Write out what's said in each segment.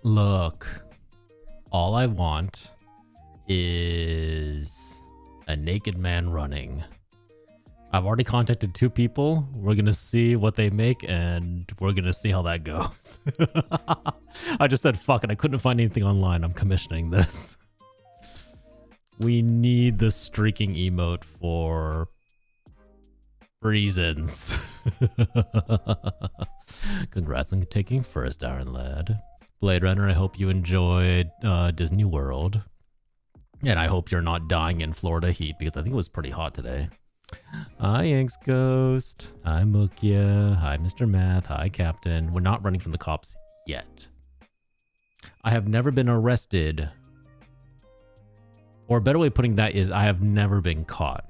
Look, all I want is a naked man running. I've already contacted 2 people. We're going to see what they make, and we're going to see how that goes. I just said, fuck it. I couldn't find anything online. I'm commissioning this. We need the streaking emote for reasons. Congrats on taking first, Iron Lad. Blade Runner, I hope you enjoyed Disney World. And I hope you're not dying in Florida heat, because I think it was pretty hot today. Hi, Yanks Ghost. Hi, Mukia. Hi, Mr. Math. Hi, Captain. We're not running from the cops yet. I have never been arrested. Or a better way of putting that is I have never been caught.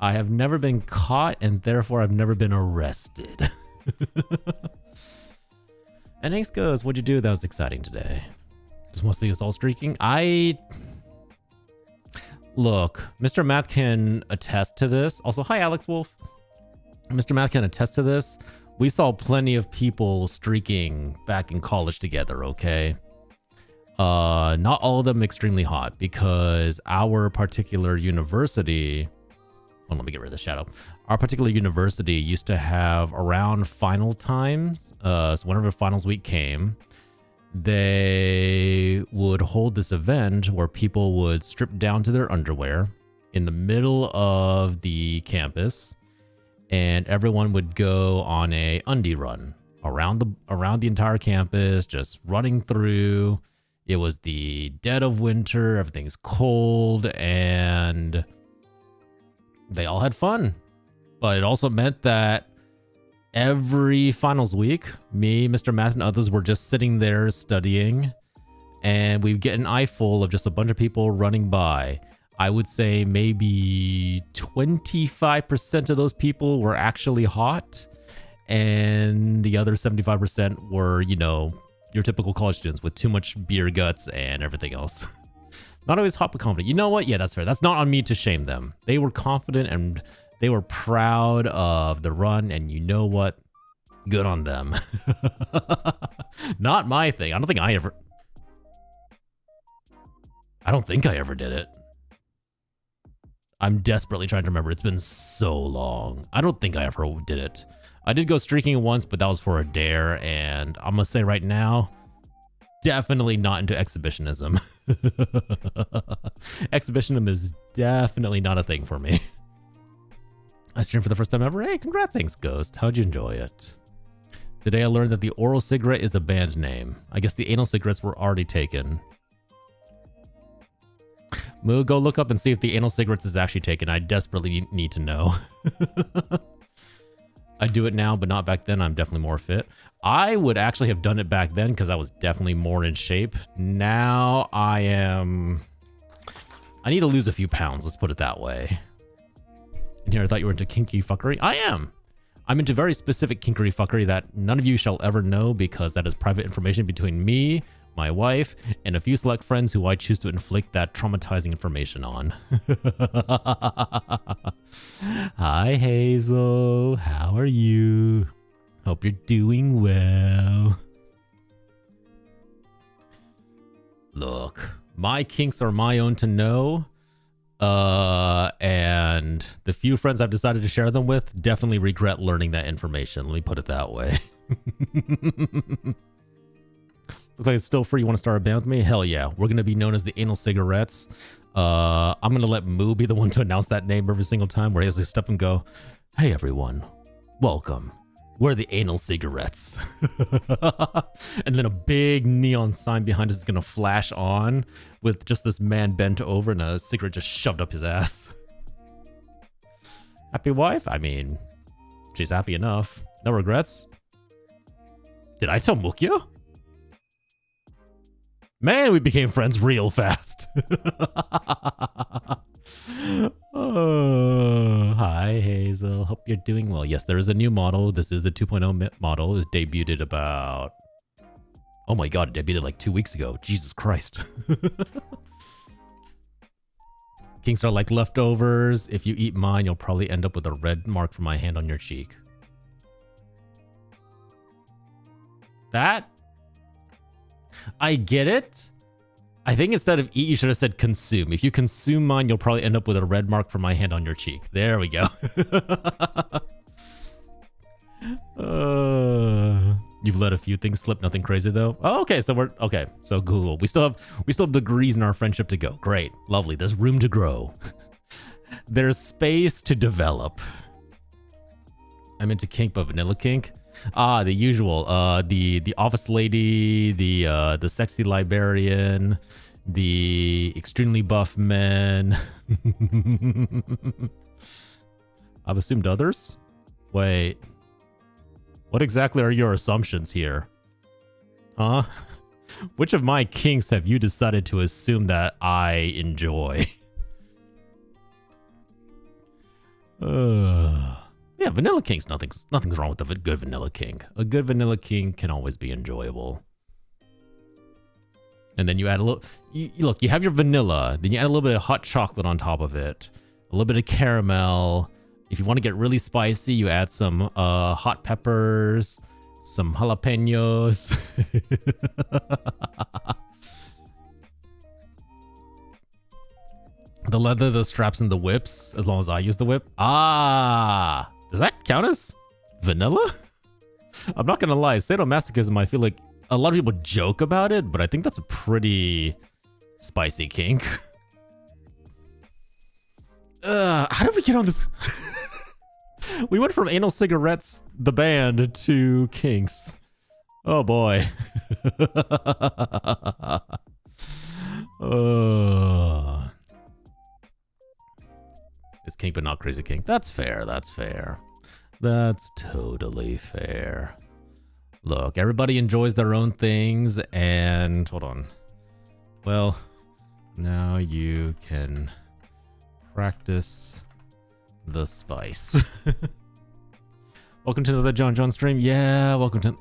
I have never been caught, and therefore I've never been arrested. And Yanks Ghost, what'd you do that was exciting today? Just want to see us all streaking? Look, Mr. Math can attest to this. Also, hi, Alex Wolf. Mr. Math can attest to this. We saw plenty of people streaking back in college together, okay? Not all of them extremely hot, because our particular university... Hold on, let me get rid of the shadow. Our particular university used to have around final times. So whenever finals week came, they would hold this event where people would strip down to their underwear in the middle of the campus, and everyone would go on a undie run around the entire campus, just running through. It was the dead of winter, everything's cold, and they all had fun. But it also meant that every finals week, me, Mr. Math, and others were just sitting there studying, and we'd get an eyeful of just a bunch of people running by. I would say maybe 25% of those people were actually hot, and the other 75% were, you know, your typical college students with too much beer guts and everything else. Not always hot but confident. You know what? Yeah, that's fair. That's not on me to shame them. They were confident and they were proud of the run, and you know what? Good on them. Not my thing. I don't think I ever did it. I'm desperately trying to remember. It's been so long. I don't think I ever did it. I did go streaking once, but that was for a dare, and I'm gonna say right now, definitely not into exhibitionism. Exhibitionism is definitely not a thing for me. I streamed for the first time ever. Hey, congrats, thanks, Ghost. How'd you enjoy it? Today I learned that the oral cigarette is a band name. I guess the anal cigarettes were already taken. Moo, go look up and see if the anal cigarettes is actually taken. I desperately need to know. I do it now, but not back then. I'm definitely more fit. I would actually have done it back then because I was definitely more in shape. Now I need to lose a few pounds. Let's put it that way. And here, I thought you were into kinky fuckery. I am. I'm into very specific kinkery fuckery that none of you shall ever know, because that is private information between me, my wife, and a few select friends who I choose to inflict that traumatizing information on. Hi, Hazel. How are you? Hope you're doing well. Look, my kinks are my own to know. And the few friends I've decided to share them with definitely regret learning that information. Let me put it that way. Looks like it's still free. You want to start a band with me? Hell yeah. We're going to be known as the Anal Cigarettes. I'm going to let Moo be the one to announce that name every single time, where he has to step and go, hey everyone, welcome. We're the Anal Cigarettes. And then a big neon sign behind us is going to flash on with just this man bent over and a cigarette just shoved up his ass. Happy wife? I mean, she's happy enough. No regrets. Did I tell Mukia? Man, we became friends real fast. Oh, hi, Hazel. Hope you're doing well. Yes, there is a new model. This is the 2.0 model. It was debuted about... Oh my god, it debuted like 2 weeks ago. Jesus Christ. Kinks are like leftovers. If you eat mine, you'll probably end up with a red mark from my hand on your cheek. That? I get it. I think instead of eat, you should have said consume. If you consume mine, you'll probably end up with a red mark from my hand on your cheek. There we go. You've let a few things slip, nothing crazy though. Oh, okay, so we're okay. So Google, we still have degrees in our friendship to go. Great, lovely. There's room to grow. There's space to develop. I'm into kink, but vanilla kink. Ah, the usual. The office lady, the sexy librarian, the extremely buff men. I've assumed others. Wait. What exactly are your assumptions here? Huh? Which of my kinks have you decided to assume that I enjoy? Yeah, vanilla kink's nothing's wrong with a good vanilla kink. A good vanilla kink can always be enjoyable. And then you add a little... Look, you have your vanilla, then you add a little bit of hot chocolate on top of it. A little bit of caramel. If you want to get really spicy, you add some hot peppers, some jalapenos. The leather, the straps, and the whips, as long as I use the whip. Ah! Does that count as vanilla? I'm not gonna lie, sadomasochism, I feel like a lot of people joke about it, but I think that's a pretty spicy kink. How did we get on this? We went from anal cigarettes, the band, to kinks. Oh boy. It's kink, but not crazy kink. That's fair. That's fair. That's totally fair. Look, everybody enjoys their own things, and hold on. Well, now you can practice the spice. Welcome to the John stream. Yeah, welcome to...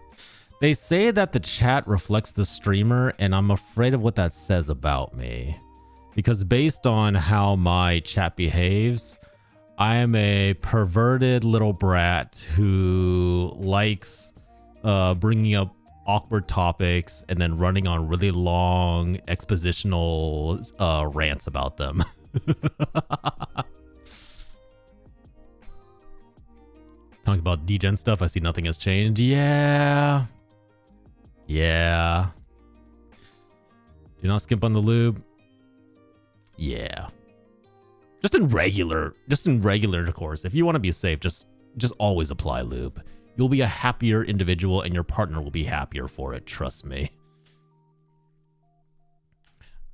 They say that the chat reflects the streamer, and I'm afraid of what that says about me. Because based on how my chat behaves, I am a perverted little brat who likes bringing up awkward topics and then running on really long expositional rants about them. Talking about degen stuff, I see nothing has changed. Yeah. Yeah. Do not skimp on the lube. Yeah. Just in regular intercourse. If you want to be safe, just always apply lube. You'll be a happier individual and your partner will be happier for it. Trust me.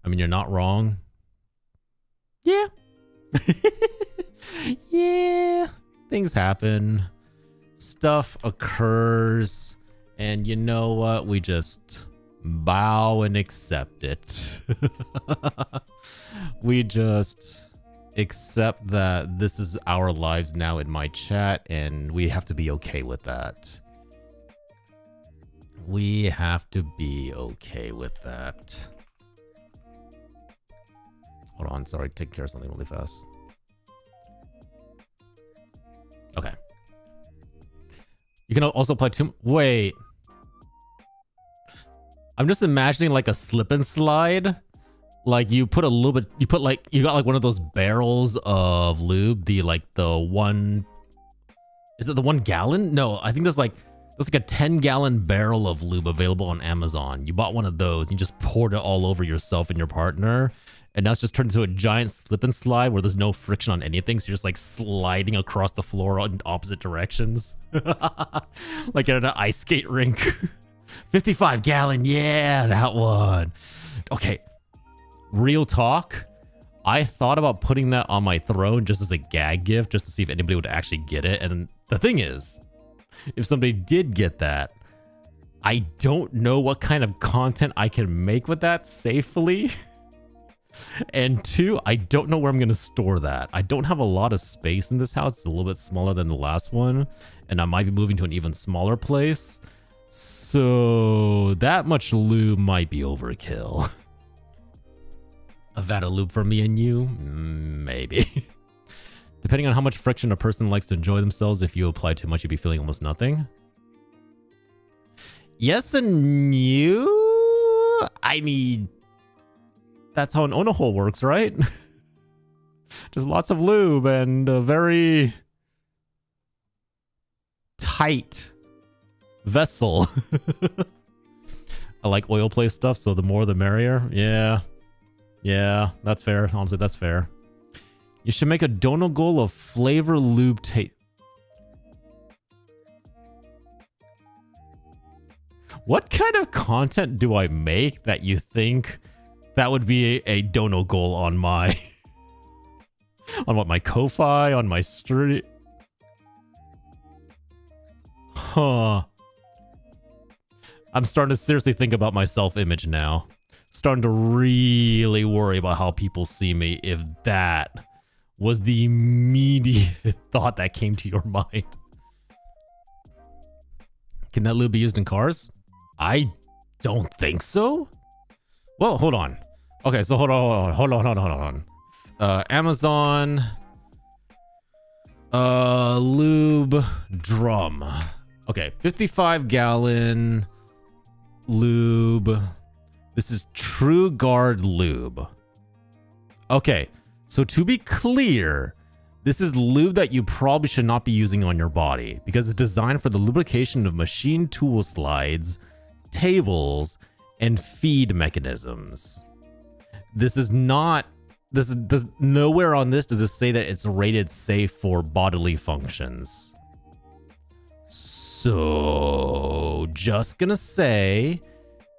I mean, you're not wrong. Yeah. Yeah. Things happen. Stuff occurs. And you know what? We just bow and accept it. We just accept that this is our lives now in my chat, and we have to be okay with that. We have to be okay with that. Hold on, sorry, take care of something really fast. Okay. You can also apply two... Wait. I'm just imagining like a slip and slide. Like you put a little bit, you got like one of those barrels of lube, the one, is it the 1 gallon? No, I think there's like a 10-gallon barrel of lube available on Amazon. You bought one of those, you just poured it all over yourself and your partner. And now it's just turned into a giant slip and slide where there's no friction on anything. So you're just like sliding across the floor in opposite directions. Like at an ice skate rink. 55 gallon. Yeah, that one. Okay. Real talk. I thought about putting that on my throne just as a gag gift, just to see if anybody would actually get it. And the thing is, if somebody did get that, I don't know what kind of content I can make with that safely. And 2, I don't know where I'm going to store that. I don't have a lot of space in this house. It's a little bit smaller than the last one. And I might be moving to an even smaller place. So that much lube might be overkill. A vat of lube for me and you? Maybe. Depending on how much friction a person likes to enjoy themselves, if you apply too much, you'd be feeling almost nothing. Yes and you. I mean, that's how an Onohole works, right? Just lots of lube and a very tight vessel. I like oil play stuff, so the more the merrier. Yeah, that's fair. Honestly, that's fair. You should make a dono goal of flavor lube taste. What kind of content do I make that you think that would be a dono goal on my on what, my Ko-Fi, on my stream? Huh. I'm starting to seriously think about my self-image now. Starting to really worry about how people see me if that was the immediate thought that came to your mind. Can that lube be used in cars? I don't think so. Well, hold on. Okay, so hold on. Amazon lube drum. Okay, 55-gallon lube. This is True Guard lube. Okay, so to be clear, this is lube that you probably should not be using on your body because it's designed for the lubrication of machine tool slides, tables, and feed mechanisms. This is not, this nowhere on this does it say that it's rated safe for bodily functions. So just gonna say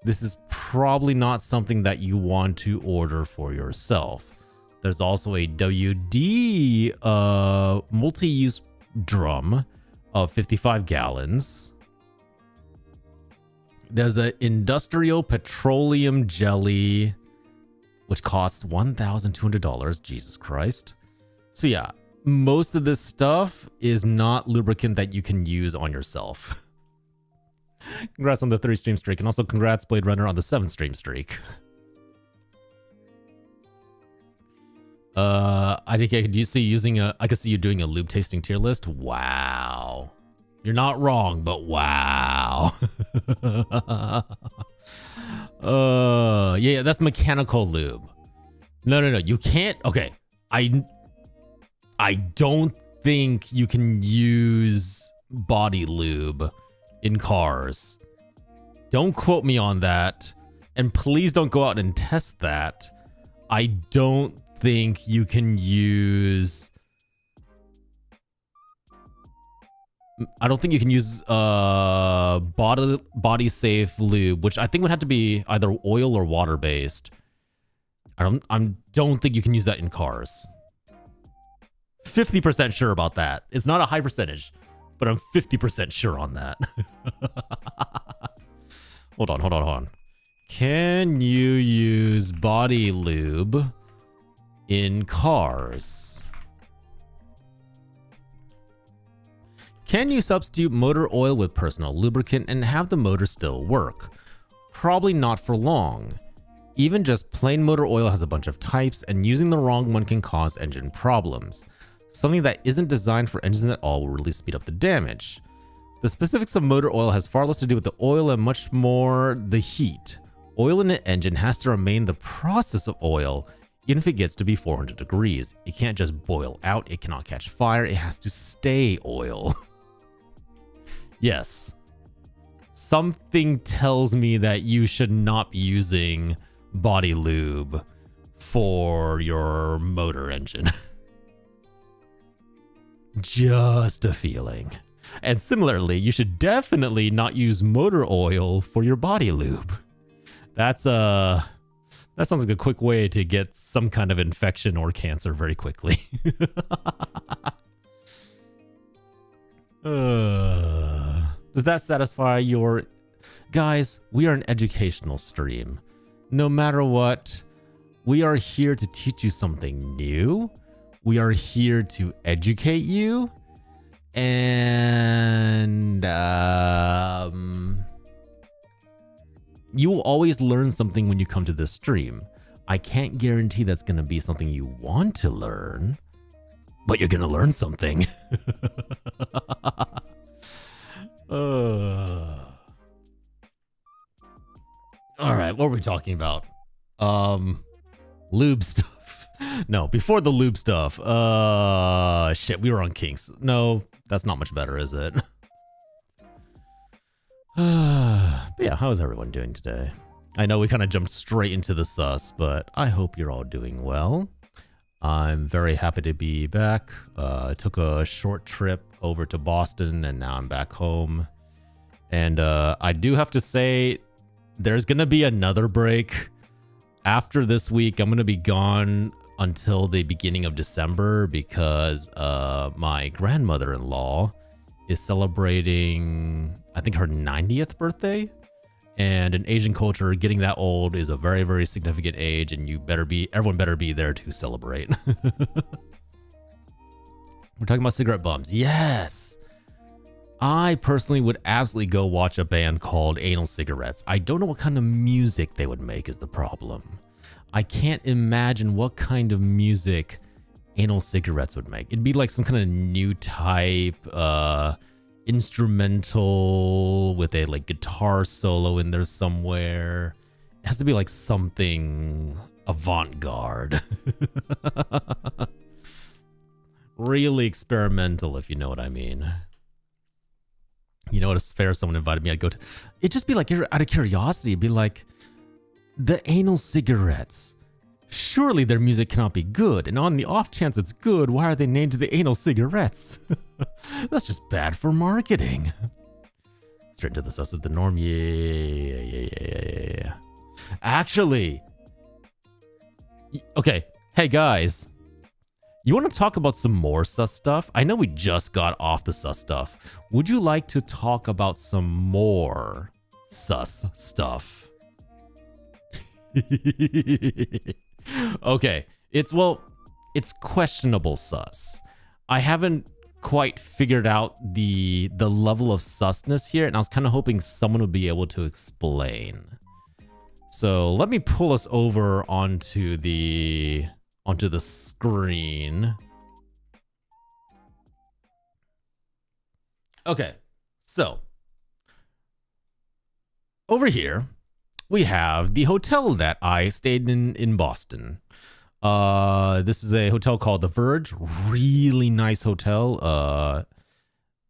this is probably not something that you want to order for yourself. There's also a WD multi-use drum of 55 gallons. There's an industrial petroleum jelly, which costs $1,200. Jesus Christ. So yeah, most of this stuff is not lubricant that you can use on yourself. Congrats on the 3 stream streak, and also congrats Blade Runner on the 7 stream streak. I think I could see you doing a lube tasting tier list. Wow. You're not wrong, but wow. Yeah, that's mechanical lube. No, you can't. Okay. I don't think you can use body lube in cars. Don't quote me on that. And please don't go out and test that. I don't think you can use body safe lube, which I think would have to be either oil or water based. I don't think you can use that in cars. 50% sure about that. It's not a high percentage, but I'm 50% sure on that. Hold on. Can you use body lube in cars? Can you substitute motor oil with personal lubricant and have the motor still work? Probably not for long. Even just plain motor oil has a bunch of types, and using the wrong one can cause engine problems. Something that isn't designed for engines at all will really speed up the damage. The specifics of motor oil has far less to do with the oil and much more the heat. Oil in an engine has to remain the process of oil, even if it gets to be 400 degrees. It can't just boil out, it cannot catch fire, it has to stay oil. Yes. Something tells me that you should not be using body lube for your motor engine. Just a feeling. And similarly, you should definitely not use motor oil for your body lube. That sounds like a quick way to get some kind of infection or cancer very quickly. Does that satisfy your... Guys, we are an educational stream. No matter what, we are here to teach you something new. We are here to educate you. And you will always learn something when you come to this stream. I can't guarantee that's going to be something you want to learn, but you're going to learn something. we talking about? Lube stuff. No, before the lube stuff. Shit, we were on kinks. No, that's not much better, is it? But yeah, how is everyone doing today? I know we kind of jumped straight into the sus, but I hope you're all doing well. I'm very happy to be back. I took a short trip over to Boston and now I'm back home. And I do have to say, there's going to be another break. After this week, I'm going to be gone until the beginning of December because my grandmother-in-law is celebrating, I think, her 90th birthday. And in Asian culture, getting that old is a very, very significant age, and everyone better be there to celebrate. We're talking about cigarette bums. Yes! I personally would absolutely go watch a band called Anal Cigarettes. I don't know what kind of music they would make is the problem. I can't imagine what kind of music Anal Cigarettes would make. It'd be like some kind of new type, instrumental with a like guitar solo in there somewhere. It has to be like something avant-garde. Really experimental, if you know what I mean. You know, at a fair, someone invited me, I'd go to, it'd just be like, out of curiosity, it'd be like, the Anal Cigarettes. Surely their music cannot be good, and on the off chance it's good, why are they named the Anal Cigarettes? That's just bad for marketing. Straight into the sus of the norm. Yeah. Actually, okay. Hey guys, you want to talk about some more sus stuff? I know we just got off the sus stuff. Would you like to talk about some more sus stuff? Okay, it's questionable sus. I haven't quite figured out the level of susness here, and I was kind of hoping someone would be able to explain. So let me pull us over onto the screen. Okay, so over here we have the hotel that I stayed in Boston. This is a hotel called The Verge. Really nice hotel.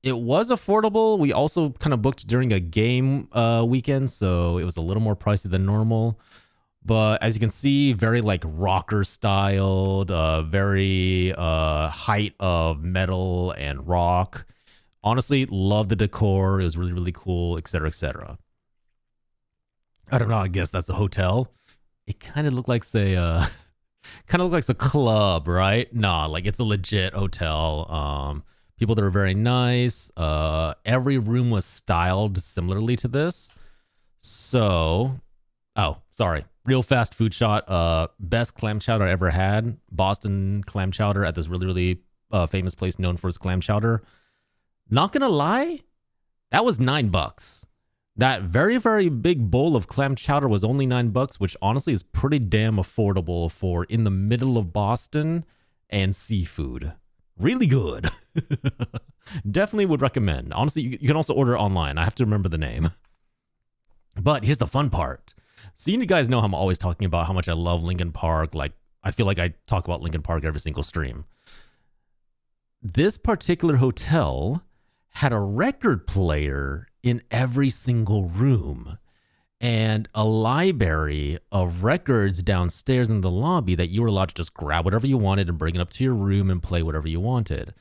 It was affordable. We also kind of booked during a game weekend, so it was a little more pricey than normal. But as you can see, very like rocker styled, very height of metal and rock. Honestly, love the decor. It was really, really cool, etc., etc. I don't know. I guess that's a hotel. It kind of looked like a club, right? Nah, like it's a legit hotel. People that are very nice. Every room was styled similarly to this. So, oh, sorry. Real fast food shot. Best clam chowder I ever had. Boston clam chowder at this really, really famous place known for its clam chowder. Not gonna lie, that was $9. That very, very big bowl of clam chowder was only $9, which honestly is pretty damn affordable for in the middle of Boston and seafood. Really good. Definitely would recommend. Honestly, you can also order online. I have to remember the name. But here's the fun part. So you guys know I'm always talking about how much I love Linkin Park. Like, I feel like I talk about Linkin Park every single stream. This particular hotel had a record player in every single room and a library of records downstairs in the lobby that you were allowed to just grab whatever you wanted and bring it up to your room and play whatever you wanted.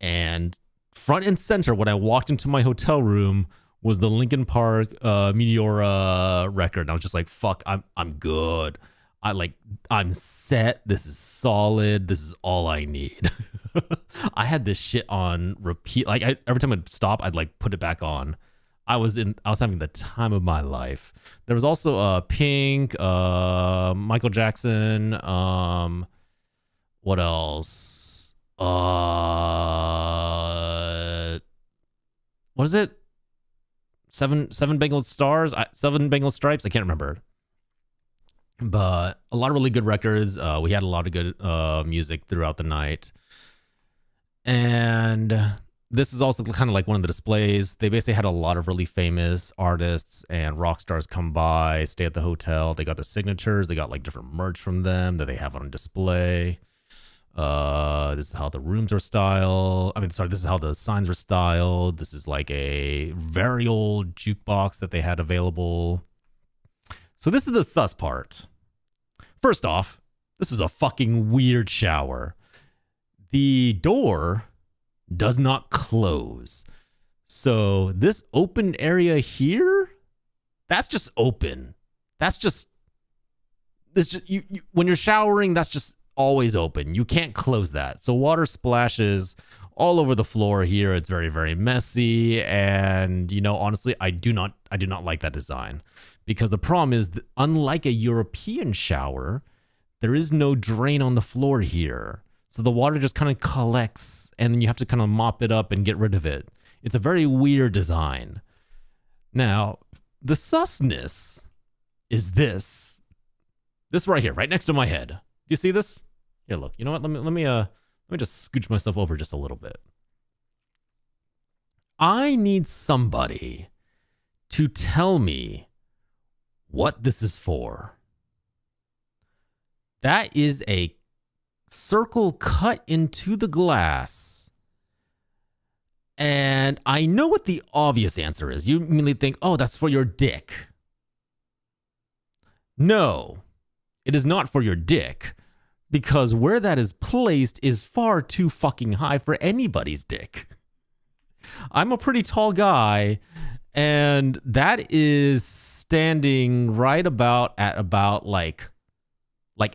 And front and center when I walked into my hotel room was the Linkin Park Meteora record. And I was just like, fuck, I'm good. I'm set. This is solid. This is all I need. I had this shit on repeat. Like every time I'd stop, I'd like put it back on. I was having the time of my life. There was also Pink, Michael Jackson. What else? What is it? Seven Bengal Stars? Seven Bengal Stripes? I can't remember. But a lot of really good records. We had a lot of good music throughout the night. And This is also kind of like one of the displays. They basically had a lot of really famous artists and rock stars come by, stay at the hotel. They got their signatures. They got like different merch from them that they have on display. This is how the rooms are styled. This is how the signs are styled. This is like a very old jukebox that they had available. So this is the sus part. First off, this is a fucking weird shower. The door does not close. So this open area here, that's just open. That's just, you when you're showering, that's just always open. You can't close that. So water splashes all over the floor here. It's very, very messy. And, honestly, I do not like that design, because the problem is that unlike a European shower, there is no drain on the floor here. So the water just kind of collects and then you have to kind of mop it up and get rid of it. It's a very weird design. Now, the susness is this right here, right next to my head. Do you see this? Here, look. You know what? Let me just scooch myself over just a little bit. I need somebody to tell me what this is for. That is a circle cut into the glass. And I know what the obvious answer is. You immediately think, oh, that's for your dick. No, it is not for your dick, because where that is placed is far too fucking high for anybody's dick. I'm a pretty tall guy, and that is standing right about at about like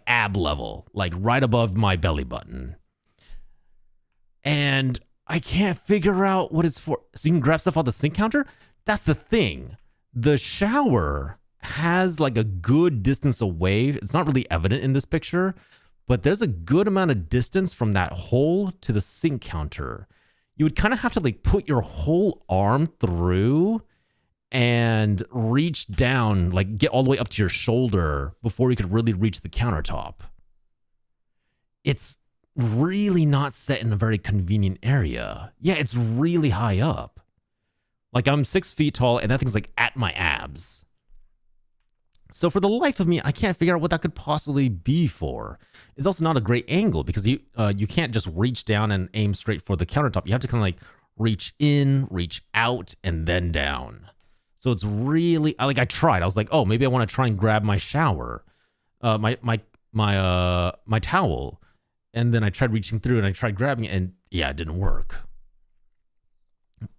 ab level, like right above my belly button. And I can't figure out what it's for. So you can grab stuff off the sink counter? That's the thing. The shower has like a good distance away. It's not really evident in this picture, but there's a good amount of distance from that hole to the sink counter. You would kind of have to like put your whole arm through and reach down, like get all the way up to your shoulder before you could really reach the countertop. It's really not set in a very convenient area. Yeah, it's really high up. Like I'm 6 feet tall and that thing's like at my abs. So for the life of me, I can't figure out what that could possibly be for. It's also not a great angle because you can't just reach down and aim straight for the countertop. You have to kind of like reach in, reach out, and then down. So it's really like I tried. I was like, oh, maybe I want to try and grab my shower, my towel, and then I tried reaching through and I tried grabbing it, and yeah, it didn't work.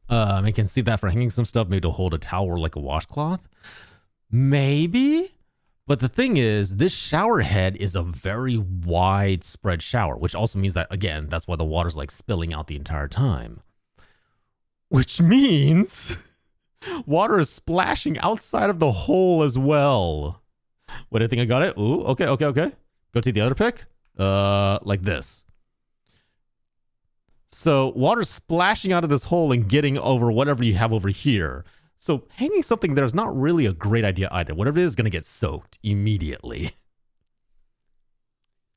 I can see that for hanging some stuff, maybe to hold a towel or like a washcloth, maybe. But the thing is, this shower head is a very widespread shower, which also means that, again, that's why the water's like spilling out the entire time, which means water is splashing outside of the hole as well. What do you think? I got it? Ooh, okay. Go to the other pic. Like this. So water splashing out of this hole and getting over whatever you have over here. So hanging something there is not really a great idea either. Whatever it is going to get soaked immediately.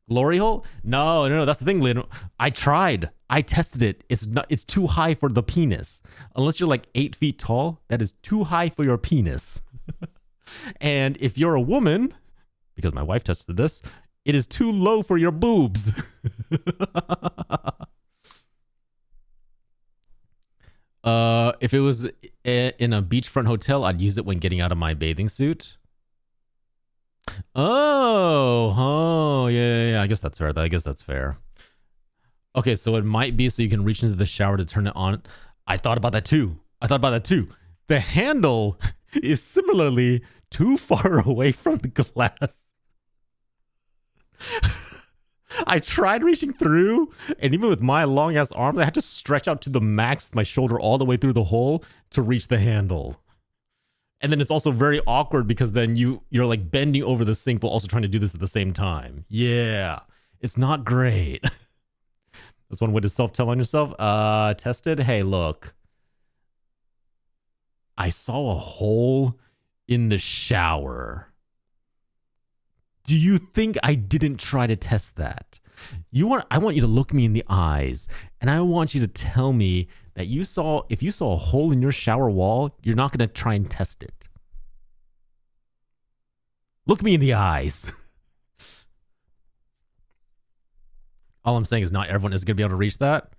Glory hole? No, that's the thing, Lynn. I tried. I tested it. It's too high for the penis. Unless you're like 8 feet tall, that is too high for your penis. And if you're a woman, because my wife tested this, it is too low for your boobs. If it was in a beachfront hotel, I'd use it when getting out of my bathing suit. Oh, yeah. I guess that's fair. Okay, so it might be so you can reach into the shower to turn it on. I thought about that too. The handle is similarly too far away from the glass. I tried reaching through, and even with my long ass arms, I had to stretch out to the max, my shoulder all the way through the hole to reach the handle. And then it's also very awkward because then you're like bending over the sink while also trying to do this at the same time. Yeah, it's not great. That's one way to self-tell on yourself. Tested. Hey, look. I saw a hole in the shower. Do you think I didn't try to test that? I want you to look me in the eyes, and I want you to tell me that if you saw a hole in your shower wall, you're not going to try and test it. Look me in the eyes. All I'm saying is not everyone is going to be able to reach that.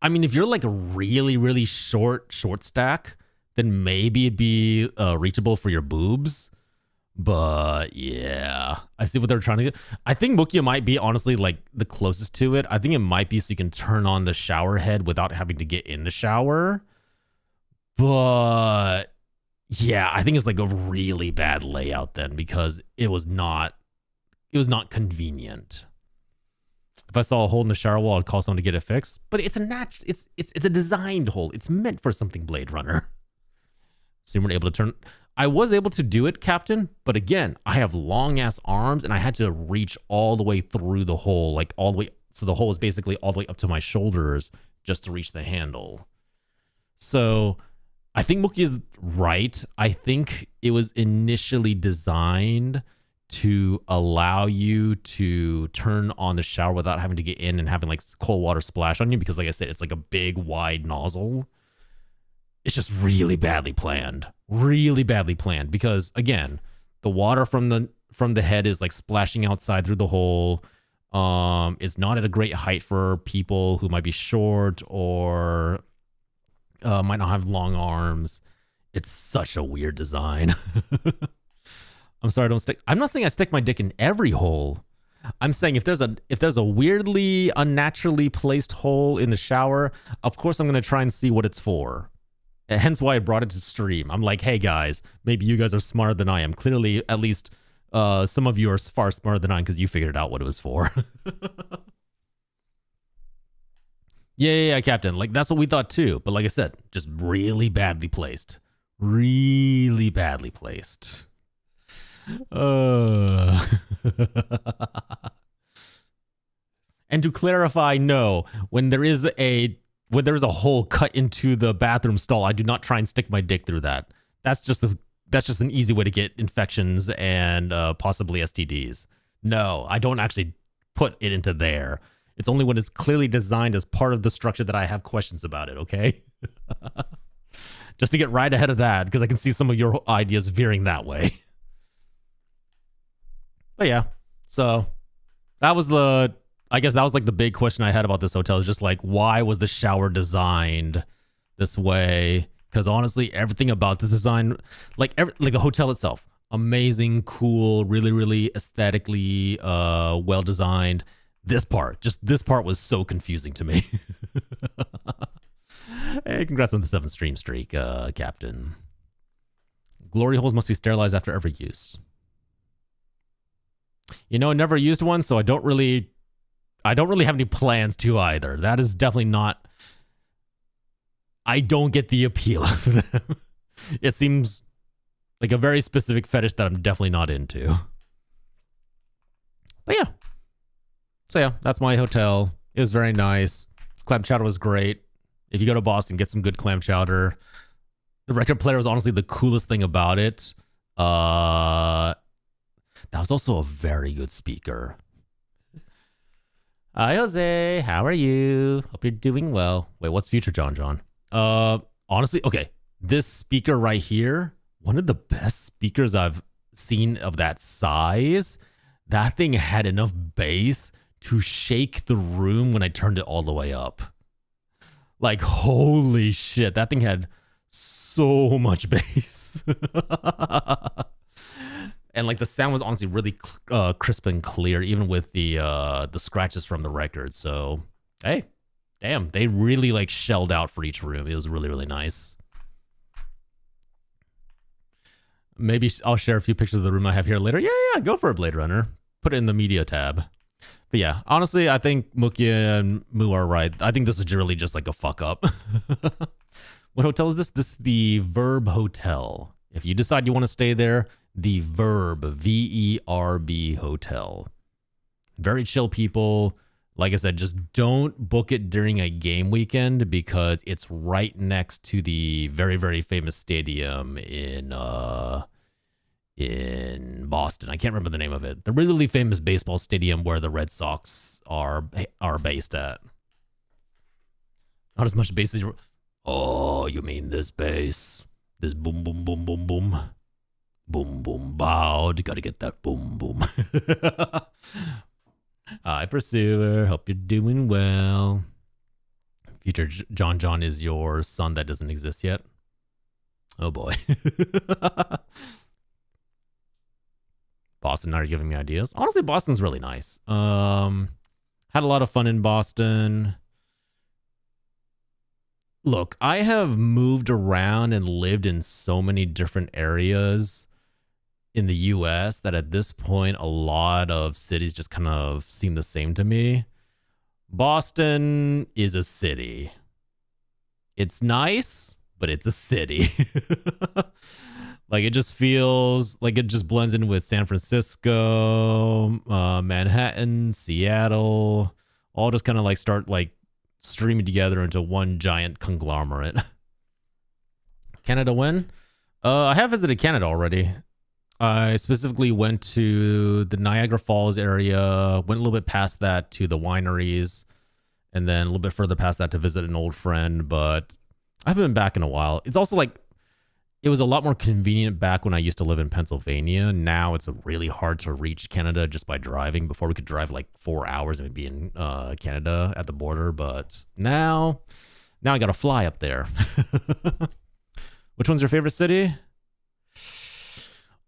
I mean, if you're like a really, really short stack, then maybe it'd be reachable for your boobs. But yeah, I see what they're trying to do. I think Mukia might be honestly like the closest to it. I think it might be so you can turn on the shower head without having to get in the shower. But yeah, I think it's like a really bad layout then, because it was not convenient. If I saw a hole in the shower wall, I'd call someone to get it fixed. But it's a designed hole. It's meant for something Blade Runner. So you weren't able to turn. I was able to do it, Captain, but again, I have long ass arms and I had to reach all the way through the hole, like all the way. So the hole is basically all the way up to my shoulders just to reach the handle. So I think Mookie is right. I think it was initially designed to allow you to turn on the shower without having to get in and having like cold water splash on you, because like I said, it's like a big wide nozzle. It's just really badly planned. Really badly planned, because again, the water from the head is like splashing outside through the hole. It's not at a great height for people who might be short or might not have long arms. It's such a weird design. I'm sorry, I'm not saying I stick my dick in every hole. I'm saying if there's a weirdly unnaturally placed hole in the shower, of course I'm going to try and see what it's for. And hence why I brought it to stream. I'm like, hey guys, maybe you guys are smarter than I am. Clearly, at least some of you are far smarter than I am because you figured out what it was for. Yeah, Captain. Like, that's what we thought too. But like I said, just really badly placed. Really badly placed. And to clarify, no, when there is a hole cut into the bathroom stall, I do not try and stick my dick through that. That's just an easy way to get infections and possibly STDs. No, I don't actually put it into there. It's only when it's clearly designed as part of the structure that I have questions about it, okay? Just to get right ahead of that, because I can see some of your ideas veering that way. But yeah, so that was I guess that was like the big question I had about this hotel, is just like, why was the shower designed this way? Because honestly, everything about this design, like the hotel itself, amazing, cool, really, really aesthetically well designed. This part was so confusing to me. Hey, congrats on the 7th stream streak, Captain. Glory holes must be sterilized after every use. You know, I never used one, so I don't really have any plans to either. That is definitely not. I don't get the appeal of them. It seems like a very specific fetish that I'm definitely not into. But yeah. So yeah, that's my hotel. It was very nice. Clam chowder was great. If you go to Boston, get some good clam chowder. The record player was honestly the coolest thing about it. That was also a very good speaker. Hi, Jose. How are you? Hope you're doing well. Wait, what's future John? Honestly, okay. This speaker right here, one of the best speakers I've seen of that size. That thing had enough bass to shake the room when I turned it all the way up. Like, holy shit. That thing had so much bass. And like the sound was honestly really crisp and clear, even with the scratches from the record. So, hey, damn, they really like shelled out for each room. It was really, really nice. Maybe I'll share a few pictures of the room I have here later. Yeah, go for it, Blade Runner. Put it in the media tab. But yeah, honestly, I think Mukia and Moo are right. I think this is really just like a fuck up. What hotel is this? This is the Verb Hotel. If you decide you want to stay there, the Verb, V-E-R-B Hotel. Very chill people. Like I said, just don't book it during a game weekend because it's right next to the very, very famous stadium in Boston. I can't remember the name of it. The really, really famous baseball stadium where the Red Sox are based at. Not as much bass as Oh, you mean this bass? This boom, boom, boom, boom, boom. Boom, boom, bow. You gotta get that boom, boom. Hi, Pursuer. Hope you're doing well. Future John John is your son that doesn't exist yet. Oh boy. Boston, now you're giving me ideas. Honestly, Boston's really nice. Had a lot of fun in Boston. Look, I have moved around and lived in so many different areas in the US that at this point, a lot of cities just kind of seem the same to me. Boston is a city. It's nice, but it's a city. Like, it just feels like it just blends in with San Francisco, Manhattan, Seattle, all just kind of like start like streaming together into one giant conglomerate. Canada win? I have visited Canada already. I specifically went to the Niagara Falls area, went a little bit past that to the wineries, and then a little bit further past that to visit an old friend, but I haven't been back in a while. It's also like, it was a lot more convenient back when I used to live in Pennsylvania. Now it's really hard to reach Canada just by driving. Before we could drive like 4 hours and be in Canada at the border, but now I gotta fly up there. Which one's your favorite city?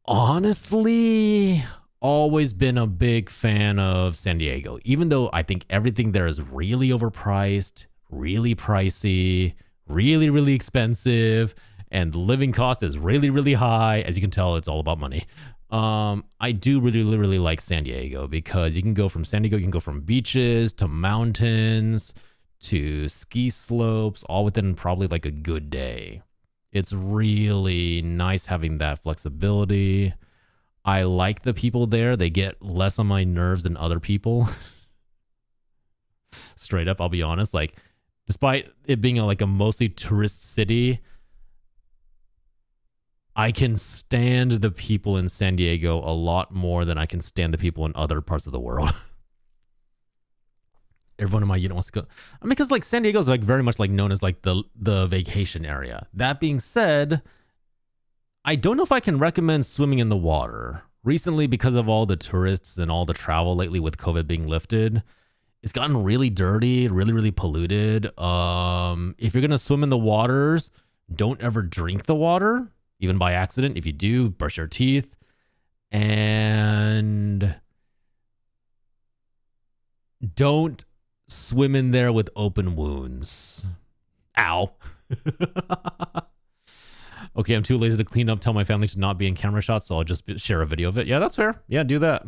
Honestly, always been a big fan of San Diego, even though I think everything there is really overpriced, really pricey, really, really expensive, and the living cost is really, really high. As you can tell, it's all about money. I do really, really like San Diego because you can go from San Diego, you can go from beaches to mountains to ski slopes, all within probably like a good day. It's really nice having that flexibility. I like the people there. They get less on my nerves than other people. Straight up, I'll be honest. Like, despite it being like a mostly tourist city, I can stand the people in San Diego a lot more than I can stand the people in other parts of the world. Everyone in my unit wants to go. I mean, because like San Diego is like very much like known as like the vacation area. That being said, I don't know if I can recommend swimming in the water. Recently, because of all the tourists and all the travel lately with COVID being lifted, it's gotten really dirty, really, really polluted. If you're gonna swim in the waters, don't ever drink the water, even by accident. If you do, brush your teeth. And don't swim in there with open wounds. Ow. Okay, I'm too lazy to clean up, tell my family to not be in camera shots, so I'll just share a video of it. Yeah, that's fair. Yeah, do that.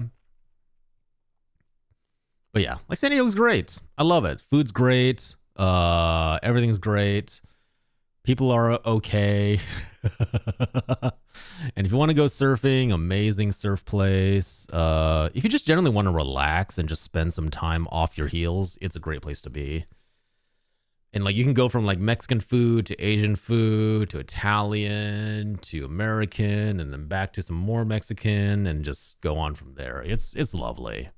But yeah, like San Diego's great. I love it. Food's great. Everything's great. People are okay. And if you want to go surfing, amazing surf place. If you just generally want to relax and just spend some time off your heels, it's a great place to be. And like you can go from like Mexican food to Asian food to Italian to American and then back to some more Mexican and just go on from there. It's lovely.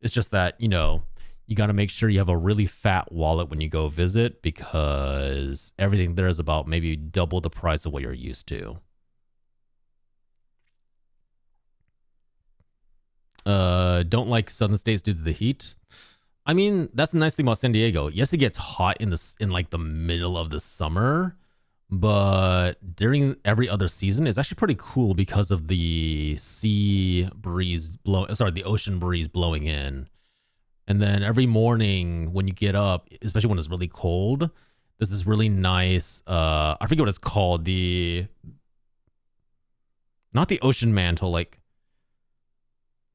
It's just that, you know, you got to make sure you have a really fat wallet when you go visit because everything there is about maybe double the price of what you're used to. Don't like southern states due to the heat. I mean, that's the nice thing about San Diego. Yes, it gets hot in like the middle of the summer, but during every other season, it's actually pretty cool because of the the ocean breeze blowing in. And then every morning when you get up, especially when it's really cold, there's this really nice, I forget what it's called, not the ocean mantle, like,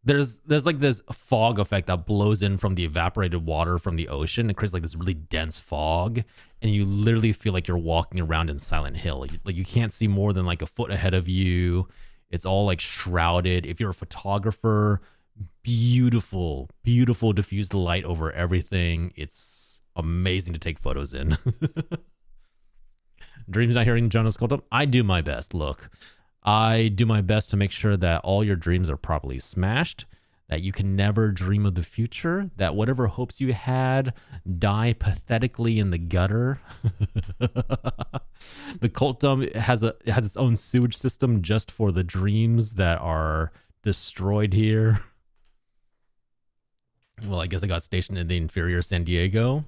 there's like this fog effect that blows in from the evaporated water from the ocean. It creates like this really dense fog, and you literally feel like you're walking around in Silent Hill. Like you can't see more than like a foot ahead of you. It's all like shrouded. If you're a photographer, beautiful diffused light over everything. It's amazing to take photos in. Dreams not hearing Jonas called up. I do my best. Look, I do my best to make sure that all your dreams are properly smashed. that you can never dream of the future, that whatever hopes you had die pathetically in the gutter. The cult dump has its own sewage system just for the dreams that are destroyed here. Well, I guess I got stationed in the inferior San Diego.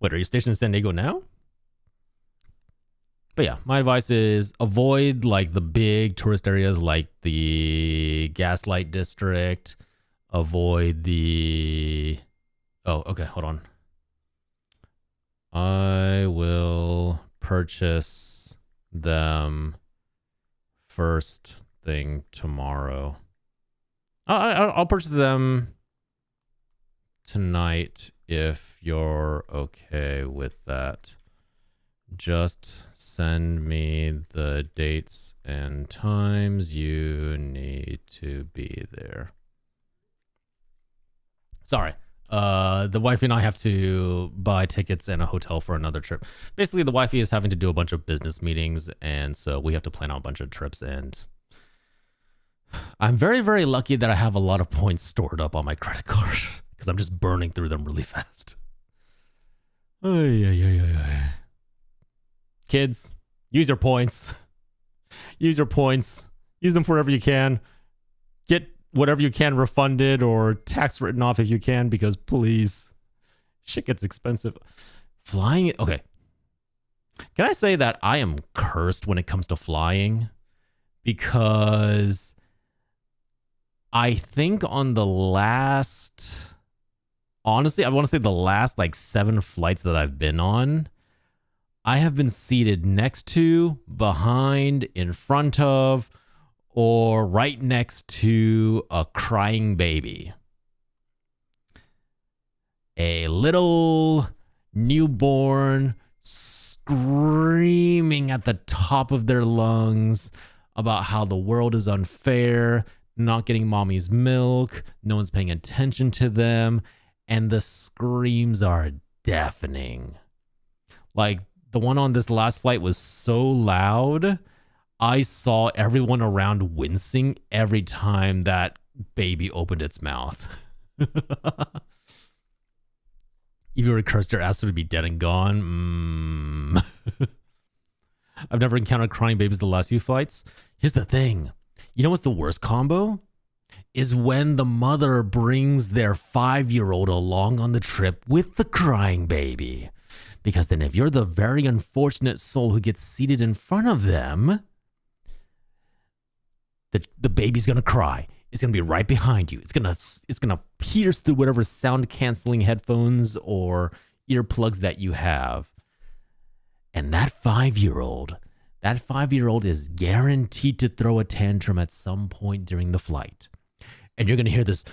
Wait, are you stationed in San Diego now? But yeah, my advice is avoid like the big tourist areas like the Gaslight District. Avoid the... Oh, okay, hold on. I will purchase them first thing tomorrow. I'll purchase them tonight if you're okay with that. Just send me the dates and times you need to be there. Sorry. The wifey and I have to buy tickets and a hotel for another trip. Basically, the wifey is having to do a bunch of business meetings, and so we have to plan out a bunch of trips. And I'm very, very lucky that I have a lot of points stored up on my credit card because I'm just burning through them really fast. Kids, use your points. Use your points. Use them for wherever you can. Get whatever you can refunded or tax written off if you can, because please, shit gets expensive. Flying, okay. Can I say that I am cursed when it comes to flying? Because I think on the last, honestly, I want to say the last like 7 flights that I've been on, I have been seated next to, behind, in front of, or right next to a crying baby. A little newborn screaming at the top of their lungs about how the world is unfair, not getting mommy's milk, no one's paying attention to them, and the screams are deafening. Like, the one on this last flight was so loud, I saw everyone around wincing every time that baby opened its mouth. If you were cursed, your ass would be dead and gone. I've never encountered crying babies the last few flights. Here's the thing. You know what's the worst combo? Is when the mother brings their 5-year-old along on the trip with the crying baby. Because then if you're the very unfortunate soul who gets seated in front of them, the baby's going to cry. It's going to be right behind you. It's going to pierce through whatever sound canceling headphones or earplugs that you have. And that 5-year-old is guaranteed to throw a tantrum at some point during the flight. And you're going to hear this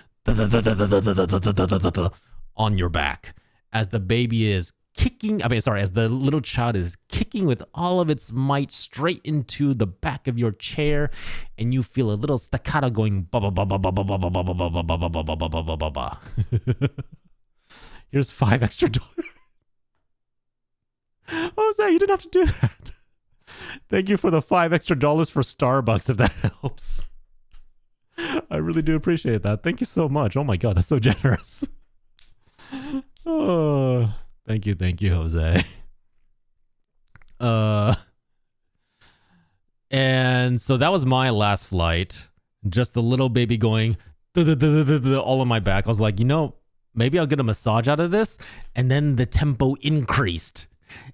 on your back as the baby is as the little child is kicking with all of its might straight into the back of your chair, and you feel a little staccato going ba ba ba ba ba ba ba ba ba ba ba ba ba ba ba ba ba ba. Here's $5 extra. Jose, you didn't have to do that. Thank you for the $5 extra for Starbucks, if that helps. I really do appreciate that. Thank you so much. Oh my god, that's so generous. Oh. Thank you, Jose. And so that was my last flight. Just the little baby going all on my back. I was like, maybe I'll get a massage out of this. And then the tempo increased.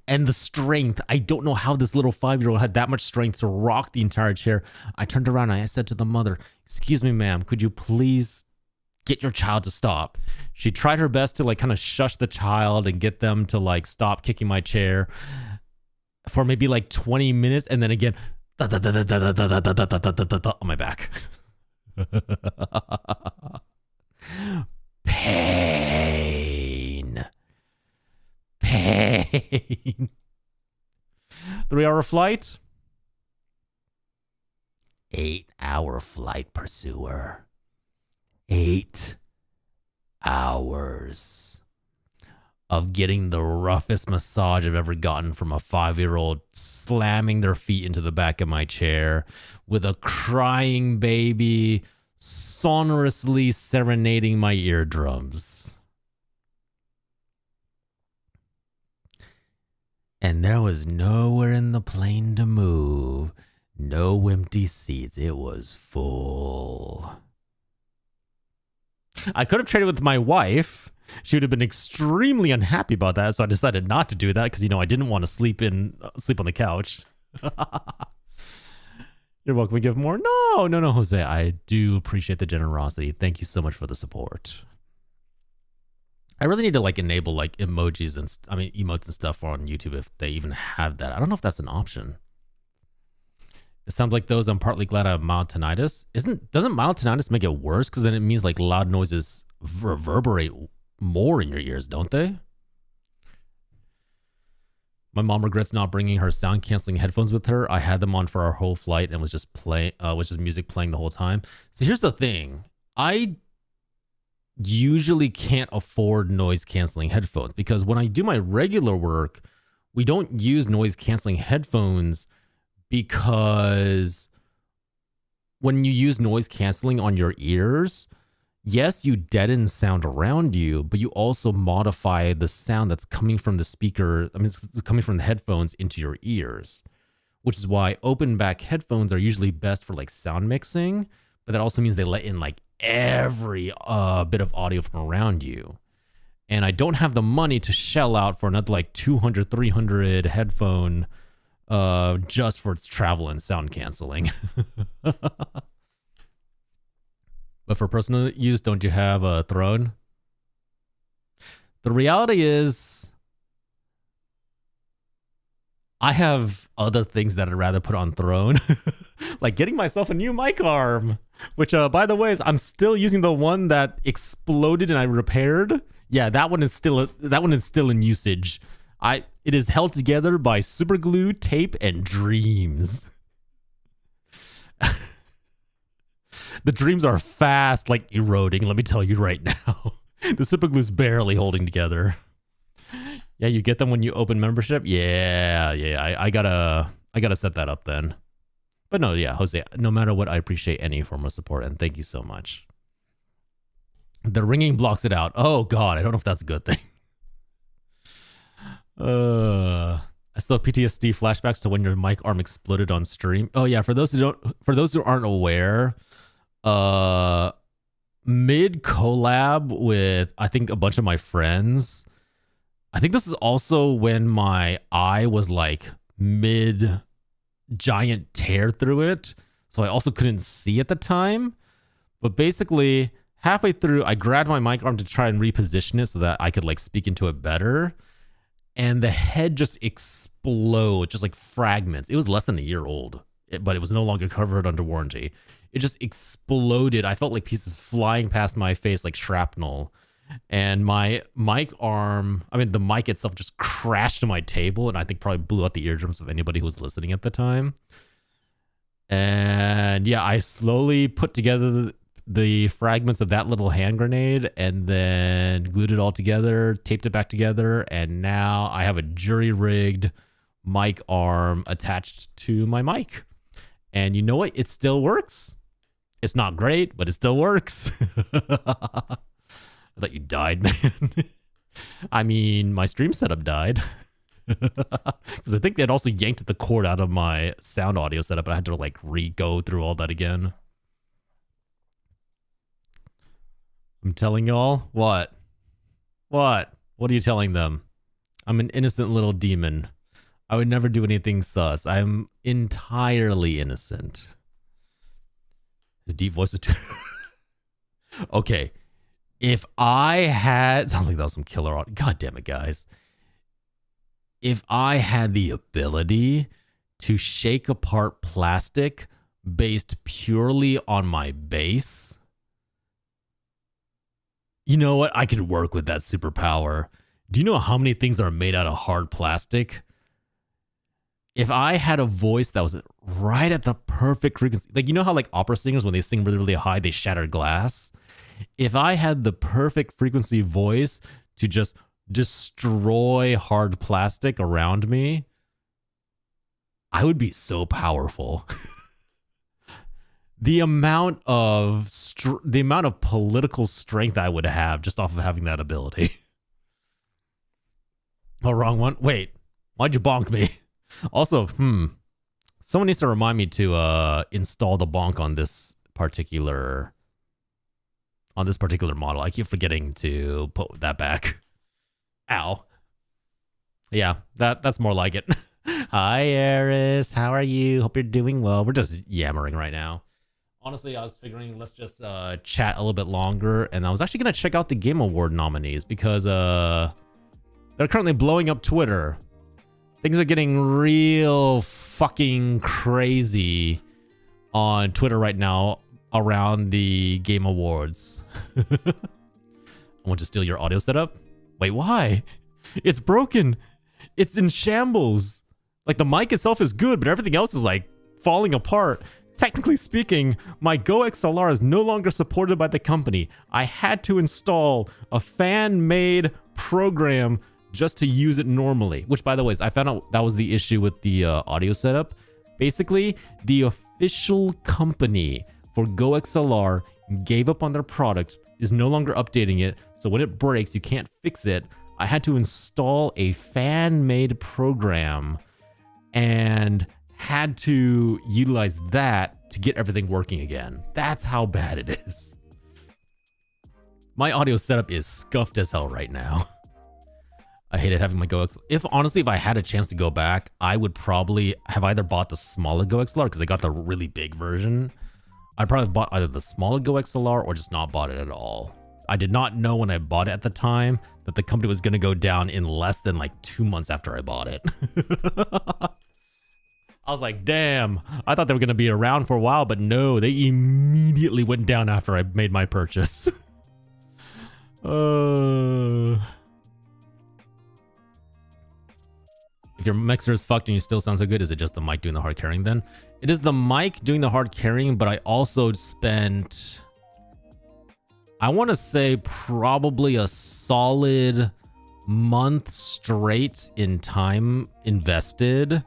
And the strength. I don't know how this little 5-year-old had that much strength to rock the entire chair. I turned around and I said to the mother, "Excuse me, ma'am, could you please get your child to stop?" She tried her best to kind of shush the child and get them to stop kicking my chair for maybe 20 minutes, and then again on my back. Pain. 3-hour flight. 8-hour flight, pursuer. 8 hours of getting the roughest massage I've ever gotten from a 5-year-old slamming their feet into the back of my chair with a crying baby sonorously serenading my eardrums. And there was nowhere in the plane to move. No empty seats. It was full. I could have traded with my wife. She would have been extremely unhappy about that, so I decided not to do that because, I didn't want to sleep on the couch. You're welcome to give more. No, Jose. I do appreciate the generosity. Thank you so much for the support. I really need to enable emojis and emotes and stuff on YouTube if they even have that. I don't know if that's an option. It sounds like those. I'm partly glad I have mild tinnitus. Doesn't mild tinnitus make it worse? Because then it means loud noises reverberate more in your ears, don't they? My mom regrets not bringing her sound canceling headphones with her. I had them on for our whole flight and was just music playing the whole time. So here's the thing. I usually can't afford noise canceling headphones because when I do my regular work, we don't use noise canceling headphones because when you use noise canceling on your ears, yes, you deaden sound around you, but you also modify the sound that's coming from the speaker. It's coming from the headphones into your ears, which is why open back headphones are usually best for sound mixing, but that also means they let in every bit of audio from around you. And I don't have the money to shell out for another 200, 300 headphone just for its travel and sound canceling. But for personal use, don't you have a throne? The reality is, I have other things that I'd rather put on throne. Like getting myself a new mic arm, which by the way, I'm still using the one that exploded and I repaired. Yeah, that one is still in usage. It is held together by super glue, tape, and dreams. The dreams are fast, eroding, let me tell you right now. The super glue's barely holding together. Yeah, you get them when you open membership? Yeah, I gotta set that up then. But no, yeah, Jose, no matter what, I appreciate any form of support, and thank you so much. The ringing blocks it out. Oh god, I don't know if that's a good thing. I still have PTSD flashbacks to when your mic arm exploded on stream. Oh yeah, for those who aren't aware, mid collab with I think a bunch of my friends. I think this is also when my eye was mid giant tear through it, so I also couldn't see at the time. But basically, halfway through, I grabbed my mic arm to try and reposition it so that I could speak into it better. And the head just explodes, just fragments. It was less than a year old, but it was no longer covered under warranty. It just exploded. I felt pieces flying past my face like shrapnel. And my mic arm, the mic itself just crashed to my table and I think probably blew out the eardrums of anybody who was listening at the time. And yeah, I slowly put together the fragments of that little hand grenade and then glued it all together, taped it back together, and now I have a jury-rigged mic arm attached to my mic. And you know what? It still works. It's not great, but it still works. I thought you died, man. My stream setup died. Because I think they'd also yanked the cord out of my sound audio setup, but I had to re-go through all that again. I'm telling y'all, what? What are you telling them? I'm an innocent little demon. I would never do anything sus. I'm entirely innocent. His deep voice is too... Okay. If I had... Sounds like that was some killer audio. God damn it, guys. If I had the ability to shake apart plastic based purely on my bass... You know what? I could work with that superpower. Do you know how many things are made out of hard plastic? If I had a voice that was right at the perfect frequency, you know how opera singers, when they sing really, really high, they shatter glass? If I had the perfect frequency voice to just destroy hard plastic around me, I would be so powerful. the amount of political strength I would have just off of having that ability. Oh, wrong one. Wait, why'd you bonk me? Also, someone needs to remind me to install the bonk on this particular model. I keep forgetting to put that back. Ow. Yeah, that's more like it. Hi, Eris. How are you? Hope you're doing well. We're just yammering right now. Honestly, I was figuring let's just chat a little bit longer, and I was actually going to check out the Game Award nominees because they're currently blowing up Twitter. Things are getting real fucking crazy on Twitter right now around the Game Awards. I want to steal your audio setup. Wait, why? It's broken. It's in shambles. Like, the mic itself is good, but everything else is like falling apart. Technically speaking, my Go XLR is no longer supported by the company. I had to install a fan-made program just to use it normally, which, by the way, I found out that was the issue with the audio setup. Basically, the official company for Go XLR gave up on their product, is no longer updating it, so when it breaks, you can't fix it. I had to install a fan-made program and had to utilize that to get everything working again. That's how bad it is. My audio setup is scuffed as hell right now. I hated having my Go XLR. If I had a chance to go back, I would probably have either bought the smaller Go XLR because I got the really big version. I'd probably have bought either the smaller Go XLR or just not bought it at all. I did not know when I bought it at the time that the company was going to go down in less than like 2 months after I bought it. I was like, damn, I thought they were going to be around for a while, but no, they immediately went down after I made my purchase. If your mixer is fucked and you still sound so good, is it just the mic doing the hard carrying then? It is the mic doing the hard carrying, but I also spent, I want to say, probably a solid month straight in time invested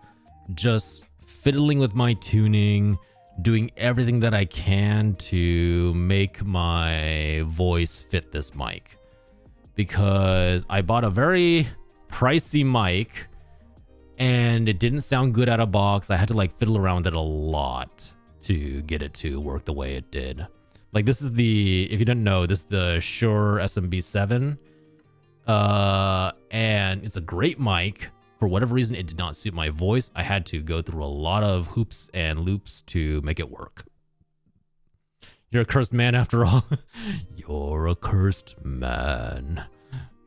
just fiddling with my tuning, doing everything that I can to make my voice fit this mic. Because I bought a very pricey mic and it didn't sound good out of box. I had to like fiddle around with it a lot to get it to work the way it did. Like, this is the, if you didn't know, this is the Shure SMB7. And it's a great mic. For whatever reason, it did not suit my voice. I had to go through a lot of hoops and loops to make it work. You're a cursed man after all. You're a cursed man,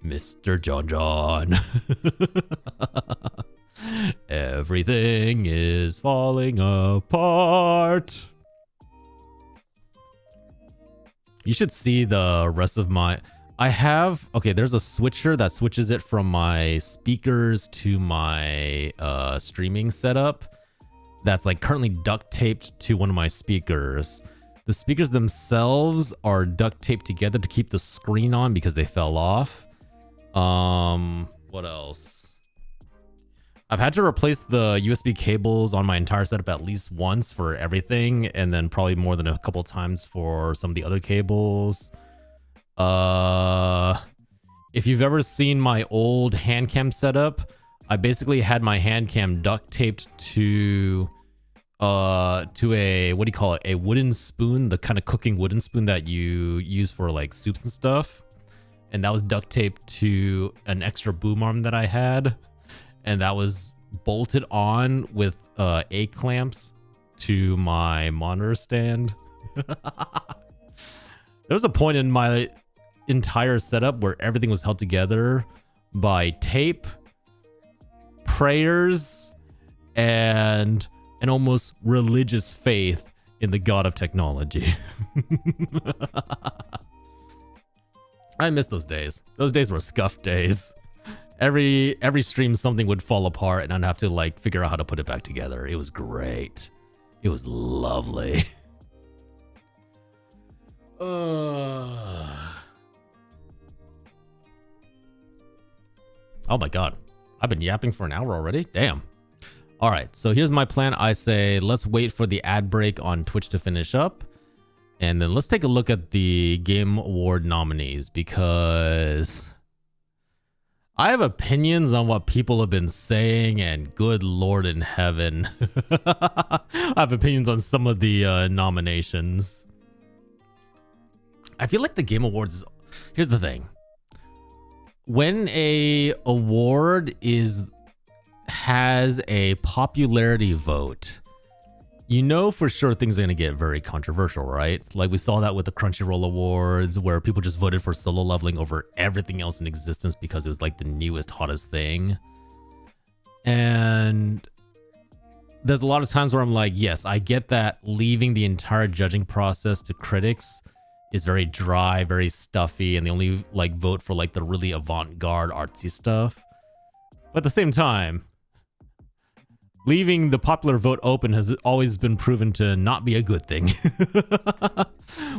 Mr. John. Everything is falling apart. You should see the rest of my... I have... Okay, there's a switcher that switches it from my speakers to my streaming setup. That's like currently duct taped to one of my speakers. The speakers themselves are duct taped together to keep the screen on because they fell off. What else? I've had to replace the USB cables on my entire setup at least once for everything, and then probably more than a couple times for some of the other cables. If you've ever seen my old hand cam setup, I basically had my hand cam duct taped to a, what do you call it? A wooden spoon, the kind of cooking wooden spoon that you use for like soups and stuff. And that was duct taped to an extra boom arm that I had. And that was bolted on with A-clamps to my monitor stand. There was a point in my entire setup where everything was held together by tape, prayers, and an almost religious faith in the god of technology. I miss those days. Those days were scuffed days. Every stream something would fall apart and I'd have to like figure out how to put it back together. It was great. It was lovely. Oh my god. I've been yapping for an hour already? Damn. All right, so here's my plan. I say let's wait for the ad break on Twitch to finish up. And then let's take a look at the Game Award nominees, because I have opinions on what people have been saying, and good Lord in heaven. I have opinions on some of the nominations. I feel like the Game Awards here's the thing. When a award has a popularity vote, you know for sure things are going to get very controversial, right? Like we saw that with the Crunchyroll Awards, where people just voted for Solo Leveling over everything else in existence because it was like the newest, hottest thing. And there's a lot of times where I'm like, yes, I get that leaving the entire judging process to critics is very dry, very stuffy, and they only like vote for like the really avant-garde artsy stuff. But at the same time, leaving the popular vote open has always been proven to not be a good thing.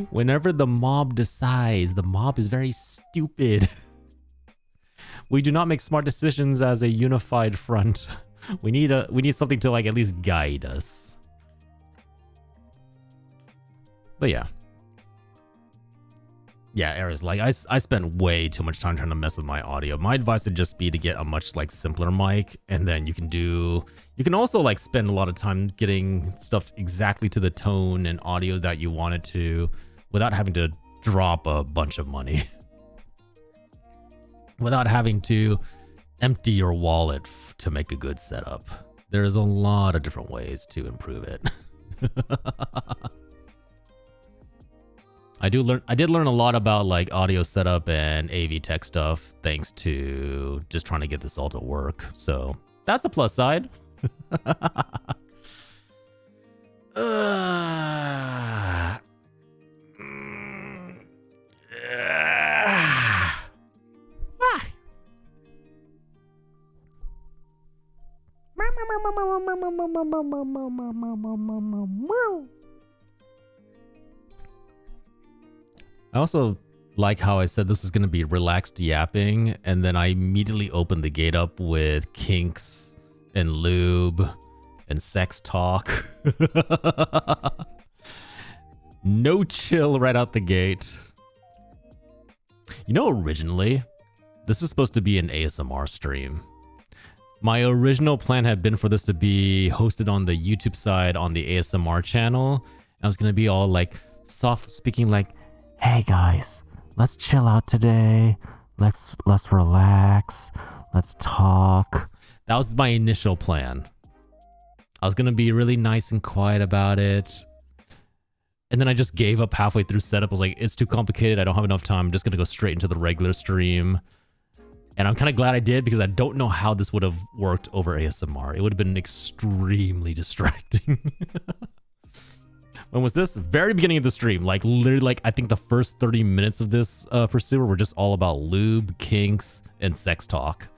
Whenever the mob decides, the mob is very stupid. We do not make smart decisions as a unified front. We need something to like at least guide us. But yeah. Yeah, Ares, like I spent way too much time trying to mess with my audio. My advice would just be to get a much like simpler mic, and then you can also like spend a lot of time getting stuff exactly to the tone and audio that you want it to without having to drop a bunch of money. Without having to empty your wallet to make a good setup. There's a lot of different ways to improve it. I did learn a lot about like audio setup and AV tech stuff thanks to just trying to get this all to work. So that's a plus side. I also like how I said this was going to be relaxed yapping, and then I immediately opened the gate up with kinks and lube and sex talk. No chill right out the gate. You know, originally, this was supposed to be an ASMR stream. My original plan had been for this to be hosted on the YouTube side on the ASMR channel. I was going to be all like soft speaking, like, hey guys, let's chill out today. Let's relax. Let's talk. That was my initial plan. I was going to be really nice and quiet about it. And then I just gave up halfway through setup. I was like, it's too complicated. I don't have enough time. I'm just going to go straight into the regular stream. And I'm kind of glad I did, because I don't know how this would have worked over ASMR. It would have been extremely distracting. When was this? Very beginning of the stream. Like literally, like I think the first 30 minutes of this pursuer were just all about lube, kinks, and sex talk.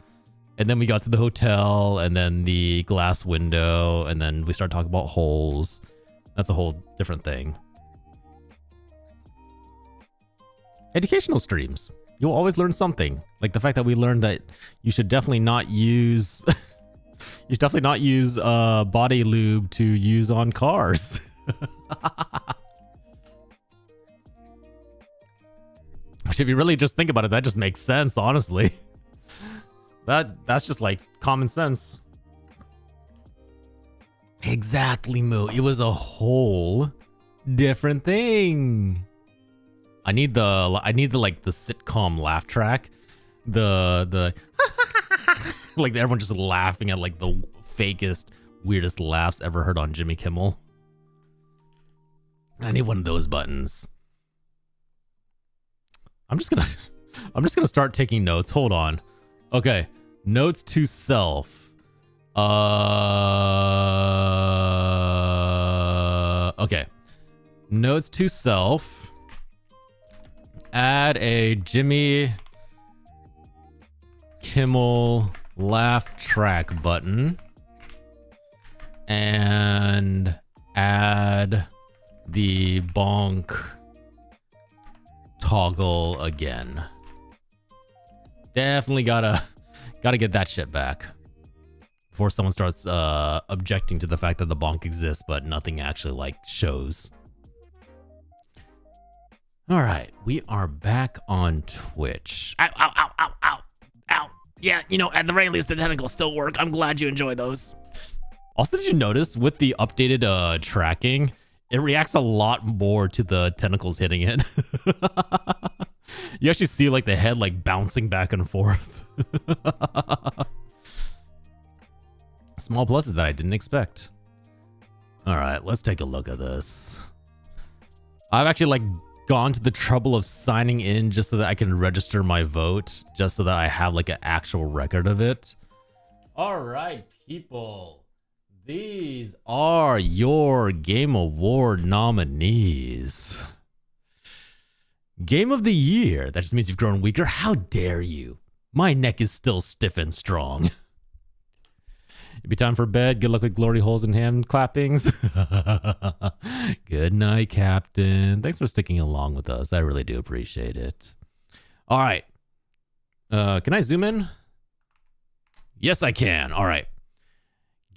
And then we got to the hotel, and then the glass window, and then we started talking about holes. That's a whole different thing. Educational streams. You'll always learn something. Like the fact that we learned that you should definitely not use body lube to use on cars. Which, if you really just think about it, that just makes sense, honestly. That's just like common sense. Exactly, Moo. It was a whole different thing. I need the like the sitcom laugh track. The like everyone just laughing at like the fakest, weirdest laughs ever heard on Jimmy Kimmel. I need one of those buttons. I'm just gonna start taking notes. Hold on. Okay. Notes to self. Okay. Notes to self. Add a Jimmy Kimmel laugh track button. And add the bonk toggle again. Definitely gotta get that shit back before someone starts objecting to the fact that the bonk exists, but nothing actually like shows. All right, we are back on Twitch. Ow, ow, ow, ow, ow, ow. Yeah, you know, at the very least, the tentacles still work. I'm glad you enjoy those. Also, did you notice with the updated tracking, it reacts a lot more to the tentacles hitting it. You actually see like the head like bouncing back and forth. Small pluses that I didn't expect. All right, let's take a look at this. I've actually like gone to the trouble of signing in just so that I can register my vote, just so that I have like an actual record of it. All right, people. These are your Game Award nominees. Game of the Year. That just means you've grown weaker. How dare you? My neck is still stiff and strong. It'd be time for bed. Good luck with glory holes and hand clappings. Good night, Captain. Thanks for sticking along with us. I really do appreciate it. All right. Can I zoom in? Yes, I can. All right.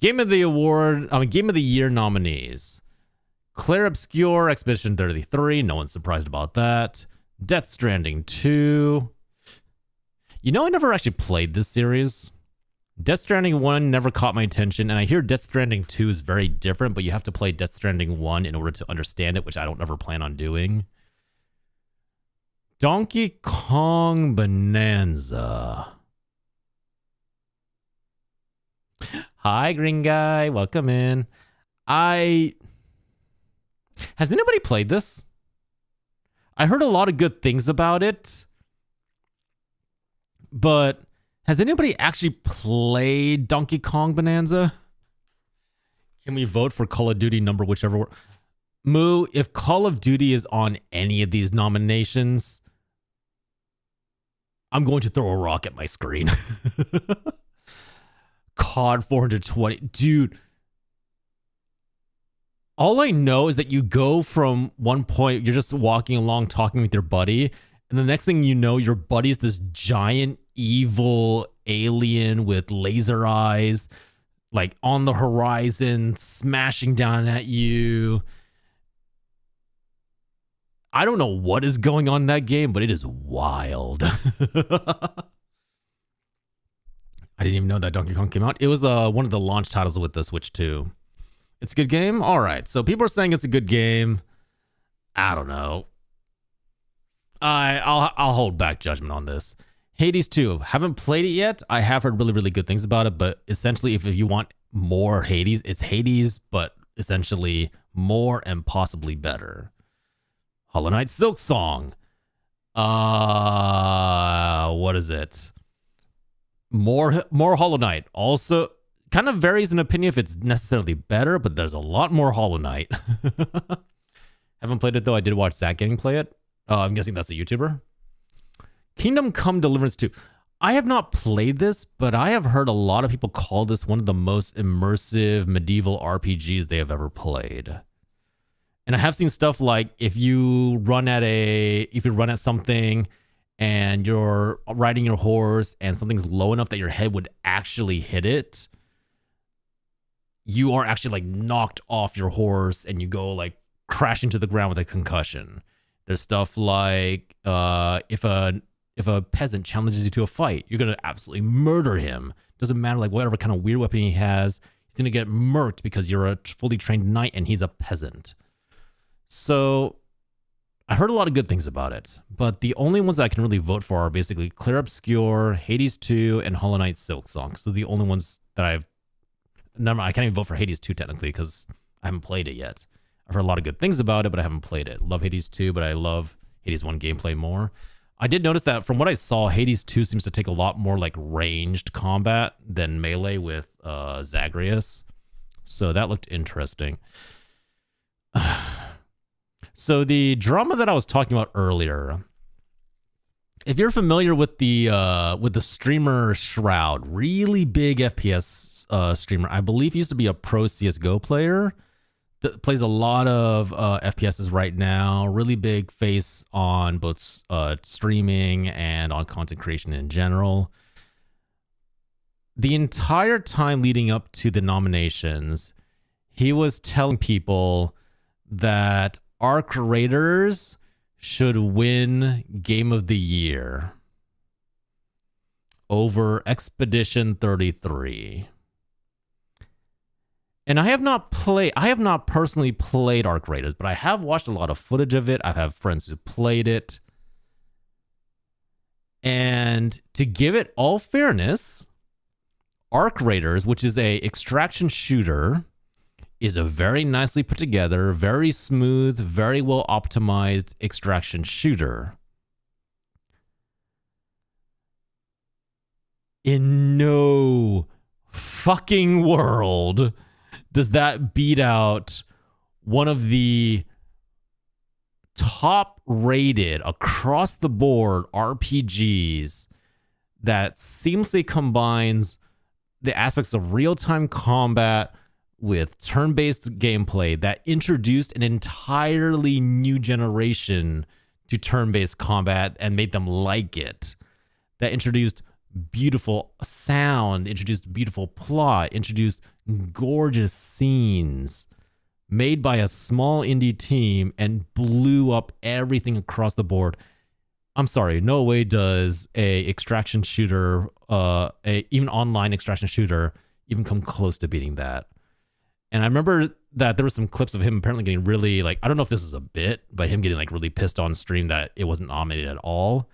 Game of the Year nominees. Claire Obscure, Expedition 33. No one's surprised about that. Death Stranding 2. You know, I never actually played this series. Death Stranding 1 never caught my attention, and I hear Death Stranding 2 is very different, but you have to play Death Stranding 1 in order to understand it, which I don't ever plan on doing. Donkey Kong Bonanza. Hi, green guy. Welcome in. Has anybody played this? I heard a lot of good things about it, but has anybody actually played Donkey Kong Bonanza? Can we vote for Call of Duty number whichever? Moo, if Call of Duty is on any of these nominations, I'm going to throw a rock at my screen. COD 420. Dude. All I know is that you go from one point, you're just walking along talking with your buddy, and the next thing you know, your buddy's this giant evil alien with laser eyes, like on the horizon, smashing down at you. I don't know what is going on in that game, but it is wild. I didn't even know that Donkey Kong came out. It was one of the launch titles with the Switch 2. It's a good game? All right. So people are saying it's a good game. I don't know. I'll hold back judgment on this. Hades 2. Haven't played it yet. I have heard really, really good things about it, but essentially if you want more Hades, it's Hades, but essentially more and possibly better. Hollow Knight Silk Song. What is it? More Hollow Knight. Also, kind of varies in opinion if it's necessarily better, but there's a lot more Hollow Knight. Haven't played it though. I did watch Zach Gaming play it. I'm guessing that's a YouTuber. Kingdom Come Deliverance 2. I have not played this, but I have heard a lot of people call this one of the most immersive medieval RPGs they have ever played. And I have seen stuff like if you run at something and you're riding your horse and something's low enough that your head would actually hit it, you are actually like knocked off your horse and you go like crashing to the ground with a concussion. There's stuff like if a peasant challenges you to a fight, you're gonna absolutely murder him. Doesn't matter like whatever kind of weird weapon he has, he's gonna get murked because you're a fully trained knight and he's a peasant. So I heard a lot of good things about it, but the only ones that I can really vote for are basically Claire Obscure, Hades 2, and Hollow Knight Silk Song. So the only ones that I can't even vote for Hades 2 technically because I haven't played it yet. I've heard a lot of good things about it, but I haven't played it. Love Hades 2, but I love Hades 1 gameplay more. I did notice that from what I saw, Hades 2 seems to take a lot more like ranged combat than melee with Zagreus. So that looked interesting. So the drama that I was talking about earlier, if you're familiar with the streamer Shroud, really big FPS streamer, I believe he used to be a pro CSGO player, plays a lot of FPSs right now, really big face on both streaming and on content creation in general. the entire time leading up to the nominations, he was telling people that Arc Raiders should win Game of the Year over Expedition 33. And I have not personally played Arc Raiders, but I have watched a lot of footage of it. I have friends who played it. And to give it all fairness, Arc Raiders, which is a extraction shooter, is a very nicely put together, very smooth, very well optimized extraction shooter. In no fucking world does that beat out one of the top rated across the board RPGs that seamlessly combines the aspects of real-time combat with turn-based gameplay, that introduced an entirely new generation to turn-based combat and made them like it. That introduced beautiful sound, introduced beautiful plot, introduced gorgeous scenes made by a small indie team and blew up everything across the board. I'm sorry, no way does a extraction shooter, even online extraction shooter, even come close to beating that. And I remember that there were some clips of him apparently getting really, like, I don't know if this is a bit, but him getting like really pissed on stream that it wasn't nominated at all.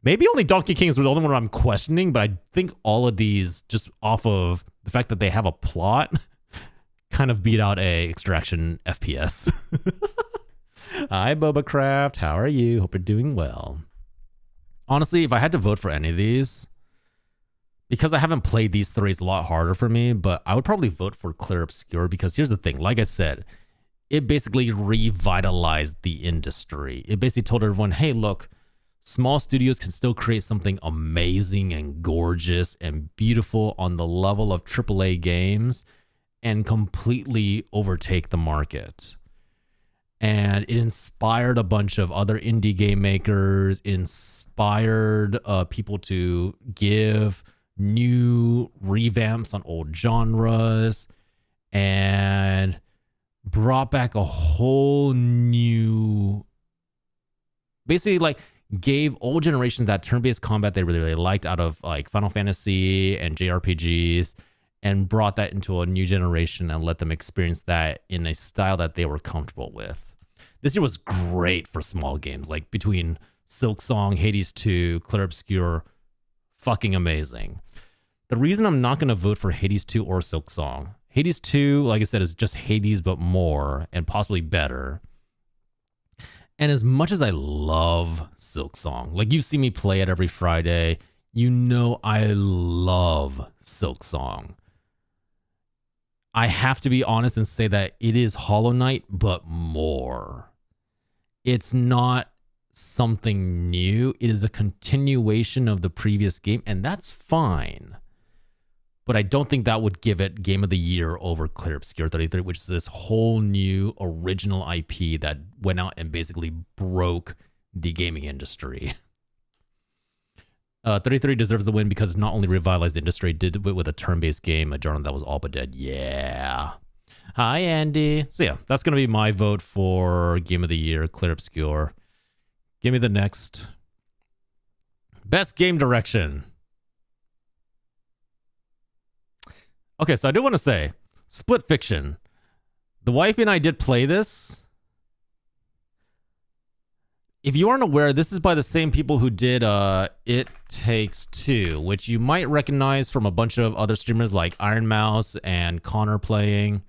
Maybe only Donkey Kong is the only one I'm questioning, but I think all of these, just off of the fact that they have a plot, kind of beat out a extraction FPS. Hi, Boba Craft. How are you? Hope you're doing well. Honestly, if I had to vote for any of these, because I haven't played these three, it's a lot harder for me, but I would probably vote for Clear Obscure, because here's the thing. Like I said, it basically revitalized the industry. It basically told everyone, hey, look, small studios can still create something amazing and gorgeous and beautiful on the level of AAA games and completely overtake the market. And it inspired a bunch of other indie game makers. It inspired people to give new revamps on old genres and brought back a whole new, basically like gave old generations that turn-based combat they really, really liked out of like Final Fantasy and JRPGs, and brought that into a new generation and let them experience that in a style that they were comfortable with. This year was great for small games, like between Silksong, Hades 2, Clear Obscure, fucking amazing. The reason I'm not going to vote for Hades 2 or Silksong, Hades 2, like I said, is just Hades but more and possibly better. And as much as I love Silksong, like you see me play it every Friday, you know I love Silksong. I have to be honest and say that it is Hollow Knight, but more. It's not something new. It is a continuation of the previous game, and that's fine. But I don't think that would give it Game of the Year over Clear Obscure 33, which is this whole new original IP that went out and basically broke the gaming industry. 33 deserves the win because it not only revitalized the industry, did it with a turn-based game, a genre that was all but dead. Yeah. Hi, Andy. So yeah, that's going to be my vote for Game of the Year, Clear Obscure. Give me the next. Best Game Direction. Okay, so I do want to say, Split Fiction. The wifey and I did play this. If you aren't aware, this is by the same people who did It Takes Two, which you might recognize from a bunch of other streamers like Iron Mouse and Connor playing.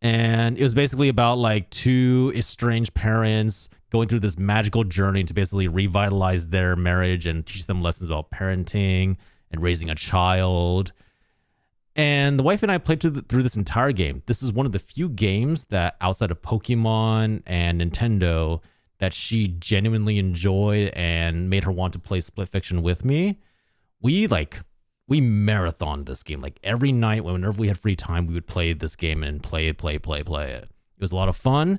And it was basically about like two estranged parents going through this magical journey to basically revitalize their marriage and teach them lessons about parenting and raising a child. And the wife and I played through this entire game. This is one of the few games that outside of Pokemon and Nintendo that she genuinely enjoyed and made her want to play Split Fiction with me. We marathoned this game. Like every night, whenever we had free time, we would play this game and play it. It was a lot of fun.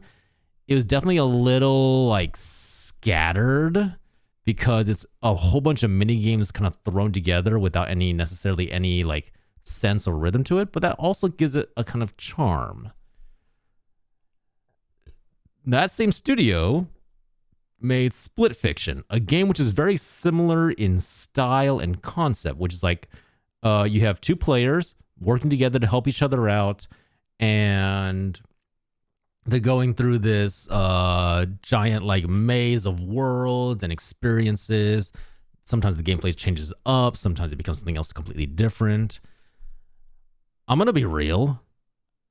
It was definitely a little like scattered because it's a whole bunch of mini games kind of thrown together without any necessarily any like sense or rhythm to it, but that also gives it a kind of charm. That same studio made Split Fiction, a game which is very similar in style and concept, which is like you have two players working together to help each other out, and they're going through this giant like maze of worlds and experiences. Sometimes the gameplay changes up, sometimes it becomes something else completely different. I'm gonna be real.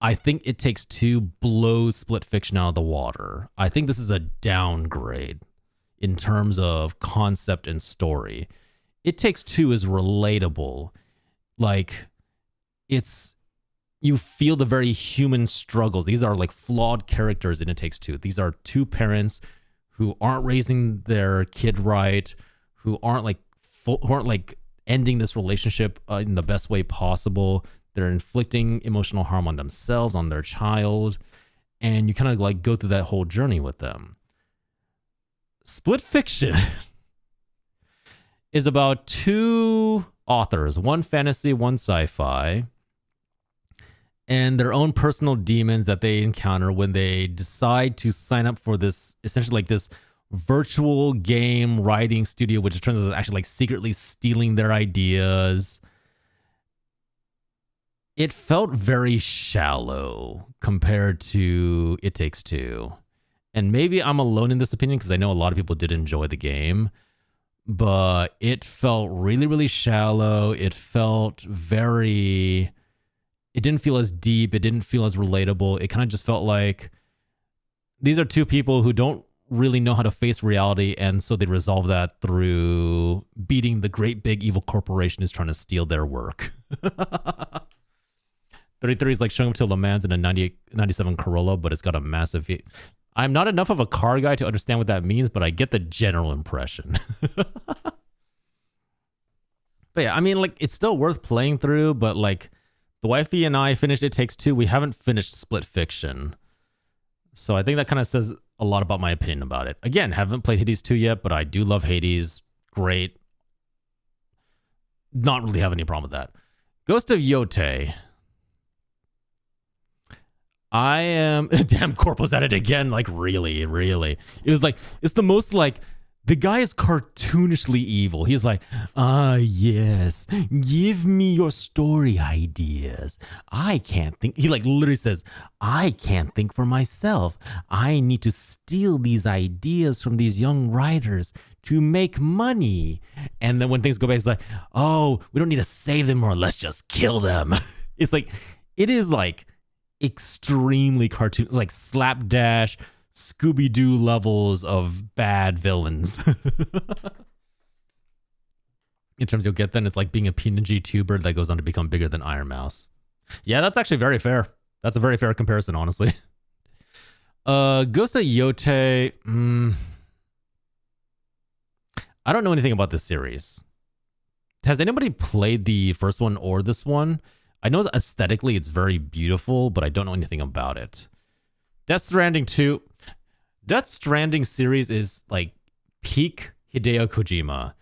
I think It Takes Two blows Split Fiction out of the water. I think this is a downgrade in terms of concept and story. It Takes Two is relatable. Like, you feel the very human struggles. These are like flawed characters in It Takes Two. These are two parents who aren't raising their kid right, who aren't like ending this relationship in the best way possible. They're inflicting emotional harm on themselves, on their child, and you kind of like go through that whole journey with them. Split Fiction is about two authors, one fantasy, one sci-fi, and their own personal demons that they encounter when they decide to sign up for this, essentially like this virtual game writing studio, which turns out is actually like secretly stealing their ideas. It felt very shallow compared to It Takes Two. And maybe I'm alone in this opinion because I know a lot of people did enjoy the game, but it felt really, really shallow. It didn't feel as deep. It didn't feel as relatable. It kind of just felt like these are two people who don't really know how to face reality, and so they resolve that through beating the great big evil corporation who's trying to steal their work. 33 is like showing up to Le Mans in a 97 Corolla, but it's got a massive... I'm not enough of a car guy to understand what that means, but I get the general impression. But yeah, I mean, like, it's still worth playing through, but like, the wifey and I finished It Takes Two. We haven't finished Split Fiction. So I think that kind of says a lot about my opinion about it. Again, haven't played Hades 2 yet, but I do love Hades. Great. Not really have any problem with that. Ghost of Yote. I am... Damn, Corpo's at it again. Like, really, really. It was like... It's the most, like... The guy is cartoonishly evil. He's like, yes, give me your story ideas. I can't think. He like literally says, I can't think for myself. I need to steal these ideas from these young writers to make money. And then when things go bad, he's like, oh, we don't need to save them or let's just kill them. It's like, it is like extremely cartoon, like slapdash, Scooby-Doo levels of bad villains. In terms you'll get then, it's like being a PNG tuber that goes on to become bigger than Iron Mouse. Yeah, that's actually very fair. That's a very fair comparison, honestly. Ghost of Yote. I don't know anything about this series. Has anybody played the first one or this one? I know aesthetically it's very beautiful, but I don't know anything about it. Death Stranding 2. Death Stranding series is like peak Hideo Kojima.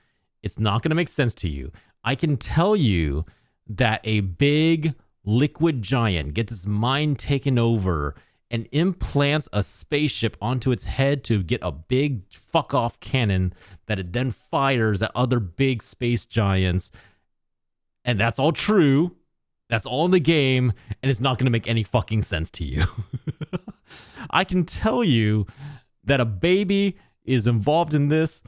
It's not going to make sense to you. I can tell you that a big liquid giant gets its mind taken over and implants a spaceship onto its head to get a big fuck off cannon that it then fires at other big space giants. And that's all true. That's all in the game, and it's not going to make any fucking sense to you. I can tell you that a baby is involved in this,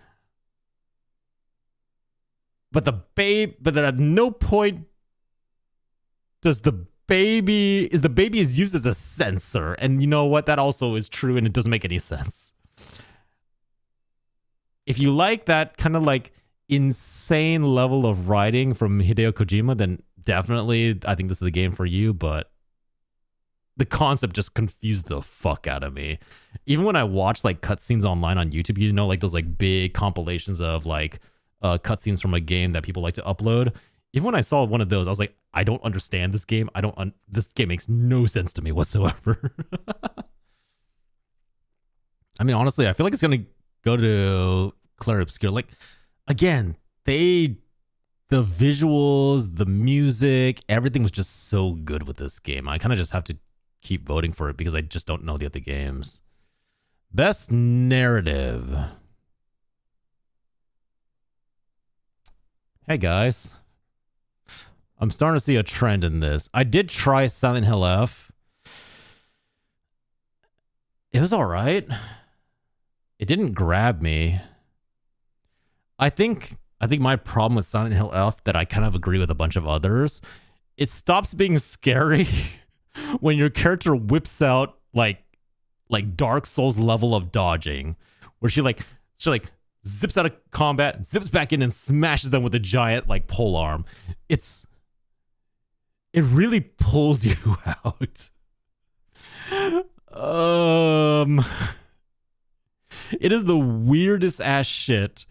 but that at no point does the baby is used as a sensor. And you know what? That also is true, and it doesn't make any sense. If you like that kind of like insane level of writing from Hideo Kojima, then definitely I think this is the game for you, but the concept just confused the fuck out of me. Even when I watch like cutscenes online on YouTube, you know, like those like big compilations of like cutscenes from a game that people like to upload. Even when I saw one of those, I was like, I don't understand this game. This game makes no sense to me whatsoever. I mean, honestly, I feel like it's going to go to Clair Obscur. Like, again, the visuals, the music, everything was just so good with this game. I kind of just have to keep voting for it because I just don't know the other games. Best narrative. Hey guys. I'm starting to see a trend in this. I did try Silent Hill F. It was all right. It didn't grab me. I think my problem with Silent Hill F, that I kind of agree with a bunch of others, it stops being scary when your character whips out like Dark Souls level of dodging, where she zips out of combat, zips back in and smashes them with a giant like pole arm. It really pulls you out. It is the weirdest ass shit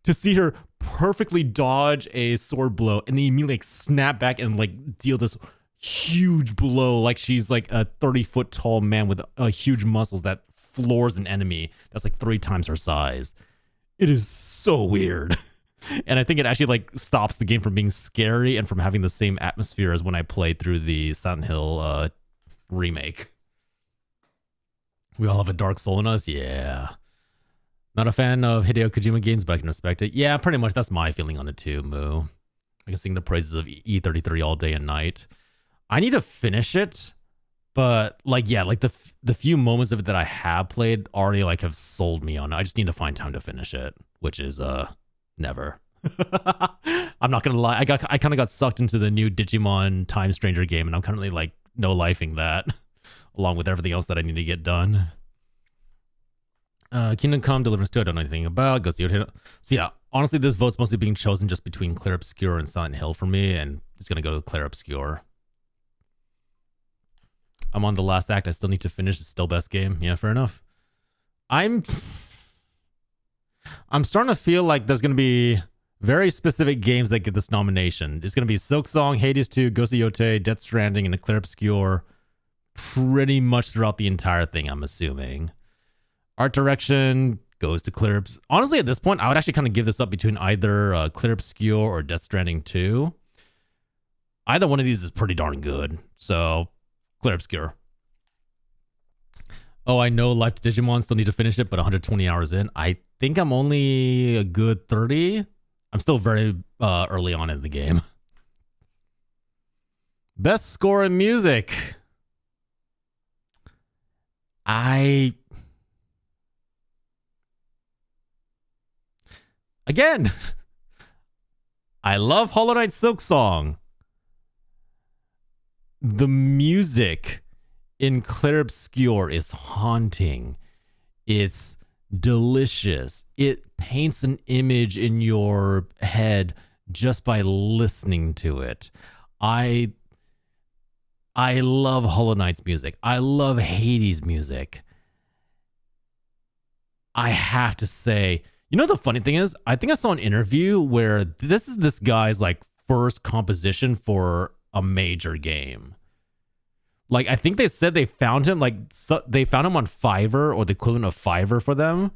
to see her perfectly dodge a sword blow and then immediately like snap back and like deal this huge blow like she's like a 30-foot tall man with huge muscles that floors an enemy that's like 3 times her size. It is so weird. And I think it actually like stops the game from being scary and from having the same atmosphere as when I played through the Silent Hill remake. We all have a dark soul in us? Yeah. Not a fan of Hideo Kojima games, but I can respect it. Yeah, pretty much. That's my feeling on it too, Moo. I can sing the praises of E33 all day and night. I need to finish it, but like, yeah, like the few moments of it that I have played already like have sold me on it. I just need to find time to finish it, which is never. I'm not gonna lie. I kind of got sucked into the new Digimon Time Stranger game, and I'm currently like no-lifing that, along with everything else that I need to get done. Kingdom Come Deliverance 2, I don't know anything about. Go see it. So yeah, honestly, this vote's mostly being chosen just between Clair Obscur and Silent Hill for me, and it's gonna go to Clair Obscur. I'm on the last act. I still need to finish. It's still best game. Yeah, fair enough. I'm starting to feel like there's gonna be very specific games that get this nomination. It's gonna be Silk Song, Hades 2, Ghost of Yotei, Death Stranding, and Clair Obscur pretty much throughout the entire thing, I'm assuming. Art direction goes to Clair. Honestly, at this point, I would actually kind of give this up between either Clair Obscur or Death Stranding 2. Either one of these is pretty darn good. So, Clair Obscur. Oh, I know Life to Digimon, still need to finish it, but 120 hours in. I think I'm only a good 30. I'm still very early on in the game. Best score in music. Again, I love Hollow Knight Silk Song. The music in Clair Obscur is haunting. It's delicious. It paints an image in your head just by listening to it. I love Hollow Knight's music. I love Hades' music. I have to say, you know, the funny thing is, I think I saw an interview where this is this guy's like first composition for a major game. Like, I think they said they found him, like, they found him on Fiverr or the equivalent of Fiverr for them.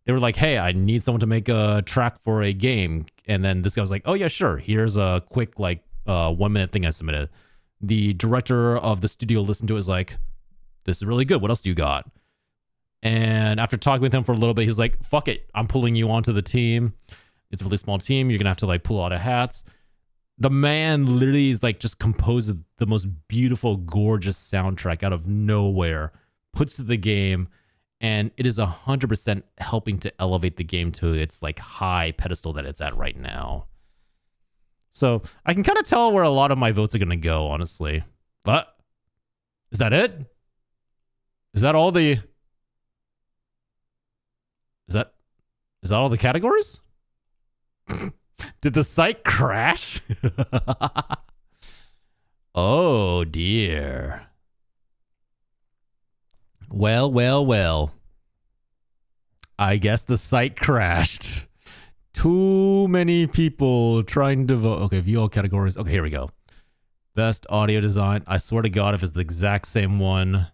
They were like, hey, I need someone to make a track for a game. And then this guy was like, oh yeah, sure. Here's a quick, like, 1 minute thing I submitted. The director of the studio listened to it, was like, this is really good. What else do you got? And after talking with him for a little bit, he's like, fuck it. I'm pulling you onto the team. It's a really small team. You're going to have to like pull a lot of hats. The man literally is like just composed the most beautiful, gorgeous soundtrack out of nowhere, puts to the game, and it is 100% helping to elevate the game to its like high pedestal that it's at right now. So I can kind of tell where a lot of my votes are going to go, honestly. But is that it? Is that all the... Is that all the categories? Did the site crash? Oh dear. Well. I guess the site crashed. Too many people trying to vote. Okay, view all categories. Okay, here we go. Best audio design. I swear to God, if it's the exact same one.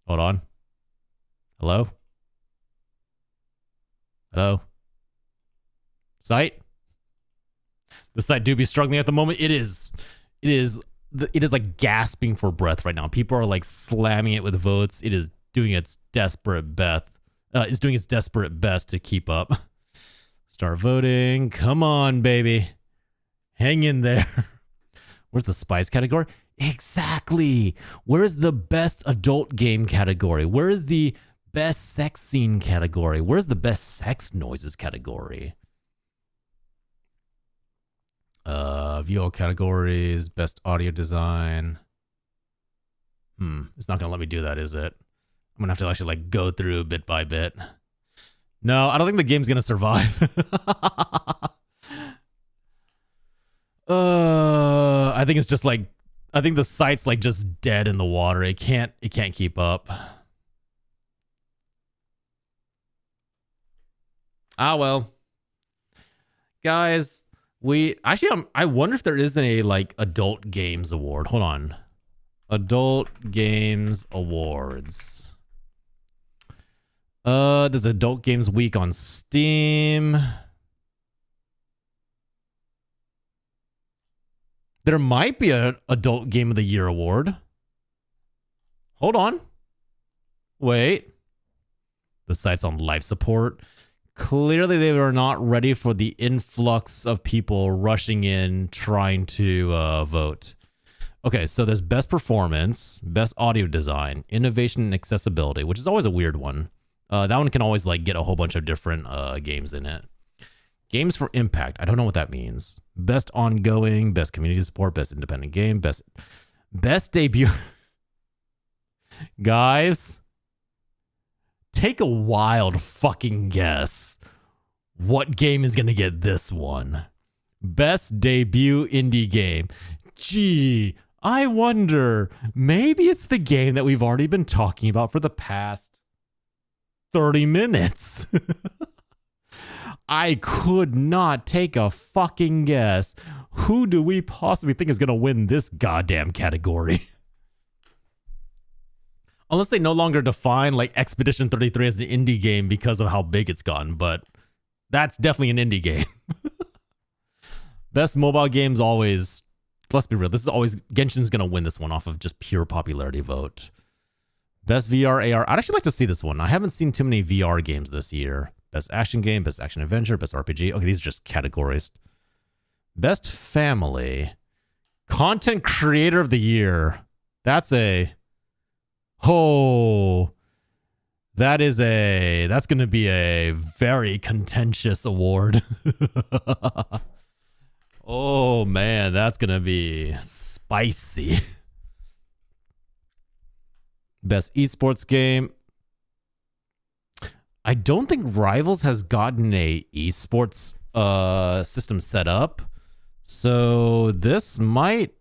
Hold on. Hello? Hello? Site? The site do be struggling at the moment. It is like gasping for breath right now. People are like slamming it with votes. It is doing its desperate best. It's doing its desperate best to keep up. Start voting. Come on, baby. Hang in there. Where's the spice category? Exactly. Where is the best adult game category? Where is the best sex scene category? Where's the best sex noises category? VO categories, best audio design. It's not gonna let me do that, is it? I'm gonna have to actually like go through bit by bit. No, I don't think the game's gonna survive. I think it's just like, I think the site's like just dead in the water. It can't keep up. Ah, well, guys, I wonder if there isn't a like adult games award. Hold on. Adult Games Awards. There's Adult Games Week on Steam. There might be an Adult Game of the Year award. Hold on. Wait. The site's on life support. Clearly, they were not ready for the influx of people rushing in trying to vote. Okay, so there's best performance, best audio design, innovation and accessibility, which is always a weird one. That one can always like get a whole bunch of different games in it. Games for impact. I don't know what that means. Best ongoing, best community support, best independent game, best debut. Guys, take a wild fucking guess. What game is going to get this one? Best debut indie game. Gee, I wonder. Maybe it's the game that we've already been talking about for the past 30 minutes. I could not take a fucking guess. Who do we possibly think is going to win this goddamn category? Unless they no longer define like Expedition 33 as an indie game because of how big it's gotten, but that's definitely an indie game. Best mobile games always, let's be real, this is always, Genshin's going to win this one off of just pure popularity vote. Best VR AR, I'd actually like to see this one. I haven't seen too many VR games this year. Best action game, best action adventure, best RPG. Okay, these are just categories. Best family. Content creator of the year. That's a... Oh, that's going to be a very contentious award. Oh man, that's going to be spicy. Best esports game. I don't think Rivals has gotten a esports system set up. So this might,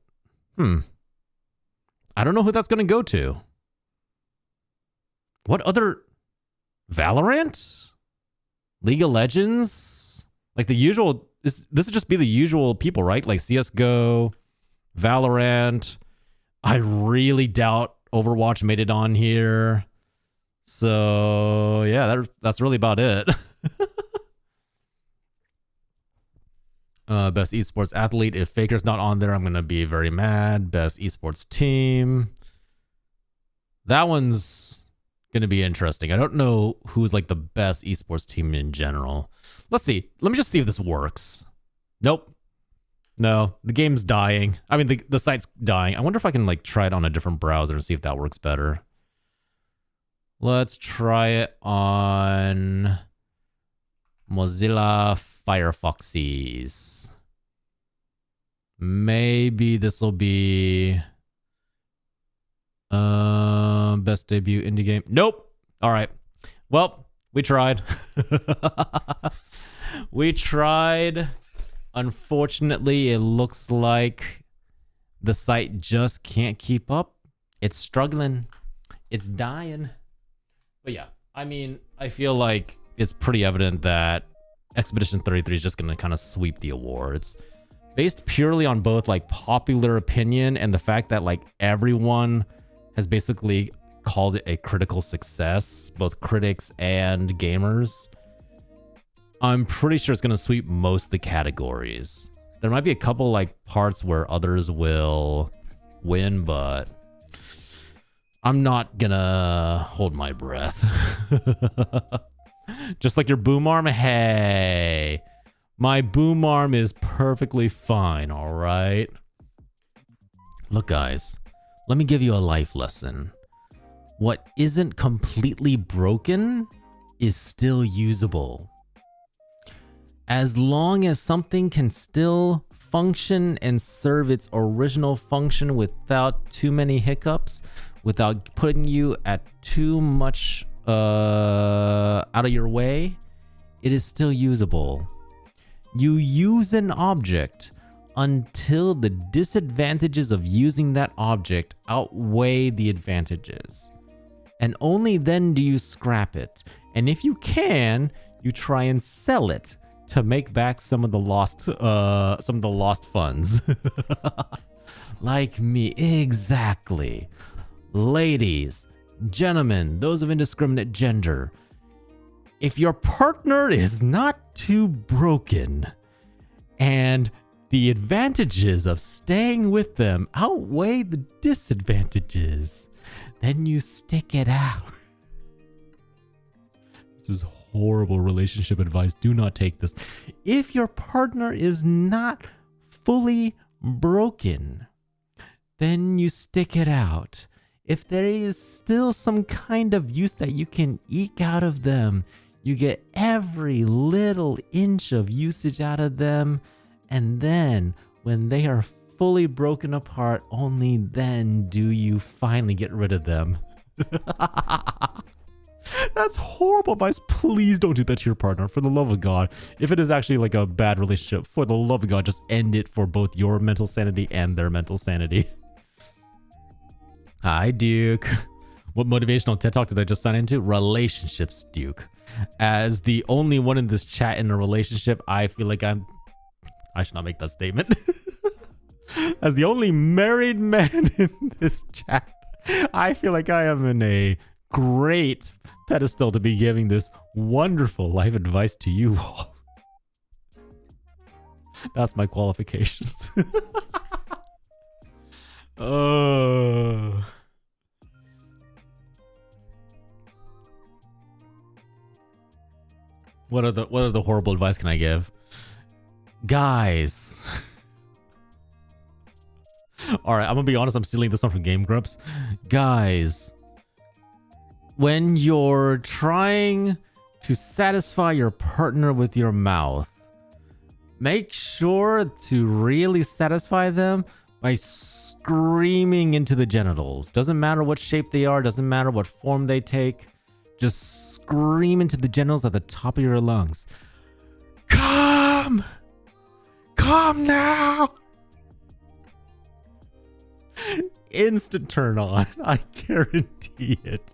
I don't know who that's going to go to. What other? Valorant? League of Legends? Like the usual, this would just be the usual people, right? Like CSGO, Valorant. I really doubt Overwatch made it on here. So yeah, that's really about it. Best esports athlete. If Faker's not on there, I'm going to be very mad. Best esports team. That one's going to be interesting. I don't know who's like the best esports team in general. Let's see. Let me just see if this works. Nope. No, the game's dying. I mean, the site's dying. I wonder if I can like try it on a different browser and see if that works better. Let's try it on Mozilla Firefoxes. Maybe this will be best debut indie game. Nope. All right. Well, we tried. We tried. Unfortunately, it looks like the site just can't keep up. It's struggling. It's dying. But yeah, I mean, I feel like it's pretty evident that Expedition 33 is just going to kind of sweep the awards. Based purely on both like popular opinion and the fact that like everyone has basically called it a critical success, both critics and gamers. I'm pretty sure it's going to sweep most of the categories. There might be a couple like parts where others will win, but I'm not gonna hold my breath. Just like your boom arm. Hey, my boom arm is perfectly fine. All right. Look, guys, let me give you a life lesson. What isn't completely broken is still usable. As long as something can still function and serve its original function without too many hiccups, without putting you at too much out of your way, it is still usable. You use an object until the disadvantages of using that object outweigh the advantages. And only then do you scrap it. And if you can, you try and sell it to make back some of the lost funds. Like me, exactly. Ladies, gentlemen, those of indiscriminate gender, if your partner is not too broken and the advantages of staying with them outweigh the disadvantages, then you stick it out. This is horrible relationship advice. Do not take this. If your partner is not fully broken, then you stick it out. If there is still some kind of use that you can eke out of them, you get every little inch of usage out of them. And then when they are fully broken apart, only then do you finally get rid of them. That's horrible advice. Please don't do that to your partner, for the love of God. If it is actually like a bad relationship, for the love of God, just end it for both your mental sanity and their mental sanity. Hi, Duke. What motivational TED Talk did I just sign into? Relationships, Duke. As the only one in this chat in a relationship, I feel like I should not make that statement. As the only married man in this chat, I feel like I am in a great pedestal to be giving this wonderful life advice to you all. That's my qualifications. What other horrible advice can I give? Guys. Alright, I'm gonna be honest, I'm stealing this one from Game Grumps. Guys, when you're trying to satisfy your partner with your mouth, make sure to really satisfy them by screaming into the genitals. Doesn't matter what shape they are, doesn't matter what form they take. Just scream into the genitals at the top of your lungs. Come! Come now! Instant turn on. I guarantee it.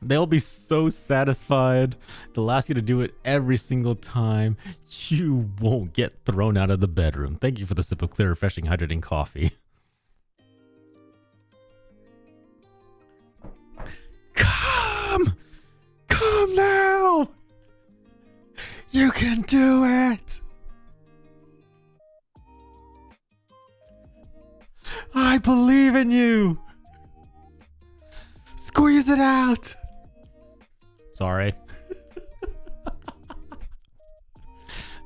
They'll be so satisfied. They'll ask you to do it every single time. You won't get thrown out of the bedroom. Thank you for the sip of clear, refreshing, hydrating coffee. Come! Come now! You can do it! I believe in you! Squeeze it out! Sorry.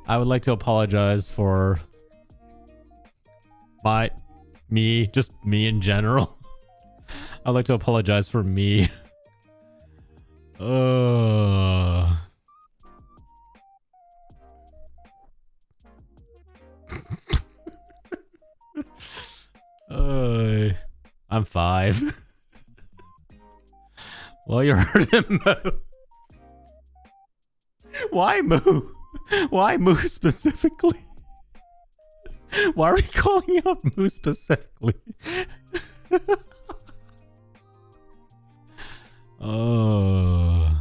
I would like to apologize for just me in general. I'd like to apologize for me. I'm 5. Well, you heard him, Moo. Why Moo? Why Moo specifically? Why are we calling out Moo specifically? Oh.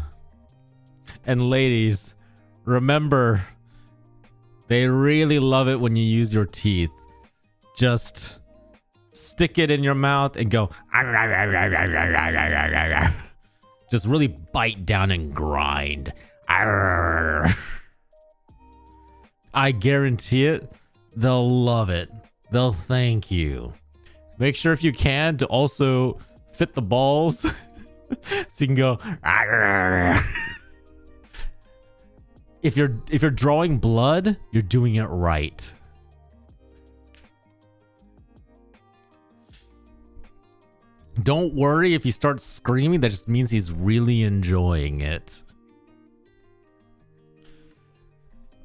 And ladies, remember, they really love it when you use your teeth. Just stick it in your mouth and go. Just really bite down and grind. I guarantee it. They'll love it. They'll thank you. Make sure if you can to also fit the balls so you can go. If you're drawing blood, you're doing it right. Don't worry if he starts screaming, that just means he's really enjoying it.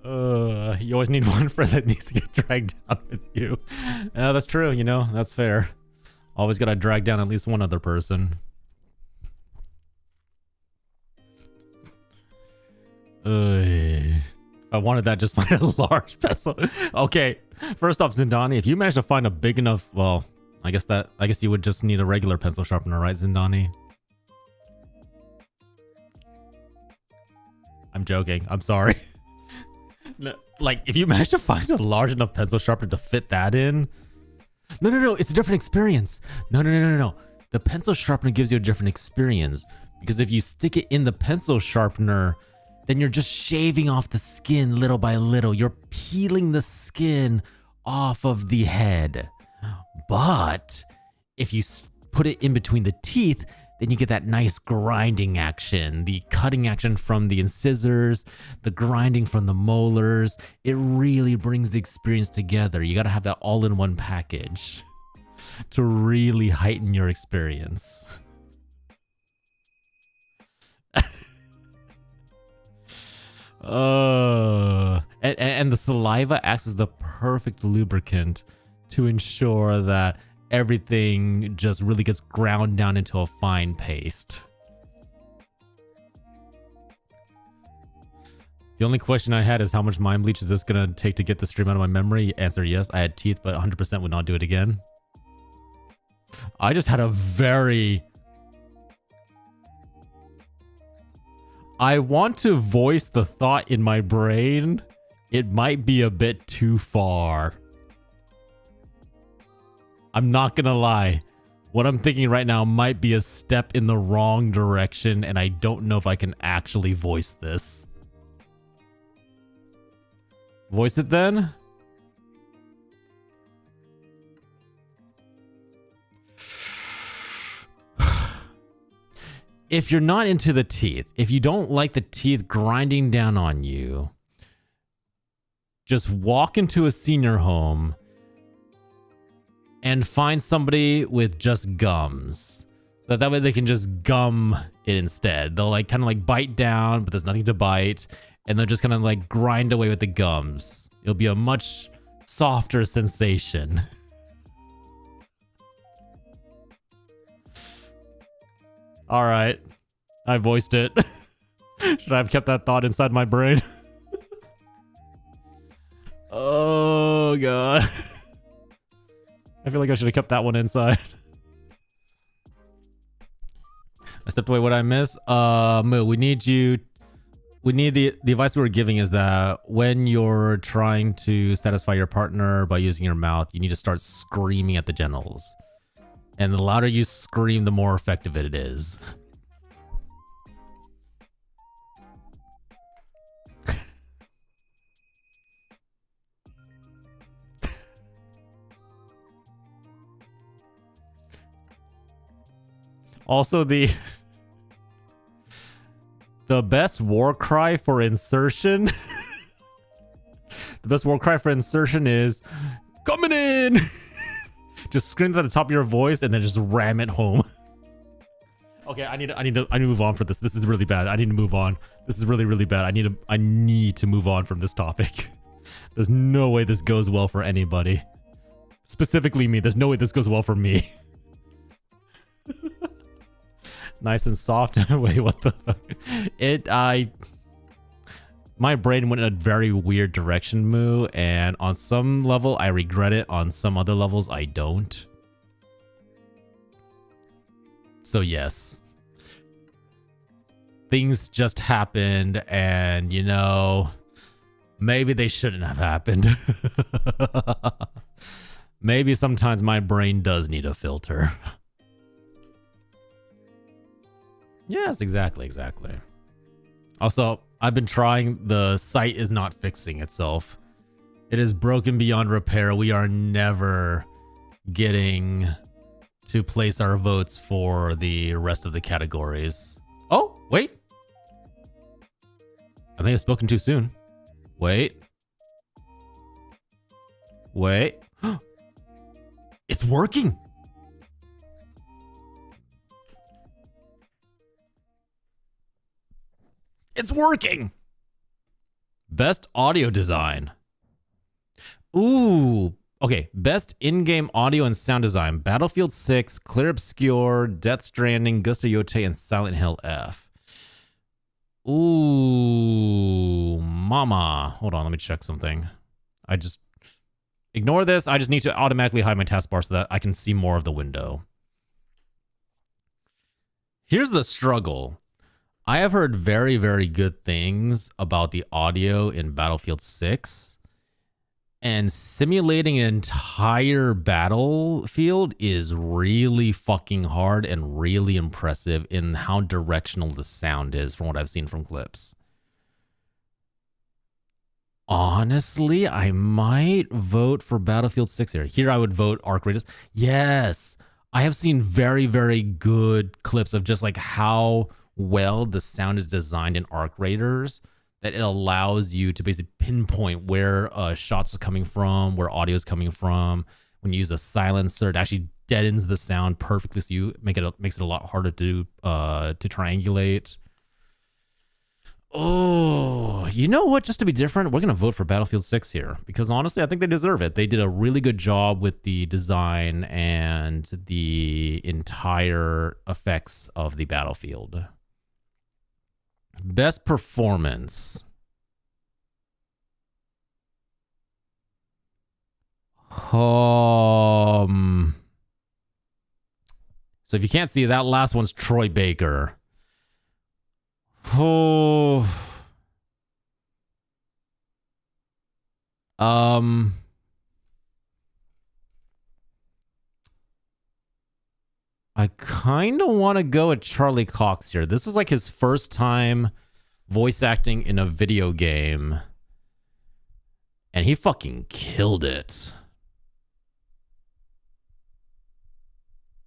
You always need one friend that needs to get dragged down with you. That's true, you know, that's fair. Always gotta drag down at least one other person. If I wanted that, just find a large pencil. Okay, first off, Zindani, if you manage to find a big enough, well, I guess you would just need a regular pencil sharpener, right, Zindani? I'm joking. I'm sorry. No, like, if you manage to find a large enough pencil sharpener to fit that in... No. It's a different experience. No. The pencil sharpener gives you a different experience. Because if you stick it in the pencil sharpener, then you're just shaving off the skin little by little. You're peeling the skin off of the head. But if you put it in between the teeth, then you get that nice grinding action, the cutting action from the incisors, the grinding from the molars. It really brings the experience together. You got to have that all in one package to really heighten your experience. And the saliva acts as the perfect lubricant to ensure that everything just really gets ground down into a fine paste. The only question I had is how much mind bleach is this gonna take to get the stream out of my memory? Answer yes. I had teeth, but 100% would not do it again. I just had a very... I want to voice the thought in my brain. It might be a bit too far. I'm not gonna lie. What I'm thinking right now might be a step in the wrong direction, and I don't know if I can actually voice this. Voice it then? If you're not into the teeth, if you don't like the teeth grinding down on you, just walk into a senior home and find somebody with just gums. So that way they can just gum it instead. They'll like kind of like bite down, but there's nothing to bite. And they'll just kind of like grind away with the gums. It'll be a much softer sensation. All right. I voiced it. Should I have kept that thought inside my brain? Oh, God. I feel like I should have kept that one inside. I stepped away. What I miss? Moo, we need you. We need the advice we were giving is that when you're trying to satisfy your partner by using your mouth, you need to start screaming at the genitals. And the louder you scream, the more effective it is. Also, the best war cry for insertion. The best war cry for insertion is coming in. Just scream at the top of your voice and then just ram it home. Okay, I need to move on for this. This is really bad. I need to move on. This is really, really bad. I need to move on from this topic. There's no way this goes well for anybody. Specifically me. There's no way this goes well for me. Nice and soft. Wait, what the fuck? My brain went in a very weird direction, Moo, and on some level I regret it, on some other levels I don't. So yes. Things just happened, and you know, maybe they shouldn't have happened. Maybe sometimes my brain does need a filter. Yes, exactly. Also, I've been trying. The site is not fixing itself. It is broken beyond repair. We are never getting to place our votes for the rest of the categories. Oh, wait. I may have spoken too soon. Wait. It's working. It's working. Best audio design. Ooh. Okay. Best in-game audio and sound design. Battlefield 6, Clear Obscure, Death Stranding, Ghost of Yotei, and Silent Hill F. Ooh. Mama. Hold on. Let me check something. I just... Ignore this. I just need to automatically hide my taskbar so that I can see more of the window. Here's the struggle. I have heard very, very good things about the audio in Battlefield 6. And simulating an entire battlefield is really fucking hard and really impressive in how directional the sound is from what I've seen from clips. Honestly, I might vote for Battlefield 6 here. Here I would vote Arc Raiders. Yes, I have seen very, very good clips of just like how well the sound is designed in Arc Raiders, that it allows you to basically pinpoint where shots are coming from, where audio is coming from. When you use a silencer, it actually deadens the sound perfectly, so you makes it a lot harder to triangulate. Oh, you know what? Just to be different, we're going to vote for Battlefield 6 here. Because honestly, I think they deserve it. They did a really good job with the design and the entire effects of the battlefield. Best performance. So if you can't see, that last one's Troy Baker. Oh. I kind of want to go at Charlie Cox here. This is like his first time voice acting in a video game. And he fucking killed it.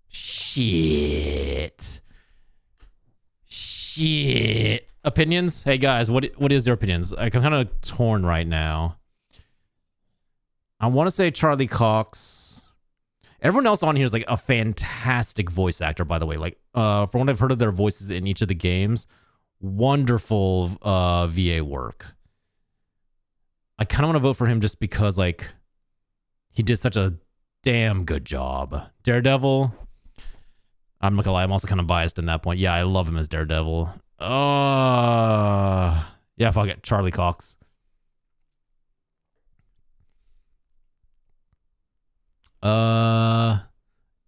Shit. Opinions? Hey guys, what is your opinions? I'm kind of torn right now. I want to say Charlie Cox. Everyone else on here is like a fantastic voice actor, by the way. Like, from what I've heard of their voices in each of the games, wonderful VA work. I kind of want to vote for him just because, like, he did such a damn good job. Daredevil. I'm not gonna lie, I'm also kind of biased in that point. Yeah, I love him as Daredevil. Yeah, fuck it. Charlie Cox.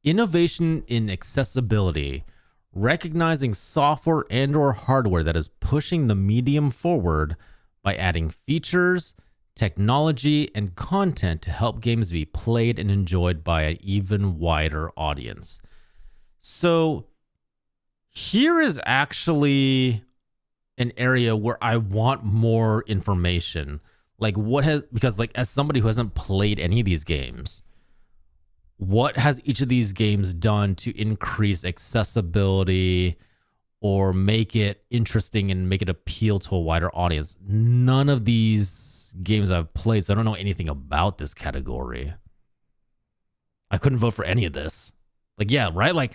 Innovation in accessibility. Recognizing software and or hardware that is pushing the medium forward by adding features, technology, and content to help games be played and enjoyed by an even wider audience. So here is actually an area where I want more information. Like because like as somebody who hasn't played any of these games, what has each of these games done to increase accessibility or make it interesting and make it appeal to a wider audience? None of these games I've played, so I don't know anything about this category. I couldn't vote for any of this. Like, yeah, right? Like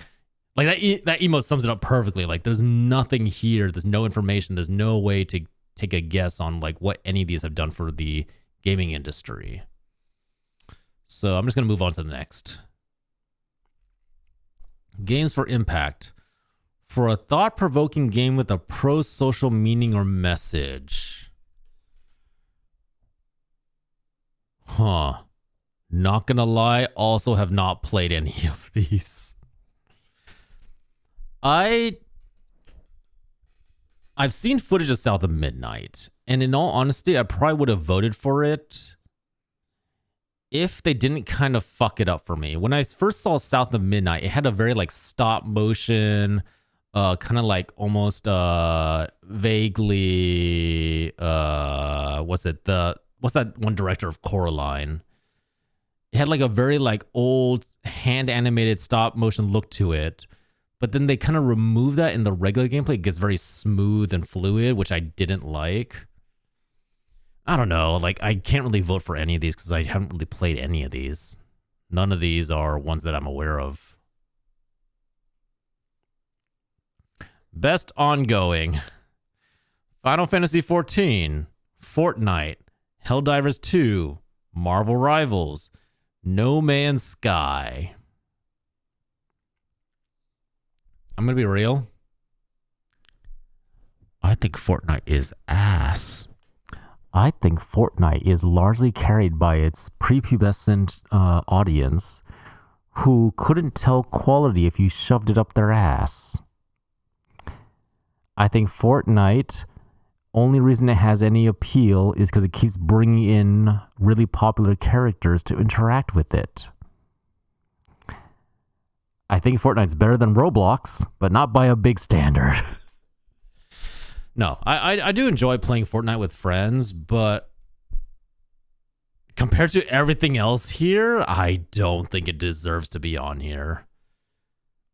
that emote sums it up perfectly. Like, there's nothing here. There's no information. There's no way to take a guess on like what any of these have done for the gaming industry. So I'm just going to move on to the next. Games for impact. For a thought-provoking game with a pro-social meaning or message. Not gonna lie, also have not played any of these. I've seen footage of South of Midnight, and in all honesty, I probably would have voted for it if they didn't kind of fuck it up for me. When I first saw South of Midnight, it had a very like stop motion, kind of like almost vaguely what's that one director of Coraline? It had like a very like old hand animated stop motion look to it. But then they kind of remove that in the regular gameplay. It gets very smooth and fluid, which I didn't like. I don't know. Like, I can't really vote for any of these because I haven't really played any of these. None of these are ones that I'm aware of. Best ongoing. Final Fantasy XIV, Fortnite, Helldivers 2, Marvel Rivals, No Man's Sky. I'm going to be real. I think Fortnite is ass. I think Fortnite is largely carried by its prepubescent audience who couldn't tell quality if you shoved it up their ass. I think Fortnite, only reason it has any appeal is because it keeps bringing in really popular characters to interact with it. I think Fortnite's better than Roblox, but not by a big standard. No, I do enjoy playing Fortnite with friends, but compared to everything else here, I don't think it deserves to be on here.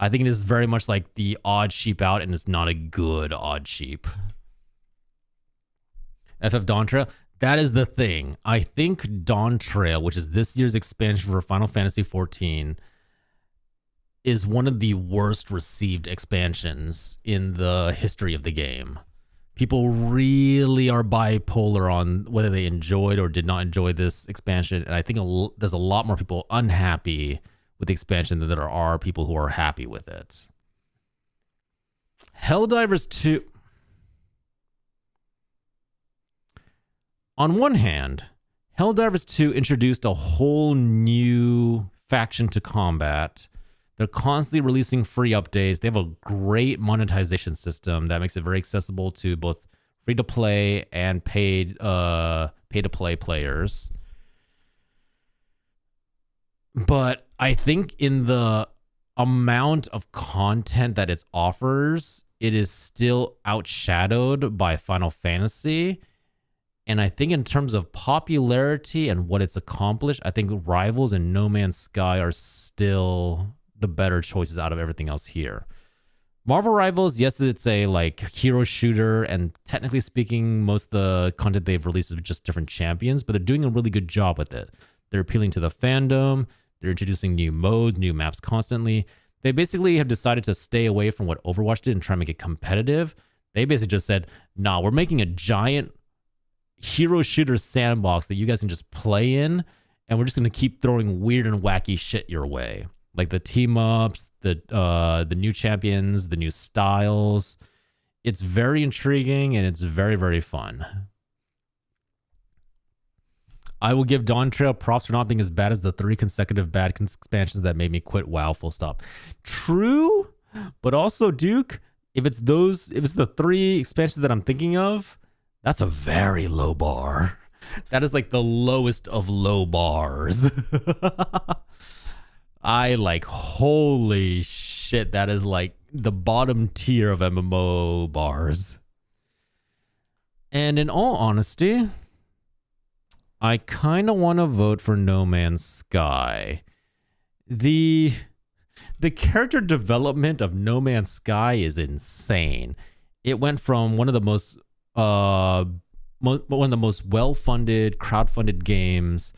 I think it is very much like the odd sheep out, and it's not a good odd sheep. FF Dawn Trail, that is the thing. I think Dawn Trail, which is this year's expansion for Final Fantasy XIV, is one of the worst received expansions in the history of the game. People really are bipolar on whether they enjoyed or did not enjoy this expansion. And I think there's a lot more people unhappy with the expansion than there are people who are happy with it. Helldivers 2. On one hand, Helldivers 2 introduced a whole new faction to combat. They're constantly releasing free updates. They have a great monetization system that makes it very accessible to both free-to-play and pay-to-play players. But I think in the amount of content that it offers, it is still outshadowed by Final Fantasy. And I think in terms of popularity and what it's accomplished, I think Rivals and No Man's Sky are still the better choices out of everything else here. Marvel Rivals, yes, it's a like hero shooter, and technically speaking, most of the content they've released is just different champions, but they're doing a really good job with it. They're appealing to the fandom. They're introducing new modes, new maps constantly. They basically have decided to stay away from what Overwatch did and try and make it competitive. They basically just said, nah, we're making a giant hero shooter sandbox that you guys can just play in, and we're just going to keep throwing weird and wacky shit your way. Like the team ups, the new champions, the new styles. It's very intriguing and it's very, very fun. I will give Dawn Trail props for not being as bad as the 3 consecutive bad expansions that made me quit WoW, full stop. True, but also, Duke, if it's the 3 expansions that I'm thinking of, that's a very low bar. That is like the lowest of low bars. I like, holy shit, that is like the bottom tier of MMO bars. And in all honesty, I kind of want to vote for No Man's Sky. The character development of No Man's Sky is insane. It went from one of the most well-funded, crowd-funded games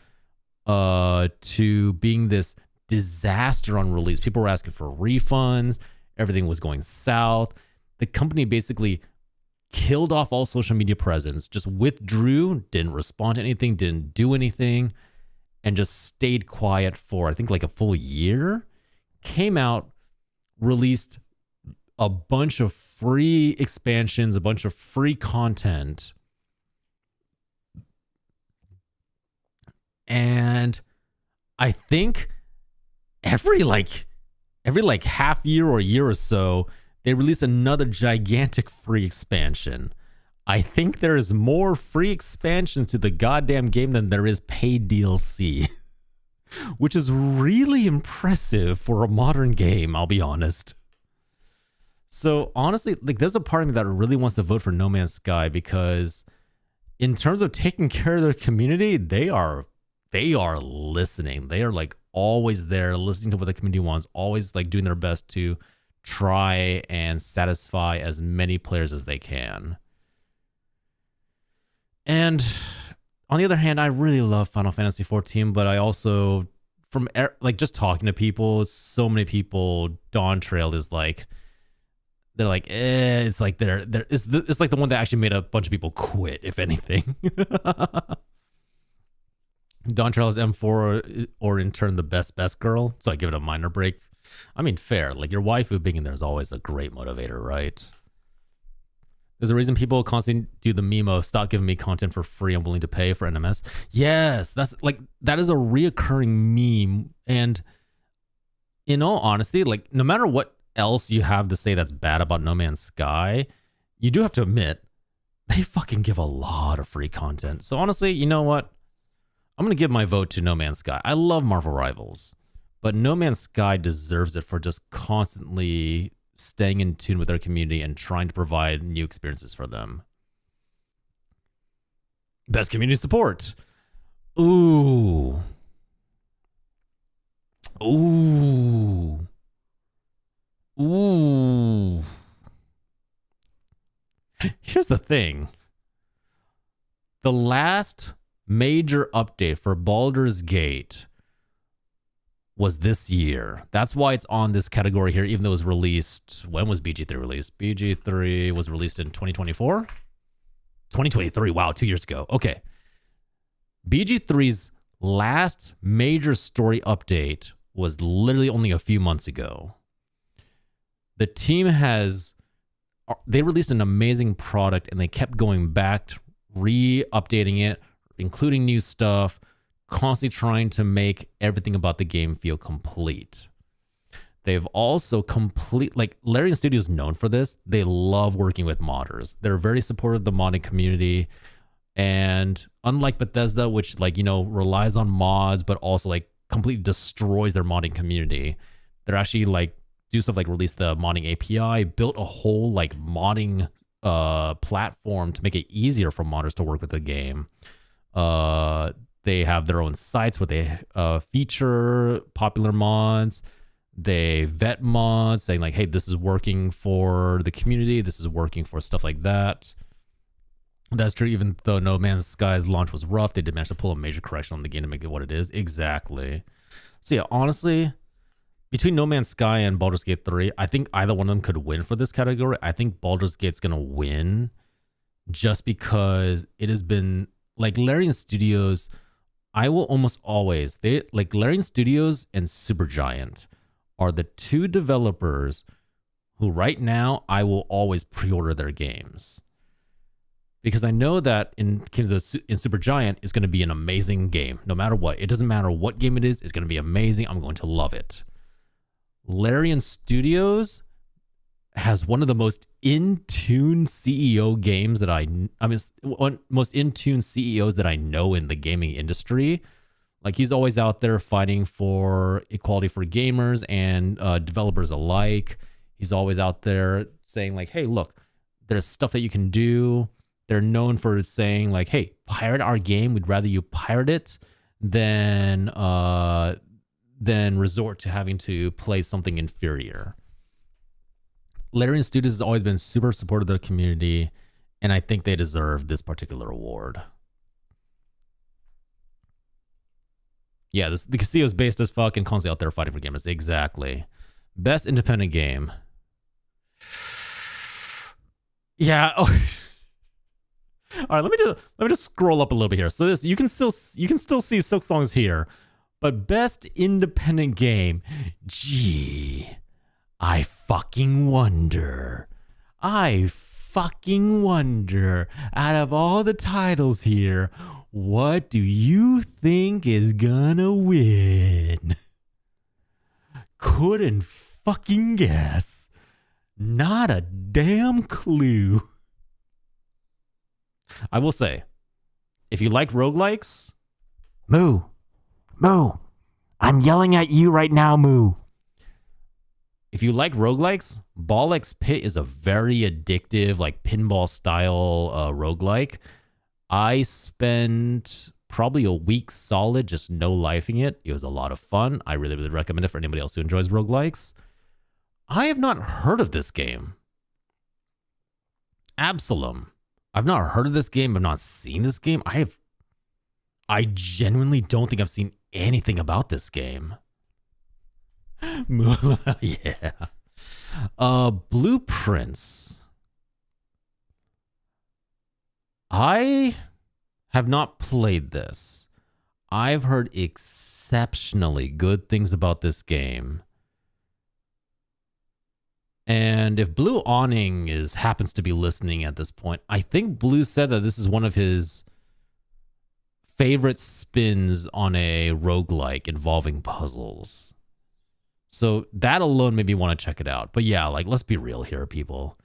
to being this disaster on release. People were asking for refunds. Everything was going south. The company basically killed off all social media presence, just withdrew, didn't respond to anything, didn't do anything, and just stayed quiet for, I think, like a full year. Came out, released a bunch of free expansions, a bunch of free content. And I think every half year or a year or so, they release another gigantic free expansion. I think there is more free expansions to the goddamn game than there is paid DLC. which is really impressive for a modern game, I'll be honest. So honestly, like there's a part of me that really wants to vote for No Man's Sky because in terms of taking care of their community, they are listening. They are like always there listening to what the community wants, always like doing their best to try and satisfy as many players as they can. And on the other hand, I really love Final Fantasy 14, but I also, from like just talking to people, so many people, Dawn Trail is like, they're like, it's like it's like the one that actually made a bunch of people quit, if anything. Dawn Trail is M4 or in turn the best girl, so I give it a minor break. I mean, fair. Like your waifu being in there is always a great motivator, right? There's a reason people constantly do the meme of stop giving me content for free. I'm willing to pay for NMS. Yes, that is a reoccurring meme. And in all honesty, like no matter what else you have to say that's bad about No Man's Sky, you do have to admit they fucking give a lot of free content. So honestly, you know what? I'm gonna give my vote to No Man's Sky. I love Marvel Rivals, but No Man's Sky deserves it for just constantly staying in tune with their community and trying to provide new experiences for them. Best community support. Ooh. Here's the thing. The last major update for Baldur's Gate was this year. That's why it's on this category here, even though it was released. When was BG3 released? BG3 was released in 2024? 2023. Wow, 2 years ago. Okay. BG3's last major story update was literally only a few months ago. The team they released an amazing product and they kept going back, re-updating it, including new stuff, constantly trying to make everything about the game feel complete. They've also like Larian Studios is known for this. They love working with modders. They're very supportive of the modding community. And unlike Bethesda, which like, you know, relies on mods, but also like completely destroys their modding community, they're actually like do stuff like release the modding API, built a whole like modding platform to make it easier for modders to work with the game. They have their own sites where they feature popular mods. They vet mods saying like, hey, this is working for the community. This is working for stuff like that. That's true. Even though No Man's Sky's launch was rough, they did manage to pull a major correction on the game to make it what it is. Exactly. So yeah, honestly, between No Man's Sky and Baldur's Gate 3, I think either one of them could win for this category. I think Baldur's Gate's going to win just because it has been like Larian Studios. I will almost always, Larian Studios and Supergiant are the two developers who right now I will always pre-order their games. Because I know that in Supergiant is going to be an amazing game. No matter what. It doesn't matter what game it is. It's going to be amazing. I'm going to love it. Larian Studios has one of the most in-tune CEO games that most in-tune CEOs that I know in the gaming industry. Like he's always out there fighting for equality for gamers and developers alike. He's always out there saying like, hey, look, there's stuff that you can do. They're known for saying like, hey, pirate our game. We'd rather you pirate it than resort to having to play something inferior. Larian Studios has always been super supportive of their community, and I think they deserve this particular award. Yeah, the casino is based as fuck and constantly out there fighting for gamers. Exactly. Best independent game. Yeah. Oh. All right, let me just scroll up a little bit here. So this you can still see Silksong's here, but best independent game. Gee, I fucking wonder. Out of all the titles here, what do you think is gonna win? Couldn't fucking guess. Not a damn clue. I will say, if you like roguelikes, moo. I'm yelling at you right now, Moo. If you like roguelikes, Ball X Pit is a very addictive, like pinball style roguelike. I spent probably a week solid just no lifing it. It was a lot of fun. I really, really recommend it for anybody else who enjoys roguelikes. I have not heard of this game. Absalom. I've not heard of this game. I've not seen this game. I genuinely don't think I've seen anything about this game. Yeah. Blueprints. I have not played this. I've heard exceptionally good things about this game. And if Blue Awning happens to be listening at this point, I think Blue said that this is one of his favorite spins on a roguelike involving puzzles. So that alone made me want to check it out. But yeah, like, let's be real here, people.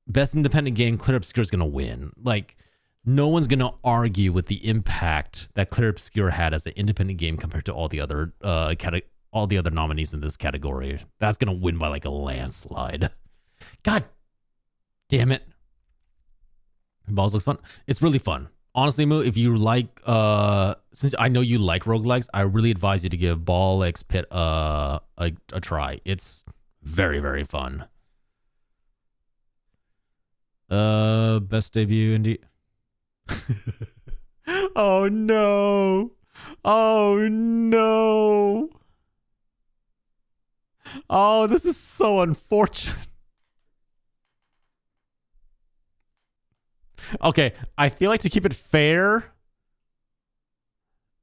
Best independent game, Clear Obscure is going to win. Like, no one's going to argue with the impact that Clear Obscure had as an independent game compared to all the other nominees in this category. That's going to win by like a landslide. God damn it. Balls looks fun. It's really fun. Honestly, Moo, if you like, since I know you like roguelikes, I really advise you to give Ball X Pit a try. It's very, very fun. Best debut indie. Oh no. Oh no. Oh, this is so unfortunate. Okay, I feel like to keep it fair,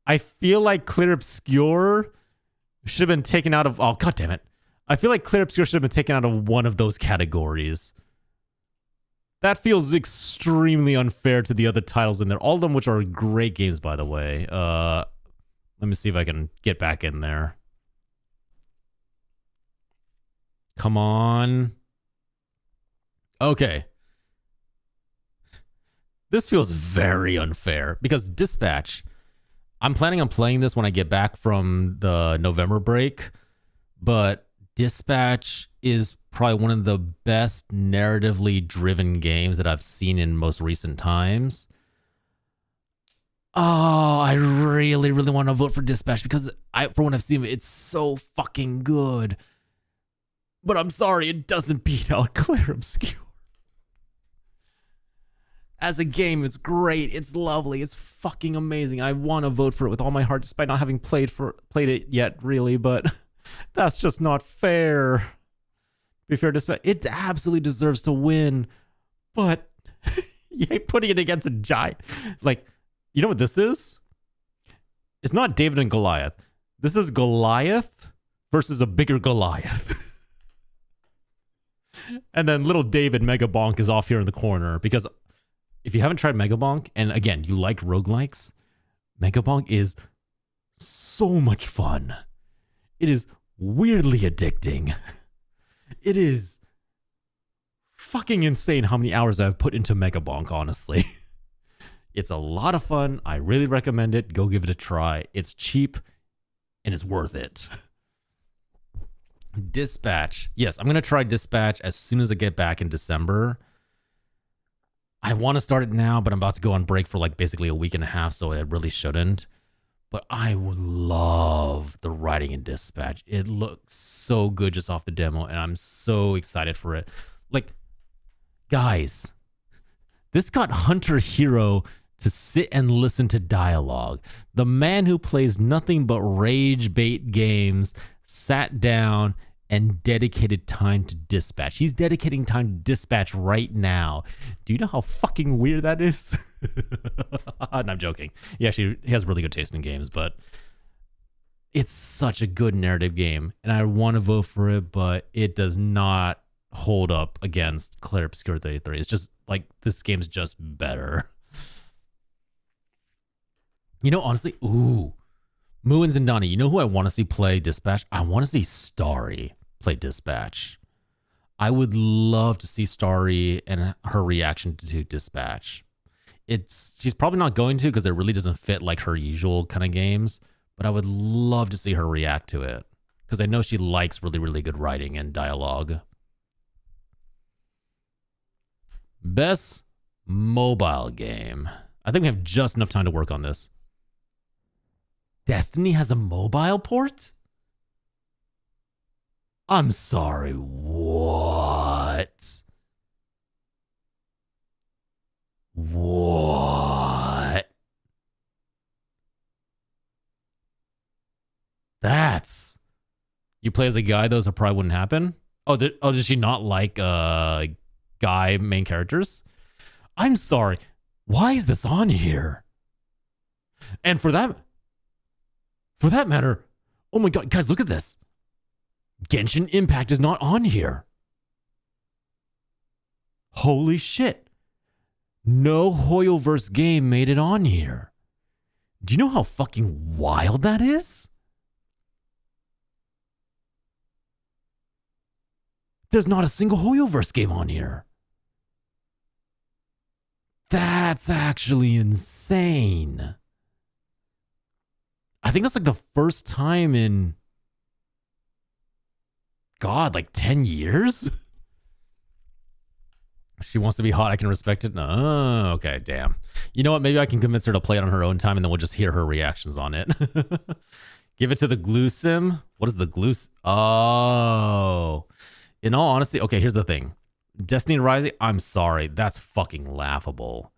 I feel like Clear Obscure should have been taken out of... Oh, god damn it. I feel like Clear Obscure should have been taken out of one of those categories. That feels extremely unfair to the other titles in there. All of them which are great games, by the way. Let me see if I can get back in there. Come on. Okay. This feels very unfair because Dispatch, I'm planning on playing this when I get back from the November break, but Dispatch is probably one of the best narratively driven games that I've seen in most recent times. Oh, I really, really want to vote for Dispatch because for what I've seen, it's so fucking good. But I'm sorry, it doesn't beat out Clear Obscure. As a game, it's great. It's lovely. It's fucking amazing. I want to vote for it with all my heart, despite not having played it yet, really. But that's just not fair. To be fair, it absolutely deserves to win. But you ain't putting it against a giant. Like, you know what this is? It's not David and Goliath. This is Goliath versus a bigger Goliath. And then little David Mega Bonk is off here in the corner because if you haven't tried Mega Bonk, and again, you like roguelikes, Mega Bonk is so much fun. It is weirdly addicting. It is fucking insane how many hours I've put into Mega Bonk, honestly. It's a lot of fun. I really recommend it. Go give it a try. It's cheap and it's worth it. Dispatch. Yes, I'm going to try Dispatch as soon as I get back in December. I want to start it now, but I'm about to go on break for like basically a week and a half, so I really shouldn't. But I would love the writing in Dispatch. It looks so good just off the demo, and I'm so excited for it. Like, guys, this got Hunter Hero to sit and listen to dialogue. The man who plays nothing but rage bait games sat down and dedicated time to Dispatch. He's dedicating time to Dispatch right now. Do you know how fucking weird that is? No, I'm joking. He has really good taste in games, but it's such a good narrative game, and I want to vote for it, but it does not hold up against Clear Obscure 33. It's just like, this game's just better. You know, honestly, Moo and Zindani, you know who I want to see play Dispatch? I want to see Starry play Dispatch. I would love to see Starry and her reaction to Dispatch. She's probably not going to because it really doesn't fit like her usual kind of games, but I would love to see her react to it because I know she likes really, really good writing and dialogue. Best mobile game. I think we have just enough time to work on this. Destiny has a mobile port? I'm sorry, what? What? That's... You play as a guy, those probably wouldn't happen? Oh, does she not like guy main characters? I'm sorry. Why is this on here? And for that matter, oh my god, guys, look at this. Genshin Impact is not on here. Holy shit. No Hoyoverse game made it on here. Do you know how fucking wild that is? There's not a single Hoyoverse game on here. That's actually insane. I think that's like the first time in, God, like 10 years? She wants to be hot. I can respect it. Oh, okay, damn. You know what? Maybe I can convince her to play it on her own time and then we'll just hear her reactions on it. Give it to the glue sim. What is the glue? Oh. In all honesty, okay, here's the thing. Destiny Rising, I'm sorry. That's fucking laughable.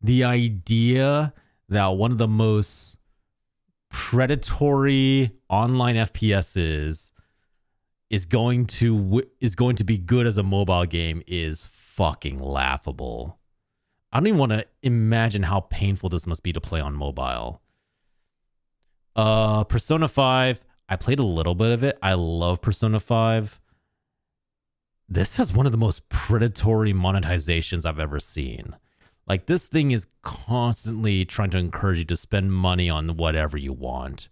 The idea that one of the most predatory online FPSs is going to be good as a mobile game is fucking laughable. I don't even want to imagine how painful this must be to play on mobile. Persona 5, I played a little bit of it. I love Persona 5. This has one of the most predatory monetizations I've ever seen. Like, this thing is constantly trying to encourage you to spend money on whatever you want.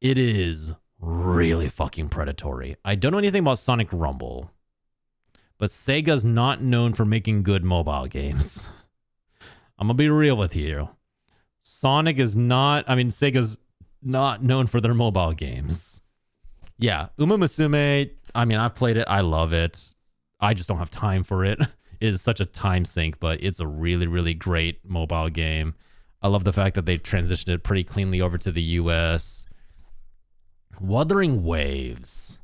It is really fucking predatory. I don't know anything about Sonic Rumble, but Sega's not known for making good mobile games. I'm gonna be real with you. Sega's not known for their mobile games. Yeah, Uma Musume, I mean, I've played it. I love it. I just don't have time for it. It is such a time sink, but it's a really, really great mobile game. I love the fact that they transitioned it pretty cleanly over to the US. Wuthering Waves.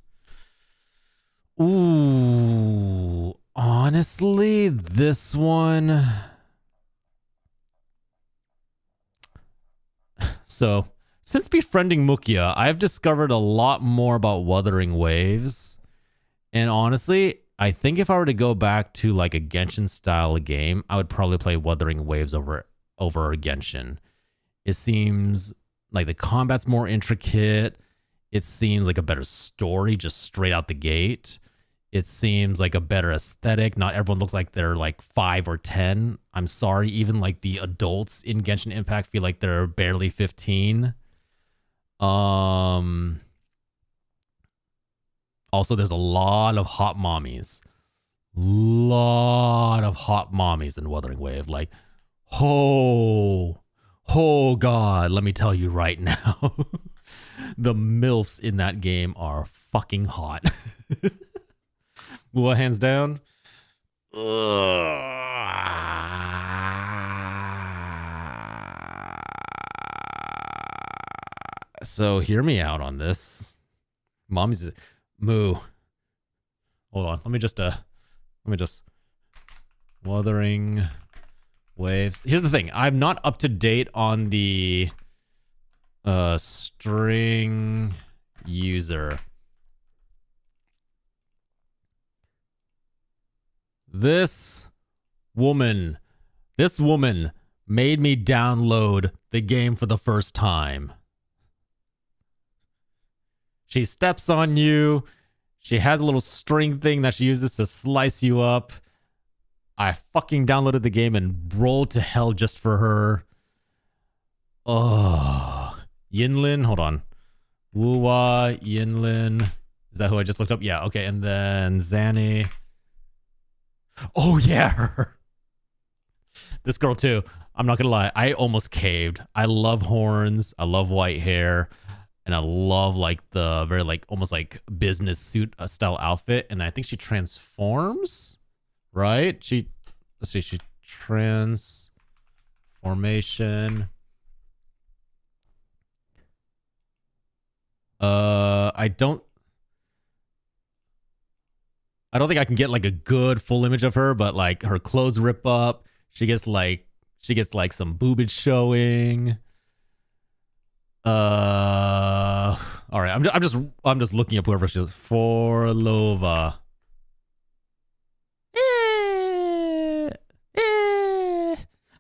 Ooh, honestly, this one... So, since befriending Mukia, I've discovered a lot more about Wuthering Waves. And honestly, I think if I were to go back to like a Genshin style game, I would probably play Wuthering Waves over Genshin. It seems like the combat's more intricate. It seems like a better story just straight out the gate. It seems like a better aesthetic. Not everyone looks like they're like 5 or 10. I'm sorry, even like the adults in Genshin Impact feel like they're barely 15. Also, there's a lot of hot mommies. Lot of hot mommies in Wuthering Wave. Like, oh God, let me tell you right now. The MILFs in that game are fucking hot. Well, hands down. So hear me out on this. Mommy's Moo. Hold on. Let me just Wuthering Waves. Here's the thing. I'm not up to date on the string user. This woman made me download the game for the first time. She steps on you. She has a little string thing that she uses to slice you up. I fucking downloaded the game and rolled to hell just for her. Oh, Yinlin, hold on. Wuwa, Yinlin. Is that who I just looked up? Yeah, okay. And then Zanny. Oh, yeah, her. This girl too. I'm not gonna lie. I almost caved. I love horns. I love white hair. And I love like the very like almost like business suit style outfit. And I think she transforms, right? Let's see, she transformation. I don't think I can get like a good full image of her, but like her clothes rip up. She gets like some boobage showing. All right. I'm just looking up whoever she is. Forlova.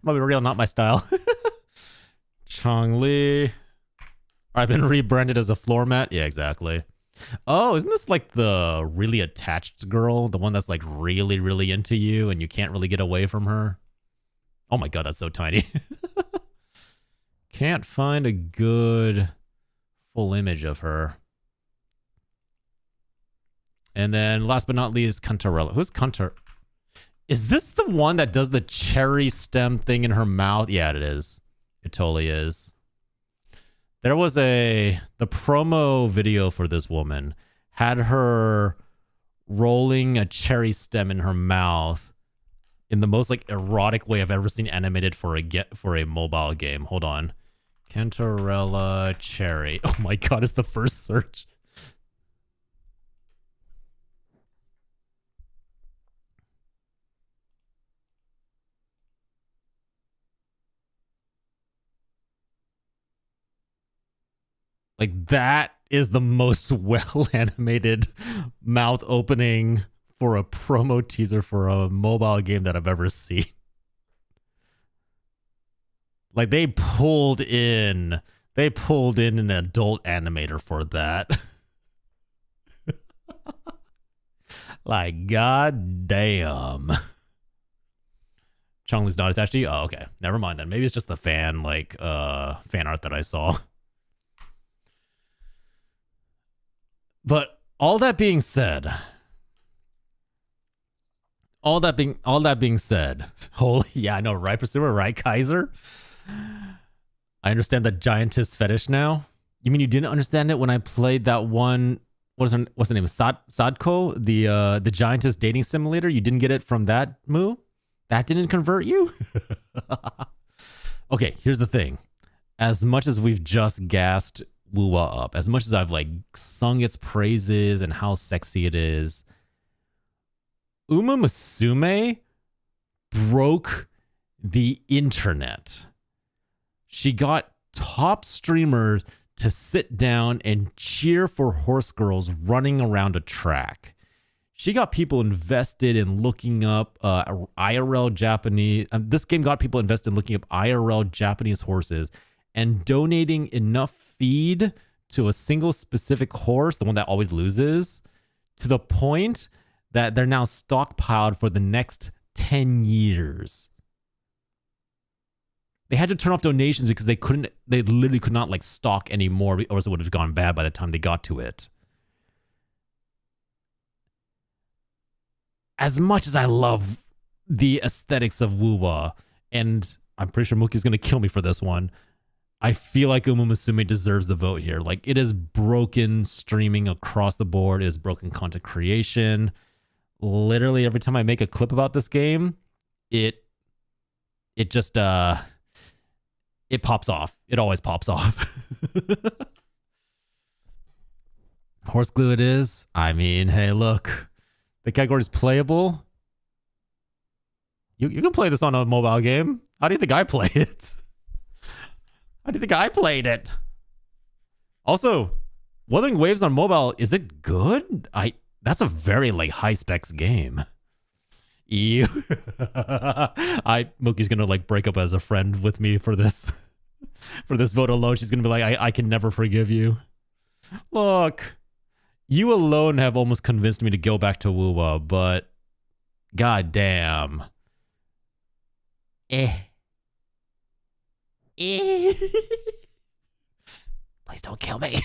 Might be real, not my style. Chong-Li. I've been rebranded as a floor mat. Yeah, exactly. Oh, isn't this like the really attached girl? The one that's like really, really into you and you can't really get away from her? Oh my god, that's so tiny. Can't find a good full image of her. And then last but not least, Cantarella. Who's Cantar? Is this the one that does the cherry stem thing in her mouth? Yeah, it is. It totally is. There was the promo video for this woman had her rolling a cherry stem in her mouth in the most like erotic way I've ever seen animated for a mobile game. Hold on. Cantarella cherry. Oh my god, it's the first search. Like that is the most well animated mouth opening for a promo teaser for a mobile game that I've ever seen. Like they pulled in an adult animator for that. Like god damn. Chong-Li's not attached to you? Oh, okay. Never mind then. Maybe it's just the fan art that I saw. But all that being said, holy yeah, I know, right, Pursuer, right, Kaiser? I understand the giantess fetish now. You mean you didn't understand it when I played that one? What's the name? Sadko, the giantess dating simulator. You didn't get it from that move. That didn't convert you. Okay, here's the thing. As much as we've just gassed Wuwa up, as much as I've like sung its praises and how sexy it is, Uma Musume broke the internet. She got top streamers to sit down and cheer for horse girls running around a track. She got people invested in looking up IRL Japanese. This game got people invested in looking up IRL Japanese horses and donating enough feed to a single specific horse, the one that always loses, to the point that they're now stockpiled for the next 10 years. They had to turn off donations because they literally could not like stock anymore, or else it would have gone bad by the time they got to it. As much as I love the aesthetics of Wuwa, and I'm pretty sure Mookie's going to kill me for this one, I feel like Uma Musume deserves the vote here. Like, it is broken streaming across the board. It is broken content creation. Literally, every time I make a clip about this game, it just, it pops off. It always pops off. Horse glue it is. I mean, hey, look. The category is playable. You can play this on a mobile game. How do you think I played it? How do you think I played it? Also, Wuthering Waves on mobile, is it good? That's a very like high specs game. Ew. Mookie's gonna like break up as a friend with me for this vote alone. She's gonna be like, I can never forgive you. Look, you alone have almost convinced me to go back to Wuwa, but god damn. Please don't kill me.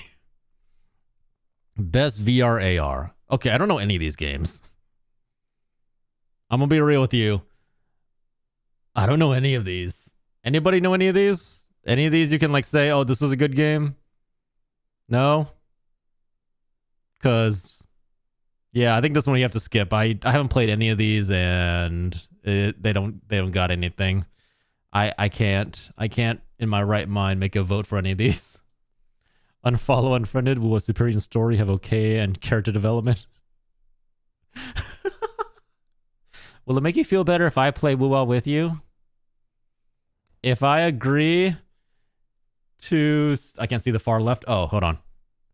Best VR AR. Okay, I don't know any of these games. I'm gonna be real with you. I don't know any of these. Anybody know any of these? Any of these you can like say, oh, this was a good game? No? Because, yeah, I think this one you have to skip. I haven't played any of these, and they don't got anything. I can't in my right mind make a vote for any of these. Unfollow Unfriended. Will a superior story have okay and character development? Will it make you feel better if I play Woo with you? If I agree to... I can't see the far left. Oh, hold on.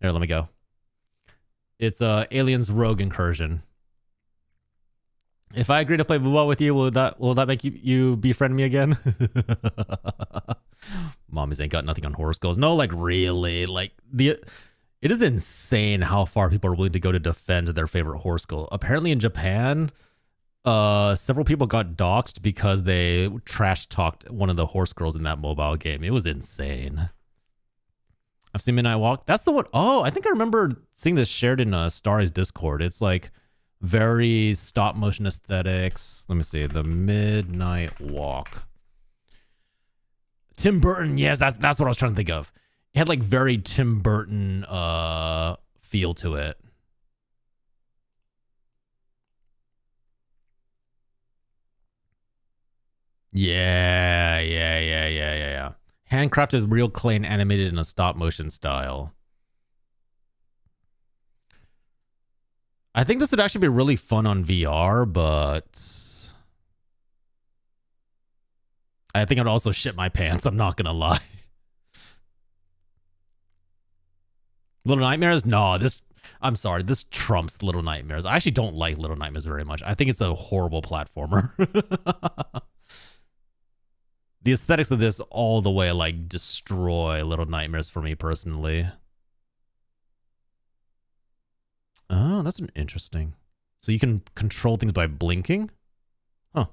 Here, let me go. It's Aliens Rogue Incursion. If I agree to play Woo with you, will that make you befriend me again? Mommies ain't got nothing on horror skulls. No, like really, like it is insane how far people are willing to go to defend their favorite horror skull. Apparently in Japan, several people got doxxed because they trash talked one of the horse girls in that mobile game. It was insane. I've seen Midnight Walk. That's the one. Oh, I think I remember seeing this shared in Starry's Discord. It's like very stop motion aesthetics. Let me see. The Midnight Walk. Tim Burton. Yes, that's what I was trying to think of. It had like very Tim Burton feel to it. Yeah. Handcrafted real clay and animated in a stop motion style. I think this would actually be really fun on VR, but I think I'd also shit my pants. I'm not gonna lie. Little Nightmares? No, I'm sorry. This trumps Little Nightmares. I actually don't like Little Nightmares very much. I think it's a horrible platformer. The aesthetics of this all the way like destroy Little Nightmares for me personally. Oh, that's an interesting. So you can control things by blinking? Huh.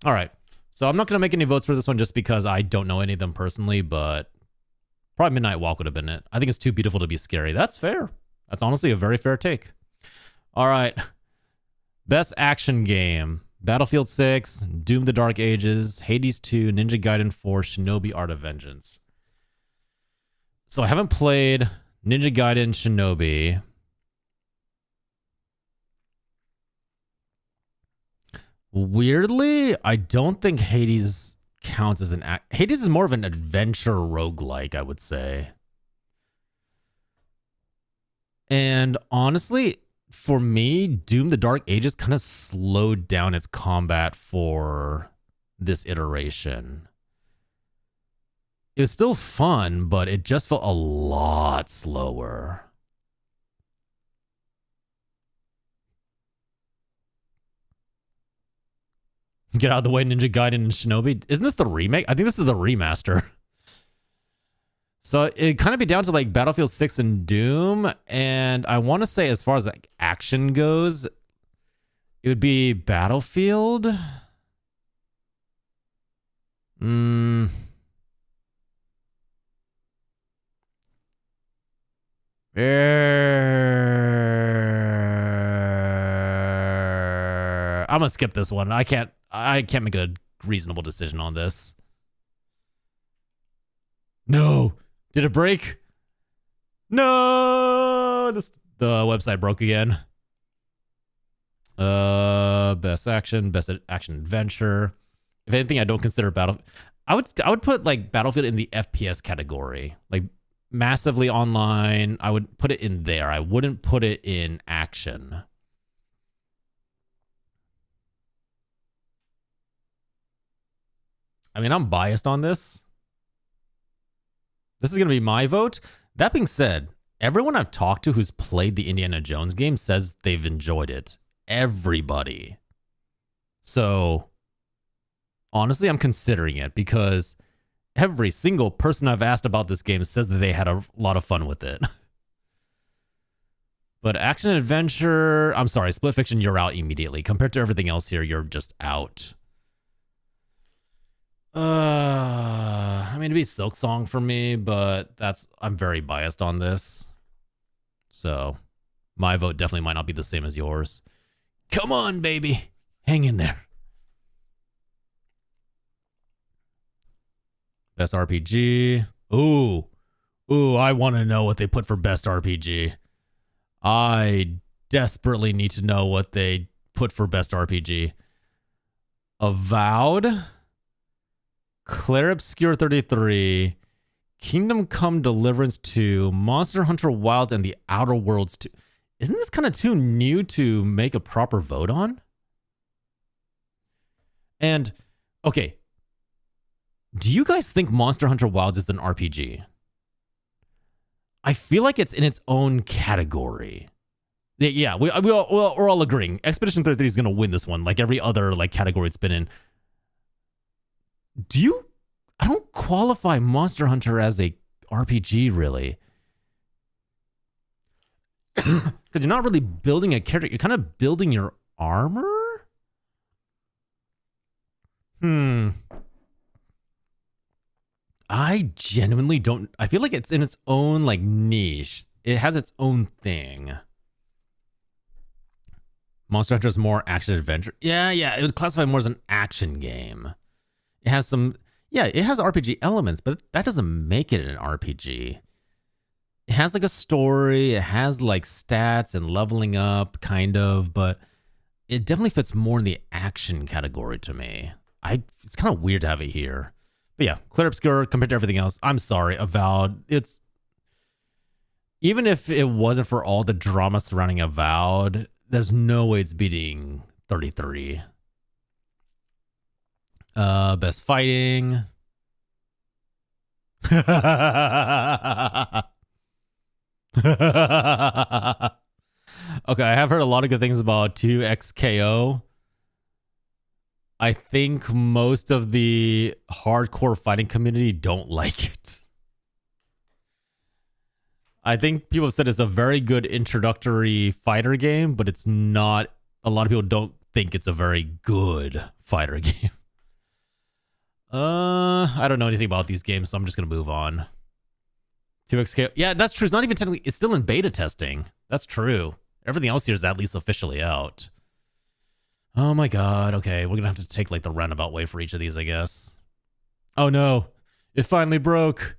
All right. So I'm not going to make any votes for this one just because I don't know any of them personally, but probably Midnight Walk would have been it. I think it's too beautiful to be scary. That's fair. That's honestly a very fair take. All right. Best action game. Battlefield 6, Doom the Dark Ages, Hades 2, Ninja Gaiden 4, Shinobi Art of Vengeance. So I haven't played Ninja Gaiden Shinobi. Weirdly, I don't think Hades counts as an... Hades is more of an adventure roguelike, I would say. And honestly... For me, Doom the Dark Ages kind of slowed down its combat for this iteration. It was still fun, but it just felt a lot slower. Get out of the way, Ninja Gaiden and Shinobi. Isn't this the remake? I think this is the remaster. So it'd kind of be down to like Battlefield 6 and Doom. And I want to say as far as like action goes, it would be Battlefield. I'm gonna skip this one. I can't make a reasonable decision on this. No. Did it break? No, the website broke again. Best action adventure. If anything, I don't consider Battlefield. I would put like Battlefield in the FPS category, like massively online. I would put it in there. I wouldn't put it in action. I mean, I'm biased on this. This is going to be my vote. That being said, everyone I've talked to who's played the Indiana Jones game says they've enjoyed it. Everybody. So, honestly, I'm considering it because every single person I've asked about this game says that they had a lot of fun with it. But action and adventure, I'm sorry, Split Fiction, you're out immediately. Compared to everything else here, you're just out. I mean, it'd be Silk Song for me, but I'm very biased on this. So my vote definitely might not be the same as yours. Come on, baby. Hang in there. Best RPG. Ooh, I want to know what they put for best RPG. I desperately need to know what they put for best RPG. Avowed, Claire Obscure 33, Kingdom Come Deliverance 2, Monster Hunter Wilds, and The Outer Worlds 2. Isn't this kind of too new to make a proper vote on? And, okay, do you guys think Monster Hunter Wilds is an RPG? I feel like it's in its own category. Yeah, we're all agreeing. Expedition 33 is going to win this one, like every other like category it's been in. I don't qualify Monster Hunter as a RPG, really. Because you're not really building a character. You're kind of building your armor? I genuinely don't. I feel like it's in its own like niche. It has its own thing. Monster Hunter is more action adventure. Yeah, it would classify more as an action game. It has some, it has RPG elements, but that doesn't make it an RPG. It has like a story. It has like stats and leveling up, kind of, but it definitely fits more in the action category to me. It's kind of weird to have it here. But yeah, Claire Obscure compared to everything else. I'm sorry, Avowed. Even if it wasn't for all the drama surrounding Avowed, there's no way it's beating 33. Best fighting. Okay, I have heard a lot of good things about 2XKO. I think most of the hardcore fighting community don't like it. I think people have said it's a very good introductory fighter game, but it's not. A lot of people don't think it's a very good fighter game. I don't know anything about these games, so I'm just gonna move on. 2XK. Yeah, that's true. It's not even technically. It's still in beta testing. That's true. Everything else here is at least officially out. Oh my god. Okay, we're gonna have to take like the roundabout way for each of these, I guess. Oh no! It finally broke.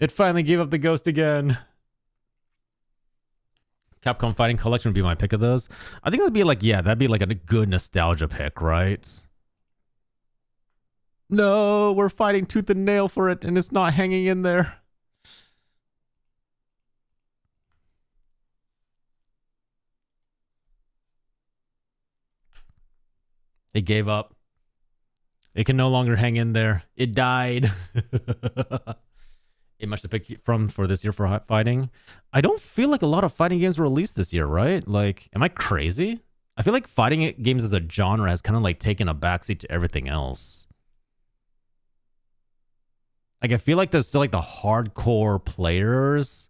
It finally gave up the ghost again. Capcom Fighting Collection would be my pick of those. I think that'd be like, that'd be like a good nostalgia pick, right? No, we're fighting tooth and nail for it, and it's not hanging in there. It gave up. It can no longer hang in there. It died. It much to pick from for this year for fighting. I don't feel like a lot of fighting games were released this year, right? Like, am I crazy? I feel like fighting games as a genre has kind of like taken a backseat to everything else. Like, I feel like there's still like the hardcore players,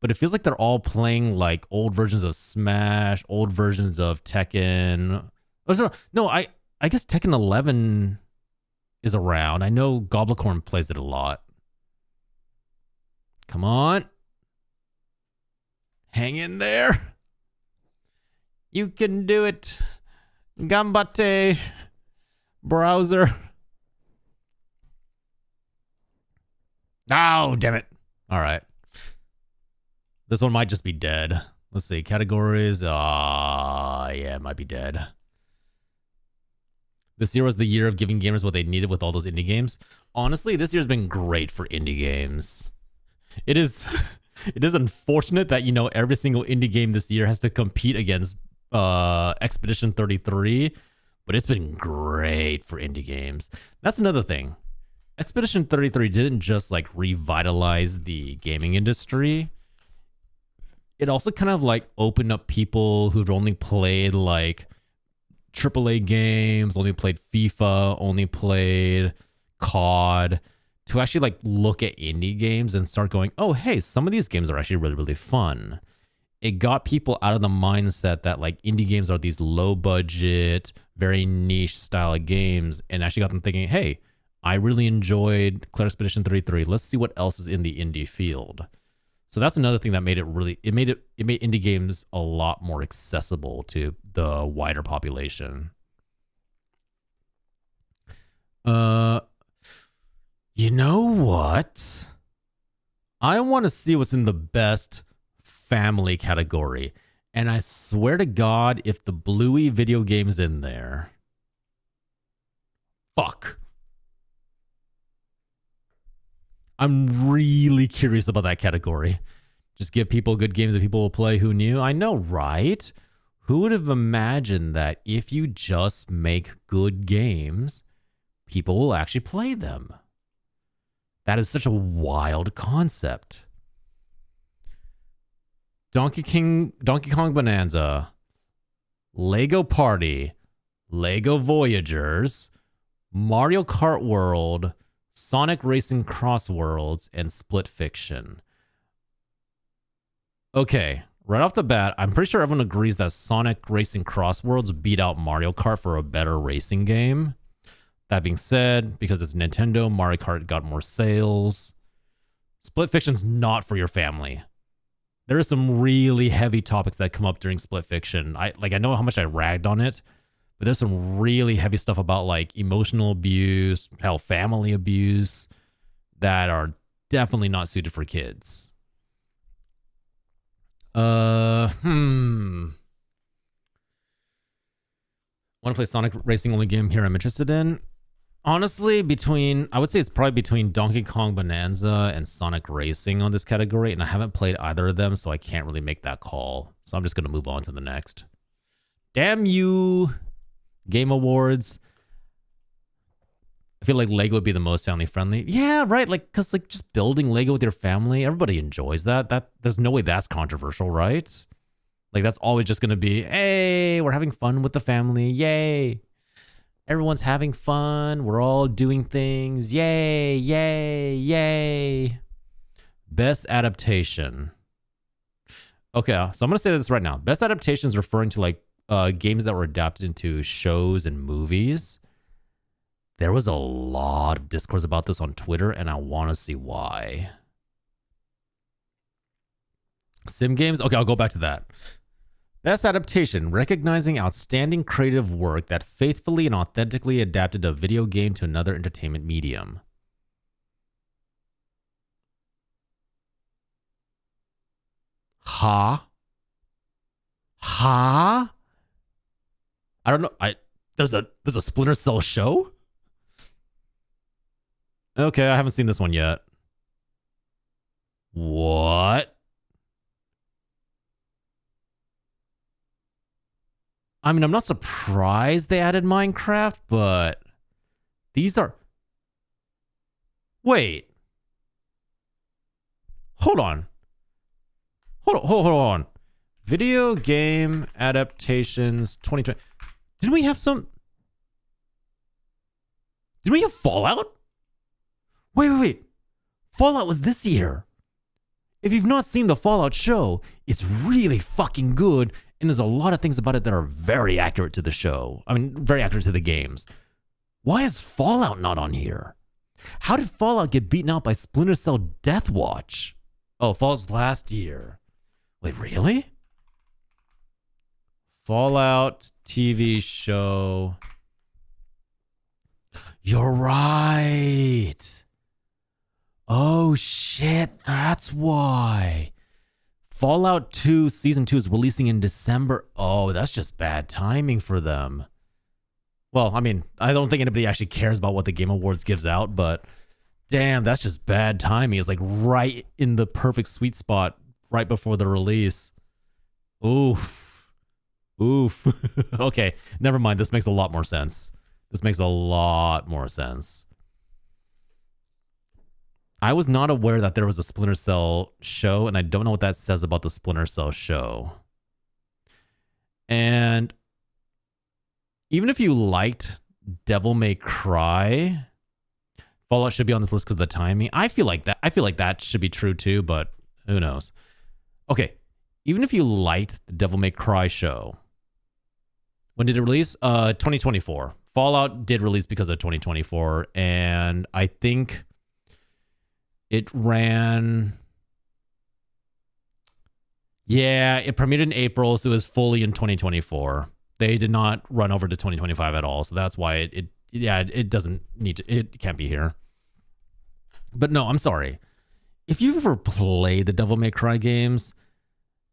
but it feels like they're all playing like old versions of Smash, old versions of Tekken. No, I guess Tekken 11 is around. I know Goblicorn plays it a lot. Come on. Hang in there. You can do it. Gambate. Browser. Oh, damn it. All right. This one might just be dead. Let's see. Categories. Yeah, it might be dead. This year was the year of giving gamers what they needed with all those indie games. Honestly, this year's been great for indie games. It is unfortunate that, every single indie game this year has to compete against Expedition 33, but it's been great for indie games. That's another thing. Expedition 33 didn't just like revitalize the gaming industry. It also kind of like opened up people who'd only played like AAA games, only played FIFA, only played COD, to actually like look at indie games and start going, oh, hey, some of these games are actually really, really fun. It got people out of the mindset that like indie games are these low budget, very niche style of games, and actually got them thinking, hey, I really enjoyed Claire Expedition 33. Let's see what else is in the indie field. So that's another thing that made it made indie games a lot more accessible to the wider population. what? I want to see what's in the best family category. And I swear to God, if the Bluey video game's in there, fuck. I'm really curious about that category. Just give people good games that people will play. Who knew? I know, right? Who would have imagined that if you just make good games, people will actually play them? That is such a wild concept. Donkey Kong Bonanza, Lego Party, Lego Voyagers, Mario Kart World, Sonic Racing Cross Worlds, and Split Fiction. Okay, right off the bat, I'm pretty sure everyone agrees that Sonic Racing Cross Worlds beat out Mario Kart for a better racing game. That being said, because it's Nintendo, Mario Kart got more sales. Split Fiction's not for your family. There are some really heavy topics that come up during Split Fiction. I know how much I ragged on it, but there's some really heavy stuff about like emotional abuse, hell, family abuse that are definitely not suited for kids. Want to play Sonic Racing, only game here I'm interested in? Honestly, I would say it's probably between Donkey Kong Bonanza and Sonic Racing on this category, and I haven't played either of them, so I can't really make that call. So I'm just going to move on to the next. Damn you, Game Awards. I feel like Lego would be the most family friendly. Yeah, right. Like, cause like just building Lego with your family, everybody enjoys that. There's no way that's controversial, right? Like that's always just gonna be, hey, we're having fun with the family, yay! Everyone's having fun. We're all doing things, yay, yay, yay! Best adaptation. Okay, so I'm gonna say this right now. Best adaptation is referring to like games that were adapted into shows and movies. There was a lot of discourse about this on Twitter, and I want to see why. Sim games? Okay, I'll go back to that. Best adaptation, recognizing outstanding creative work that faithfully and authentically adapted a video game to another entertainment medium. Ha? I don't know. There's a Splinter Cell show? Okay, I haven't seen this one yet. What? I mean, I'm not surprised they added Minecraft, but these are... Wait. Hold on. Hold on. Video game adaptations 2020. Didn't we have Fallout? Wait. Fallout was this year. If you've not seen the Fallout show, it's really fucking good, and there's a lot of things about it that are very accurate to the show. I mean, very accurate to the games. Why is Fallout not on here? How did Fallout get beaten out by Splinter Cell Death Watch? Oh, Fallout's last year. Wait, really? Fallout TV show. You're right. Oh shit, that's why. Fallout 2 Season 2 is releasing in December. Oh, that's just bad timing for them. Well, I mean, I don't think anybody actually cares about what the Game Awards gives out, but damn, that's just bad timing. It's like right in the perfect sweet spot right before the release. Oof. Okay, never mind. This makes a lot more sense. I was not aware that there was a Splinter Cell show, and I don't know what that says about the Splinter Cell show. And even if you liked Devil May Cry, Fallout should be on this list because of the timing. I feel like that should be true too, but who knows? Okay, even if you liked the Devil May Cry show, when did it release? 2024. Fallout did release because of 2024, and I think it ran... Yeah, it premiered in April, so it was fully in 2024. They did not run over to 2025 at all, so that's why it doesn't need to... It can't be here. But no, I'm sorry. If you've ever played the Devil May Cry games,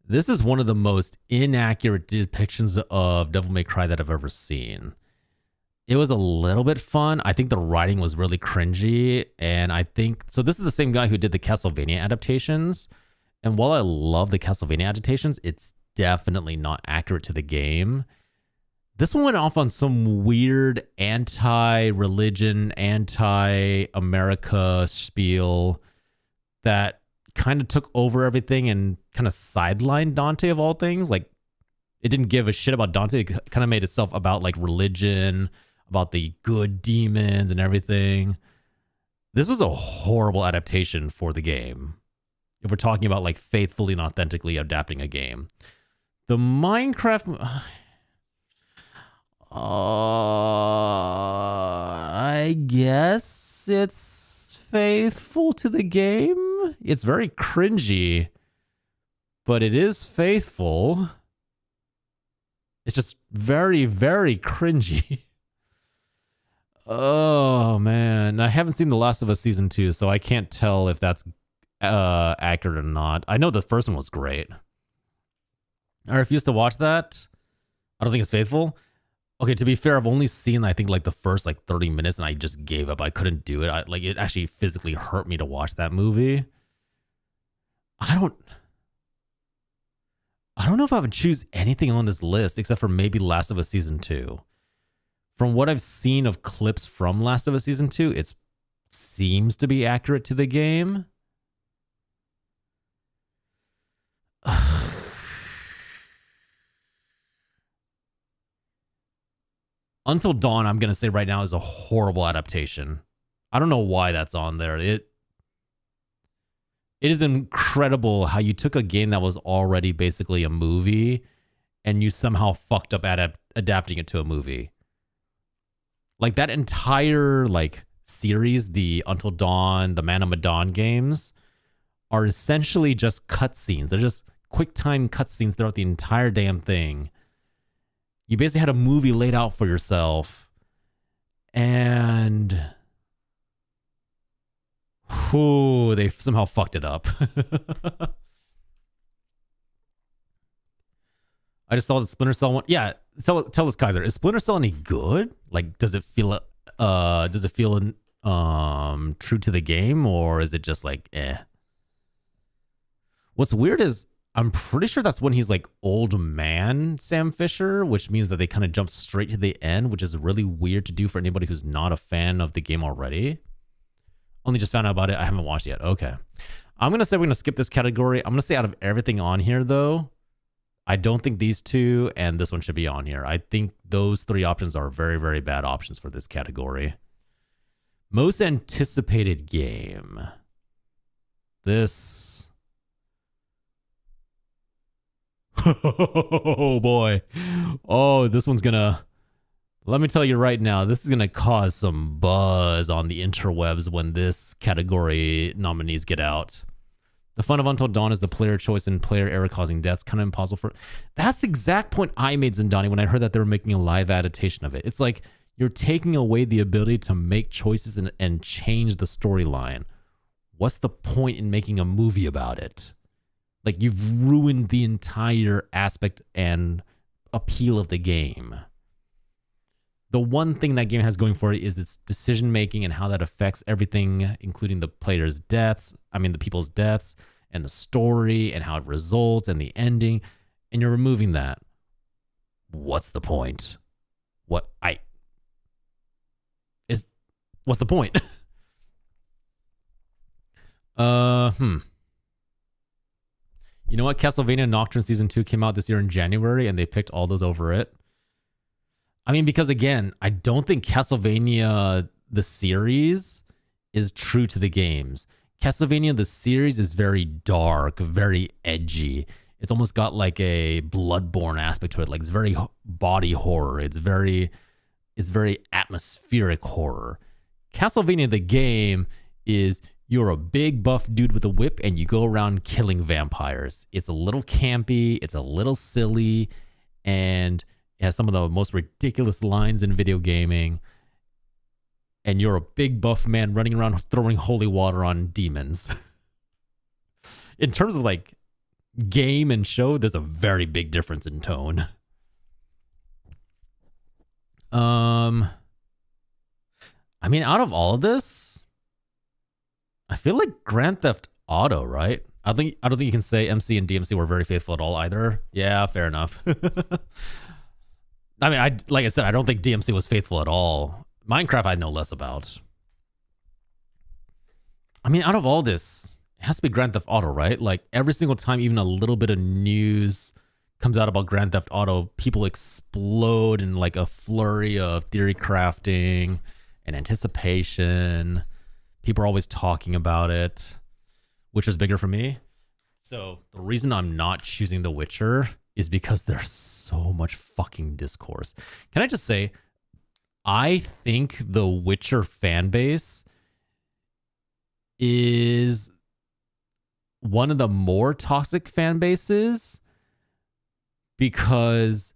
this is one of the most inaccurate depictions of Devil May Cry that I've ever seen. It was a little bit fun. I think the writing was really cringy. And I think, so this is the same guy who did the Castlevania adaptations. And while I love the Castlevania adaptations, it's definitely not accurate to the game. This one went off on some weird anti-religion, anti-America spiel that kind of took over everything and kind of sidelined Dante of all things. Like, it didn't give a shit about Dante. It kind of made itself about like religion, about the good demons and everything. This was a horrible adaptation for the game. If we're talking about like faithfully and authentically adapting a game. The Minecraft... I guess it's faithful to the game. It's very cringy, but it is faithful. It's just very, very cringy. Oh, man. I haven't seen The Last of Us Season 2, so I can't tell if that's accurate or not. I know the first one was great. I refuse to watch that. I don't think it's faithful. Okay, to be fair, I've only seen, I think, like the first like 30 minutes and I just gave up. I couldn't do it. It actually physically hurt me to watch that movie. I don't know if I would choose anything on this list except for maybe Last of Us Season 2. From what I've seen of clips from Last of Us Season 2, it seems to be accurate to the game. Until Dawn, I'm going to say right now, is a horrible adaptation. I don't know why that's on there. It is incredible how you took a game that was already basically a movie and you somehow fucked up adapting it to a movie. Like that entire like series, the Until Dawn, the Man of Medan games, are essentially just cutscenes. They're just quick time cutscenes throughout the entire damn thing. You basically had a movie laid out for yourself, and they somehow fucked it up. I just saw the Splinter Cell one. Yeah, tell us, Kaiser, is Splinter Cell any good? Like, does it feel true to the game, or is it just like eh? What's weird is I'm pretty sure that's when he's like old man Sam Fisher, which means that they kind of jump straight to the end, which is really weird to do for anybody who's not a fan of the game already. Only just found out about it. I haven't watched it yet. Okay. I'm going to say we're going to skip this category. I'm going to say out of everything on here, though, I don't think these two and this one should be on here. I think those three options are very, very bad options for this category. Most anticipated game. This... Oh boy. Oh, this one's gonna, let me tell you right now, this is gonna cause some buzz on the interwebs when this category nominees get out. The fun of Until Dawn is the player choice and player error causing deaths. Kind of impossible for... That's the exact point I made, Zindani, when I heard that they were making a live adaptation of it. It's like you're taking away the ability to make choices and change the storyline. What's the point in making a movie about it? Like, you've ruined the entire aspect and appeal of the game. The one thing that game has going for it is its decision making and how that affects everything, including the players' deaths. I mean, the people's deaths and the story and how it results and the ending. And you're removing that. What's the point? What's the point? You know what? Castlevania Nocturne Season 2 came out this year in January, and they picked all those over it. I mean, because again, I don't think Castlevania, the series, is true to the games. Castlevania, the series, is very dark, very edgy. It's almost got like a Bloodborne aspect to it. Like, it's very body horror. It's very atmospheric horror. Castlevania, the game, is... You're a big buff dude with a whip and you go around killing vampires. It's a little campy, it's a little silly, and it has some of the most ridiculous lines in video gaming. and you're a big buff man running around throwing holy water on demons. In terms of like game and show, there's a very big difference in tone. I mean, out of all of this, I feel like Grand Theft Auto, right? I don't think you can say MC and DMC were very faithful at all either. Yeah, fair enough. I mean, like I said, I don't think DMC was faithful at all. Minecraft I know less about. I mean, out of all this, it has to be Grand Theft Auto, right? Like every single time even a little bit of news comes out about Grand Theft Auto, people explode in like a flurry of theory crafting and anticipation. People are always talking about it, which is bigger for me. So the reason I'm not choosing The Witcher is because there's so much fucking discourse. Can I just say, I think the Witcher fan base is one of the more toxic fan bases, because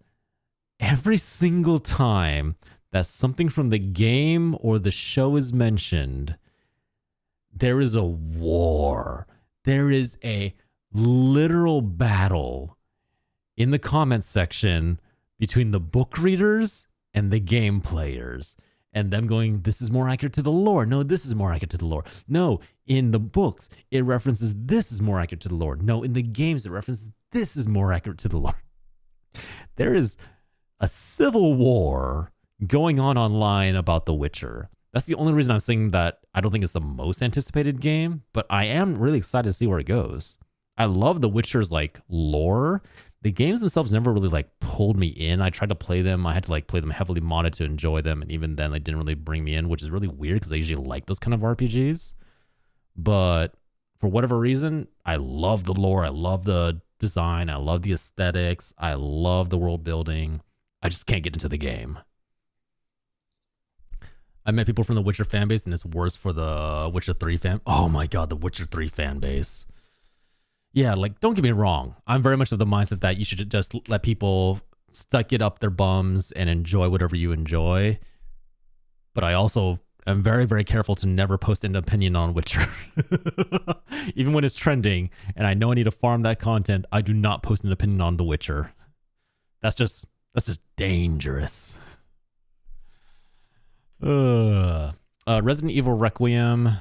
every single time that something from the game or the show is mentioned, there is a war. There is a literal battle in the comments section between the book readers and the game players, and them going, this is more accurate to the lore. No, this is more accurate to the lore. No, in the books, it references this is more accurate to the lore. No, in the games, it references this is more accurate to the lore. There is a civil war going on online about The Witcher. That's the only reason I'm saying that I don't think it's the most anticipated game, but I am really excited to see where it goes. I love The Witcher's like lore. The games themselves never really like pulled me in. I tried to play them. I had to like play them heavily modded to enjoy them, and even then they didn't really bring me in, which is really weird because I usually like those kind of RPGs. But for whatever reason, I love the lore. I love the design. I love the aesthetics. I love the world building. I just can't get into the game. I met people from the Witcher fan base, and it's worse for the Witcher 3 fan. Oh my God, the Witcher 3 fan base. Yeah, like, don't get me wrong. I'm very much of the mindset that you should just let people stuck it up their bums and enjoy whatever you enjoy. But I also am very, very careful to never post an opinion on Witcher. Even when it's trending and I know I need to farm that content, I do not post an opinion on The Witcher. That's just dangerous. Resident Evil Requiem.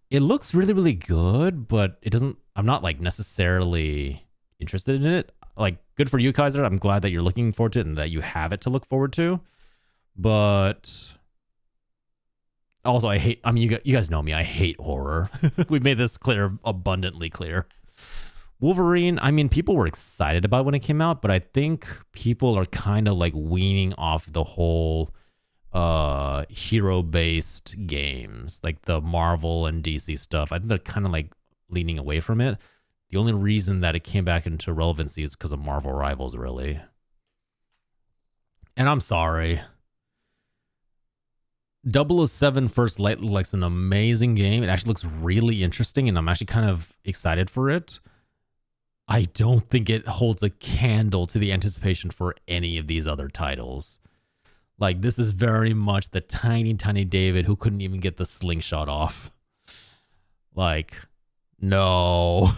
It looks really, really good, but it doesn't. I'm not like necessarily interested in it. Like, good for you, Kaiser. I'm glad that you're looking forward to it and that you have it to look forward to. But also, I mean, you guys know me. I hate horror. We've made this clear, abundantly clear. Wolverine, I mean, people were excited about it when it came out, but I think people are kind of like weaning off the whole hero-based games, like the Marvel and DC stuff. I think they're kind of like leaning away from it. The only reason that it came back into relevancy is because of Marvel Rivals, really. And I'm sorry. 007 First Light looks like an amazing game. It actually looks really interesting, and I'm actually kind of excited for it. I don't think it holds a candle to the anticipation for any of these other titles. Like, this is very much the tiny, tiny David who couldn't even get the slingshot off. Like, no.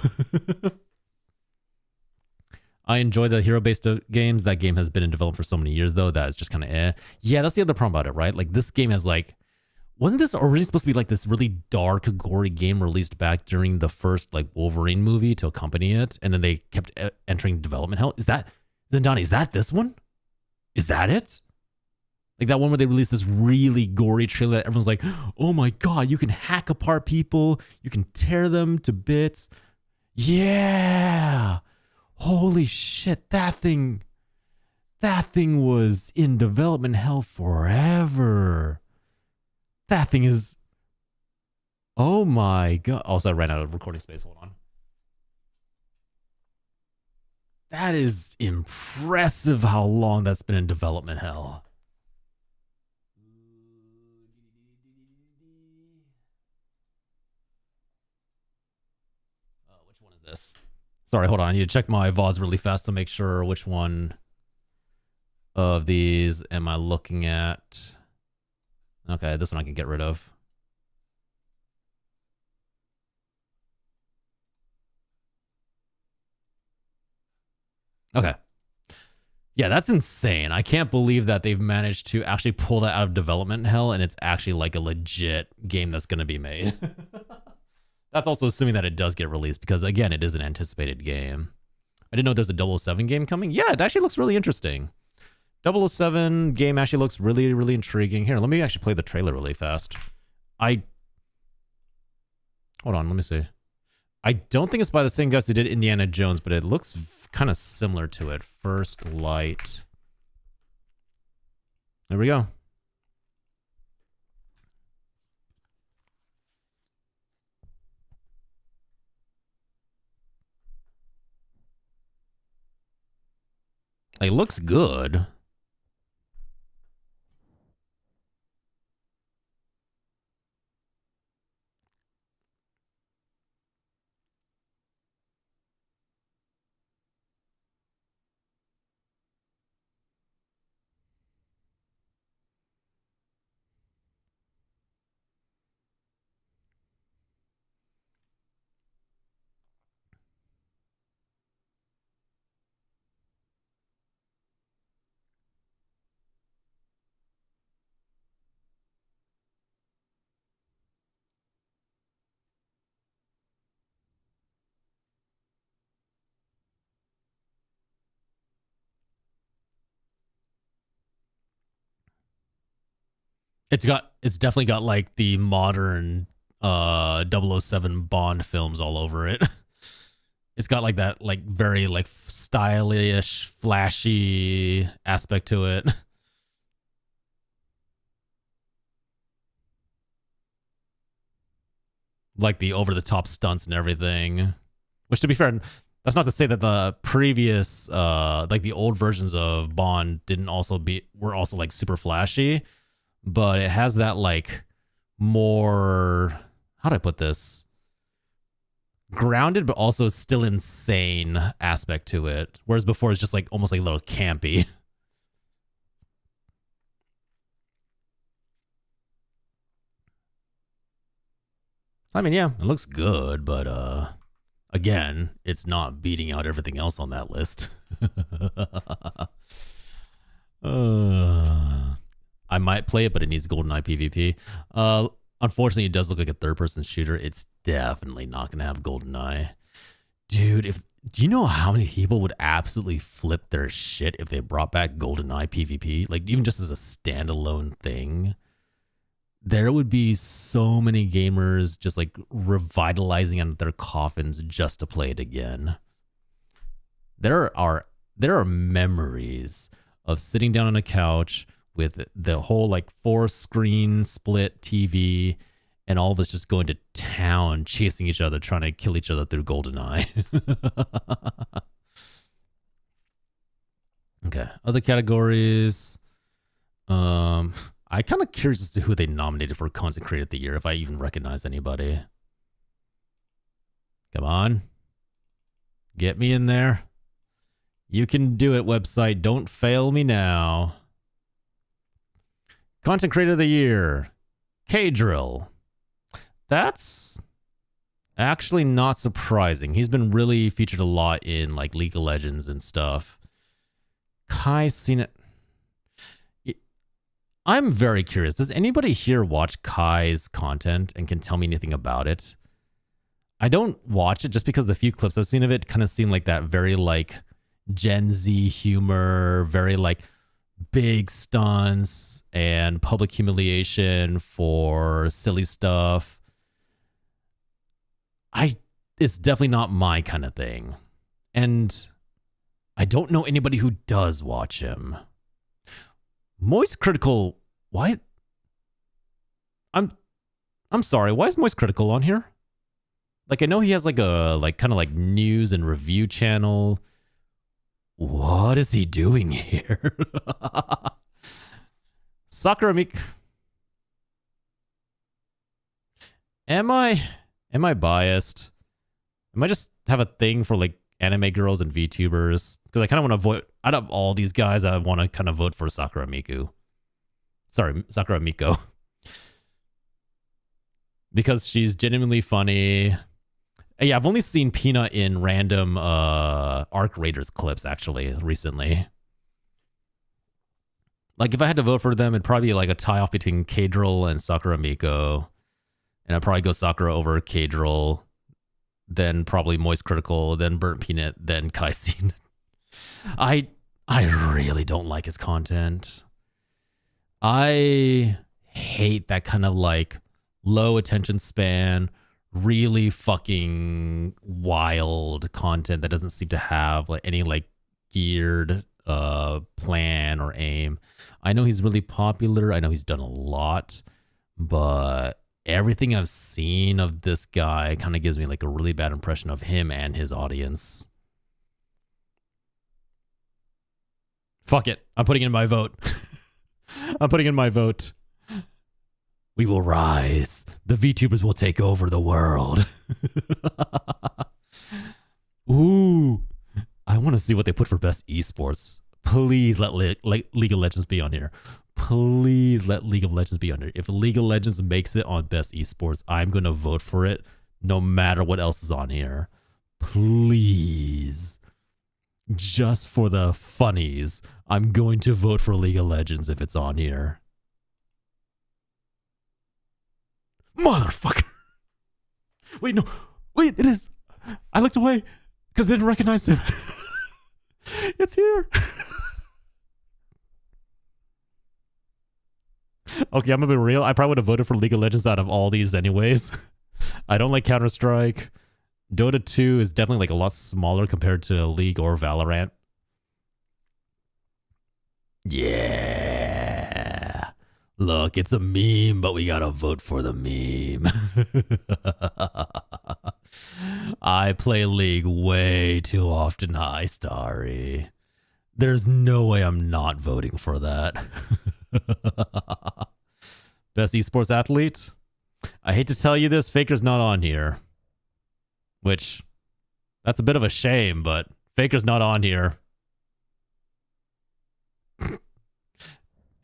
I enjoy the hero-based games. That game has been in development for so many years, though, that it's just kind of eh. Yeah, that's the other problem about it, right? Like, this game has, like... Wasn't this originally supposed to be, like, this really dark, gory game released back during the first, like, Wolverine movie to accompany it? And then they kept entering development hell? Is that... Zendani, is that this one? Is that it? Like that one where they released this really gory trailer that everyone's like, oh my God, you can hack apart people. You can tear them to bits. Yeah. Holy shit. That thing was in development hell forever. That thing is, oh my God. Also, I ran out of recording space. Hold on. That is impressive how long that's been in development hell. This. Sorry, hold on. I need to check my VODs really fast to make sure which one of these am I looking at. Okay, this one I can get rid of. Okay. Yeah, that's insane. I can't believe that they've managed to actually pull that out of development hell and it's actually like a legit game that's going to be made. That's also assuming that it does get released because, again, it is an anticipated game. I didn't know there's a 007 game coming. Yeah, it actually looks really interesting. 007 game actually looks really, really intriguing. Here, let me actually play the trailer really fast. Hold on, let me see. I don't think it's by the same guys who did Indiana Jones, but it looks kind of similar to it. First Light. There we go. It looks good. It's definitely got like the modern 007 Bond films all over it. It's got like that like very like stylish, flashy aspect to it. Like the over the top stunts and everything. Which, to be fair, that's not to say that the previous like the old versions of Bond were also like super flashy, but it has that like more, how do I put this, grounded but also still insane aspect to it, whereas before it's just like almost like a little campy. I mean, yeah, it looks good, but again, it's not beating out everything else on that list. I might play it, but it needs GoldenEye PvP. Unfortunately, it does look like a third-person shooter. It's definitely not going to have GoldenEye. Dude, do you know how many people would absolutely flip their shit if they brought back GoldenEye PvP? Like, even just as a standalone thing? There would be so many gamers just like revitalizing on their coffins just to play it again. There are memories of sitting down on a couch with the whole like 4-screen split TV and all of us just going to town chasing each other, trying to kill each other through GoldenEye. Okay, other categories. I kind of curious as to who they nominated for Content Creator of the Year, if I even recognize anybody. Come on. Get me in there. You can do it, website. Don't fail me now. Content Creator of the Year. K-Drill. That's actually not surprising. He's been really featured a lot in like League of Legends and stuff. Kai's seen it. I'm very curious. Does anybody here watch Kai's content and can tell me anything about it? I don't watch it just because the few clips I've seen of it kind of seem like that very like Gen Z humor, very like big stunts and public humiliation for silly stuff. It's definitely not my kind of thing. And I don't know anybody who does watch him. Moist Critical, why? I'm sorry, why is Moist Critical on here? Like, I know he has like a kind of like news and review channel. What is he doing here? Sakura Mik. Am I biased? Am I just have a thing for like anime girls and VTubers? Because I kind of want to vote out of all these guys. I want to kind of vote for Sakura Miku. Sorry, Sakura Miko. Because she's genuinely funny. Yeah, I've only seen Peanut in random Arc Raiders clips, actually, recently. Like, if I had to vote for them, it'd probably be like a tie-off between Kadril and Sakura Miko. And I'd probably go Sakura over Kadril, then probably Moist Critical, then Burnt Peanut, then Kaisin. I really don't like his content. I hate that kind of like low attention span, really fucking wild content that doesn't seem to have like any like geared plan or aim. I know he's really popular. I know he's done a lot, but everything I've seen of this guy kind of gives me like a really bad impression of him and his audience. Fuck it. I'm putting in my vote. I'm putting in my vote. We will rise. The VTubers will take over the world. Ooh. I want to see what they put for best esports. Please let League of Legends be on here. Please let League of Legends be on here. If League of Legends makes it on best esports, I'm going to vote for it no matter what else is on here. Please. Just for the funnies, I'm going to vote for League of Legends if it's on here. Motherfucker. Wait, no. Wait, it is. I looked away because I didn't recognize him. It's here. Okay, I'm gonna be real. I probably would have voted for League of Legends out of all these anyways. I don't like Counter-Strike. Dota 2 is definitely like a lot smaller compared to League or Valorant. Yeah. Look, it's a meme, but we gotta vote for the meme. I play League way too often. Hi, Starry. There's no way I'm not voting for that. Best esports athlete? I hate to tell you this, Faker's not on here. Which, that's a bit of a shame, but Faker's not on here.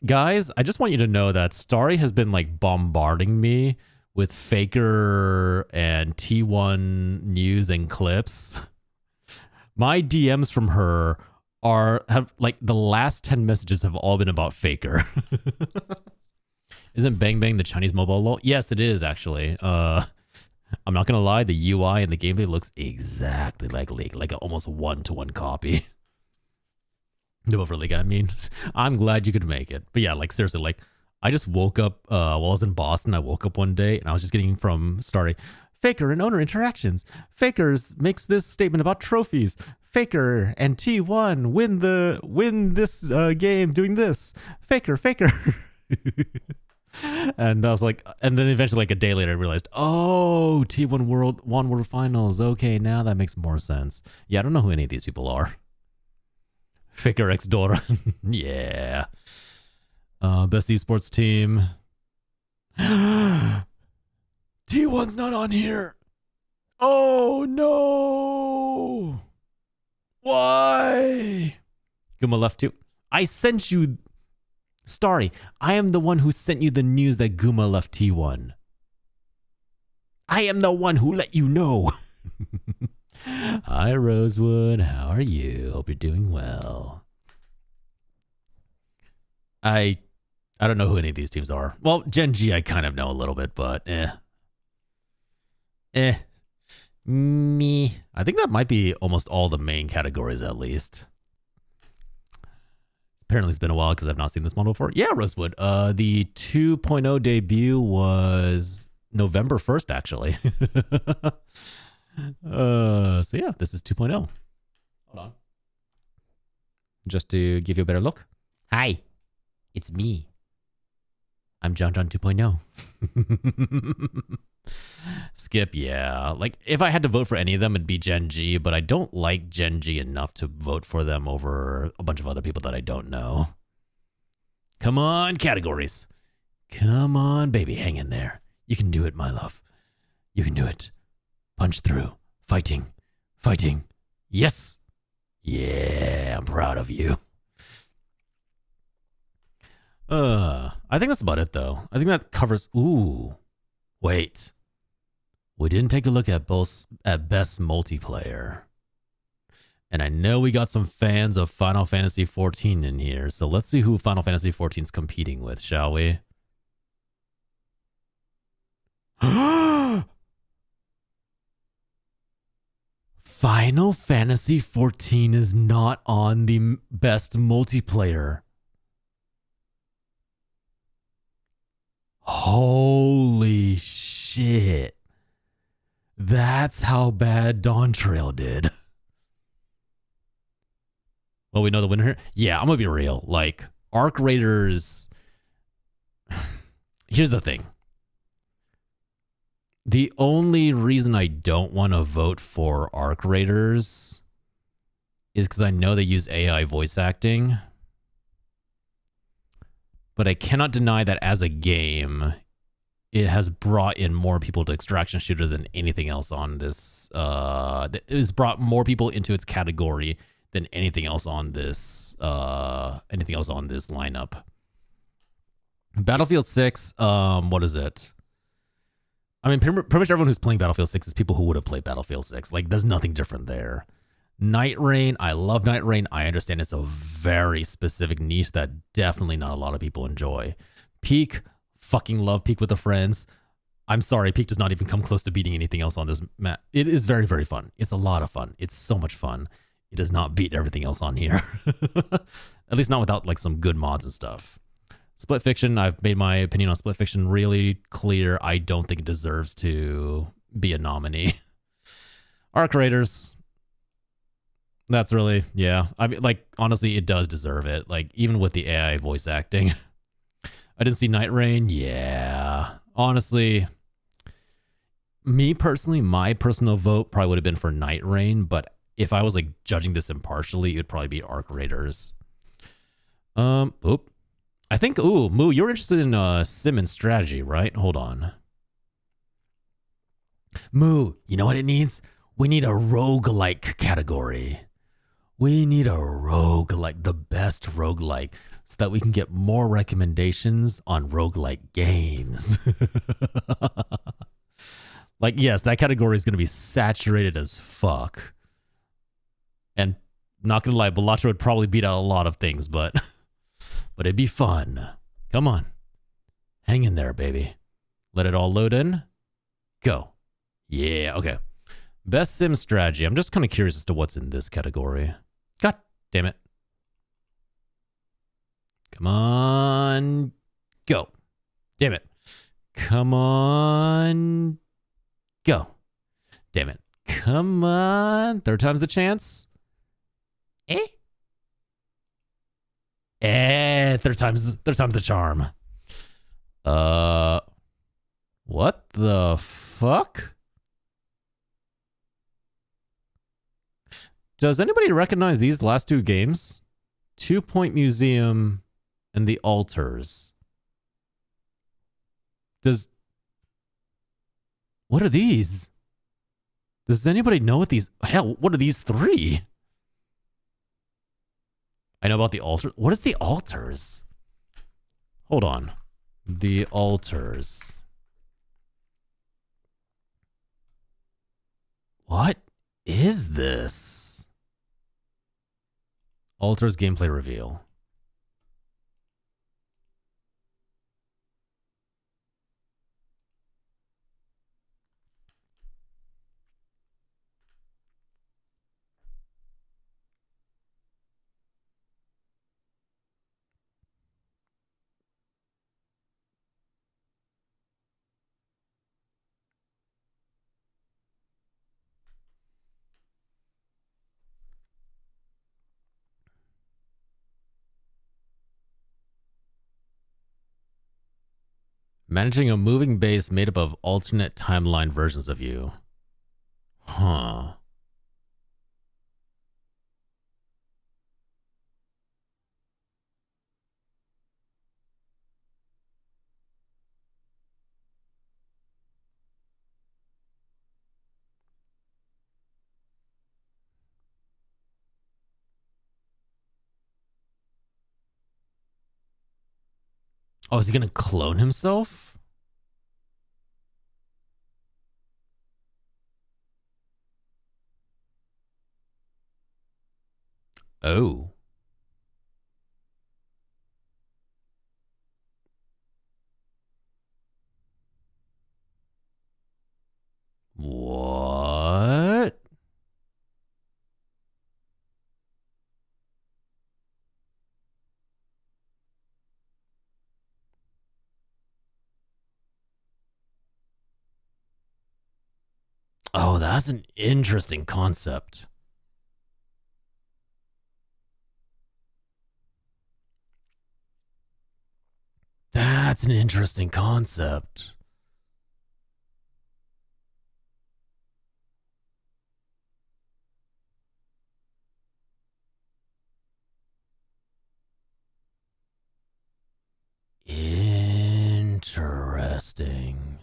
Guys, I just want you to know that Starry has been like bombarding me with Faker and T1 news and clips. My DMs from her have like the last 10 messages have all been about Faker. Isn't Bang Bang the Chinese mobile LOL? Yes, it is actually. I'm not gonna lie, the UI and the gameplay looks exactly like League, like an almost one-to-one copy. No, for League, I mean, I'm glad you could make it. But yeah, like seriously, like I just woke up while I was in Boston. I woke up one day and I was just getting from Starry, Faker and owner interactions. Fakers makes this statement about trophies. Faker and T1 win this game doing this. Faker. And I was like, and then eventually, like a day later, I realized, oh, T1 World Finals. Okay, now that makes more sense. Yeah, I don't know who any of these people are. Faker X Dora. Yeah. Best esports team. T1's not on here. Oh no. Why? Guma left too. I sent you. Starry, I am the one who sent you the news that Guma left T1. I am the one who let you know. Hi, Rosewood. How are you? Hope you're doing well. I don't know who any of these teams are. Well, Gen G I kind of know a little bit, but me. I think that might be almost all the main categories at least. Apparently it's been a while because I've not seen this model before. Yeah, Rosewood. The 2.0 debut was November 1st, actually. So yeah, this is 2.0. Hold on. Just to give you a better look. Hi, it's me. I'm John 2.0. Skip, yeah. Like, if I had to vote for any of them, it'd be Gen G, but I don't like Gen G enough to vote for them over a bunch of other people that I don't know. Come on, categories. Come on, baby, hang in there. You can do it, my love. You can do it. Punch through. Fighting. Yes. Yeah, I'm proud of you. I think that's about it though. I think that covers. Ooh, wait. We didn't take a look at best multiplayer. And I know we got some fans of Final Fantasy XIV in here, so let's see who Final Fantasy XIV is competing with, shall we? Final Fantasy XIV is not on the best multiplayer. Holy shit. That's how bad Dawn Trail did. Well, we know the winner here. Yeah, I'm gonna be real. Like, Arc Raiders. Here's the thing. The only reason I don't want to vote for Arc Raiders is because I know they use AI voice acting. But I cannot deny that as a game, it has brought in more people to Extraction Shooter than anything else on this. It has brought more people into its category than anything else on this. Lineup. Battlefield 6. What is it? I mean, pretty much everyone who's playing Battlefield 6 is people who would have played Battlefield 6. Like, there's nothing different there. Night Rain, I love Night Rain. I understand it's a very specific niche that definitely not a lot of people enjoy. Peak, fucking love Peak with the friends. I'm sorry, Peak does not even come close to beating anything else on this map. It is very, very fun. It's a lot of fun. It's so much fun. It does not beat everything else on here. At least not without like some good mods and stuff. Split Fiction, I've made my opinion on Split Fiction really clear. I don't think it deserves to be a nominee. Arc Raiders. That's really, yeah. I mean, like, honestly, it does deserve it. Like, even with the AI voice acting. I didn't see Night Rain. Yeah. Honestly, me personally, my personal vote probably would have been for Night Rain, but if I was like judging this impartially, it would probably be Arc Raiders. I think, Moo, you're interested in sim and strategy, right? Hold on. Moo, you know what it needs? We need a roguelike category. We need a roguelike, the best roguelike, so that we can get more recommendations on roguelike games. Like, yes, that category is going to be saturated as fuck. And not going to lie, Balatro would probably beat out a lot of things, but it'd be fun. Come on. Hang in there, baby. Let it all load in. Go. Yeah, okay. Best sim strategy. I'm just kind of curious as to what's in this category. God damn it. Come on. Go. Damn it. Come on. Go. Damn it. Come on. Third time's the chance. Third time's the charm. What the fuck? Does anybody recognize these last two games? 2 Point Museum and The Altars. What are these? Does anybody know what these... Hell, what are these three? I know about The Altars. What is The Altars? Hold on. The Altars. What is this? Altars gameplay reveal. Managing a moving base made up of alternate timeline versions of you. Huh. Oh, is he gonna clone himself? Oh. What? Oh, that's an interesting concept. That's an interesting concept. Interesting.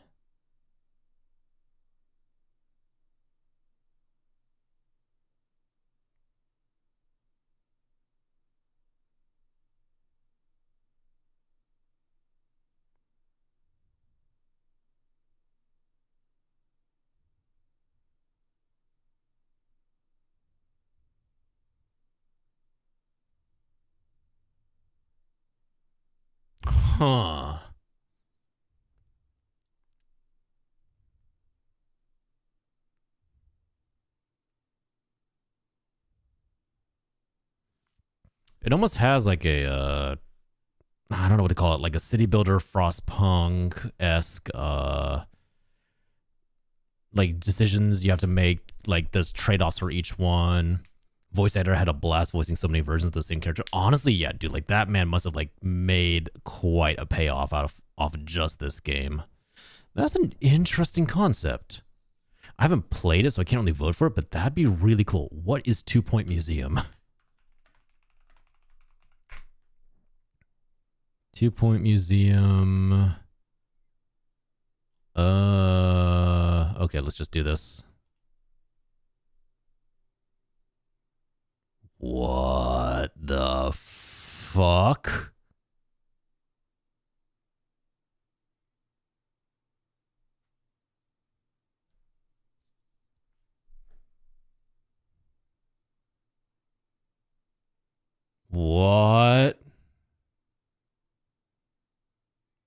Huh. It almost has like a I don't know what to call it, like a city builder Frostpunk-esque like decisions you have to make, like there's trade-offs for each one. Voice actor had a blast voicing so many versions of the same character. Honestly, yeah, dude, like that man must have like made quite a payoff off of just this game. That's an interesting concept. I haven't played it, so I can't really vote for it, but that'd be really cool. What is 2 Point Museum? 2 Point Museum. Okay, let's just do this. What the fuck? What?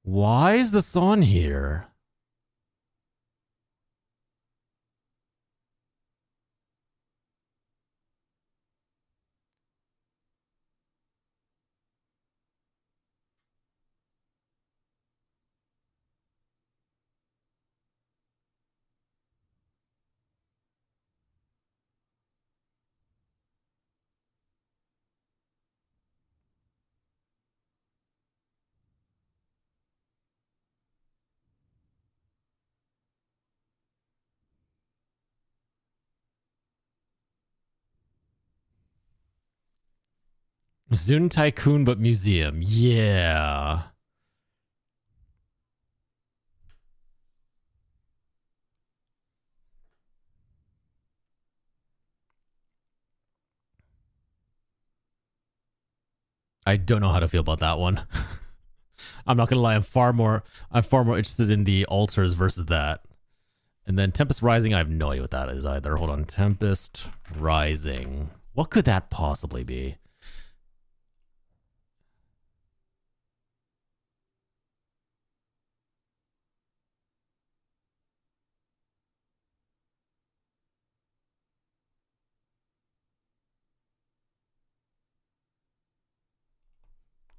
Why is this on here? Zoon Tycoon, but museum. Yeah. I don't know how to feel about that one. I'm not gonna lie, I'm far more interested in the altars versus that. And then Tempest Rising, I have no idea what that is either. Hold on, Tempest Rising. What could that possibly be?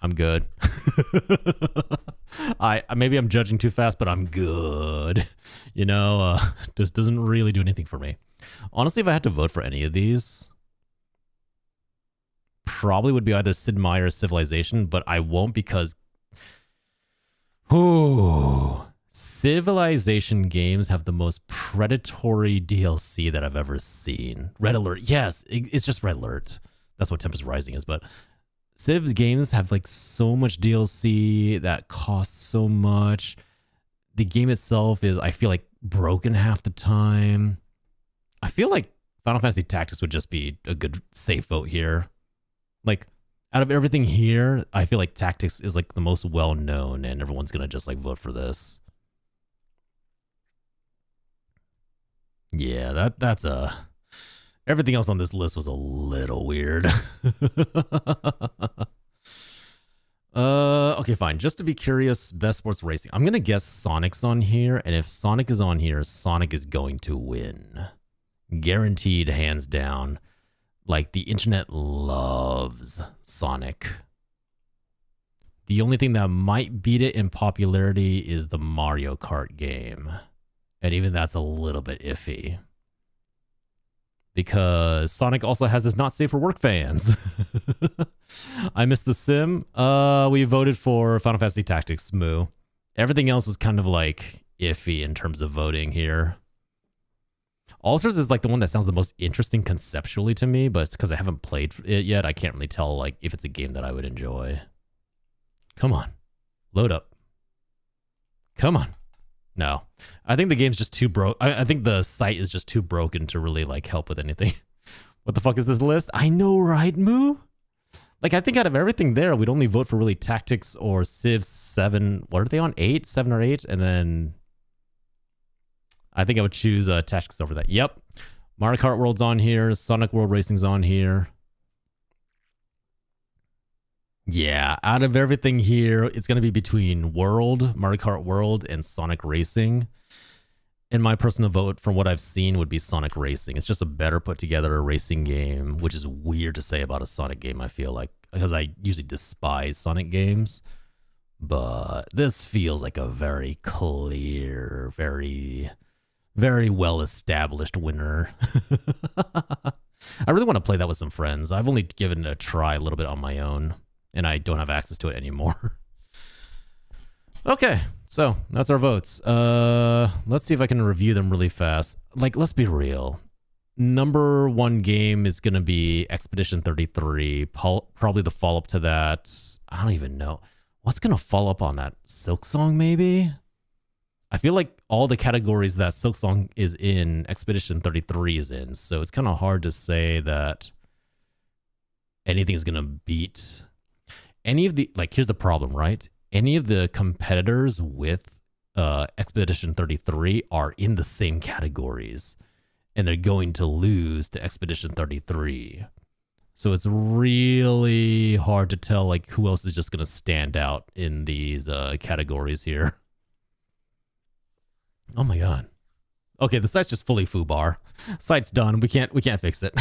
I'm good. I maybe I'm judging too fast, but I'm good. You know, just doesn't really do anything for me. Honestly, if I had to vote for any of these, probably would be either Sid Meier's Civilization, but I won't because Civilization games have the most predatory DLC that I've ever seen. Red Alert, yes, it's just Red Alert. That's what Tempest Rising is, but Civ games have like so much DLC that costs so much. The game itself is, I feel like, broken half the time. I feel like Final Fantasy Tactics would just be a good safe vote here. Like, Out of everything here, I feel like Tactics is like the most well-known and everyone's going to just like vote for this. Yeah, that's everything else on this list was a little weird. Okay, fine. Just to be curious, best sports racing. I'm going to guess Sonic's on here, and if Sonic is on here, Sonic is going to win. Guaranteed, hands down. Like, the internet loves Sonic. The only thing that might beat it in popularity is the Mario Kart game. And even that's a little bit iffy. Because Sonic also has this not safe for work fans. I missed the sim. We voted for Final Fantasy Tactics, Moo. Everything else was kind of like iffy in terms of voting here. All-Stars is like the one that sounds the most interesting conceptually to me, but it's because I haven't played it yet. I can't really tell like if it's a game that I would enjoy. Come on. Load up. Come on. No, I think the game's just too broke. I think the site is just too broken to really like help with anything. What the fuck is this list? I know, right, Moo? Like, I think out of everything there, we'd only vote for really Tactics or Civ 7. What are they on? 8? 7 or 8? And then I think I would choose Tactics over that. Yep. Mario Kart World's on here. Sonic World Racing's on here. Yeah, out of everything here, it's going to be between World, Mario Kart World, and Sonic Racing. And my personal vote from what I've seen would be Sonic Racing. It's just a better put together racing game, which is weird to say about a Sonic game, I feel like, because I usually despise Sonic games. But this feels like a very clear, very, very well-established winner. I really want to play that with some friends. I've only given it a try a little bit on my own. And I don't have access to it anymore. Okay, so that's our votes. Let's see if I can review them really fast. Like, let's be real. Number one game is going to be Expedition 33. Probably the follow-up to that. I don't even know. What's going to follow up on that? Silksong, maybe? I feel like all the categories that Silksong is in, Expedition 33 is in. So it's kind of hard to say that anything is going to beat... Any of the, like, here's the problem, right? Any of the competitors with Expedition 33 are in the same categories, and they're going to lose to Expedition 33. So it's really hard to tell, like, who else is just going to stand out in these categories here. Oh my god. Okay, the site's just fully foobar. Site's done. We can't fix it.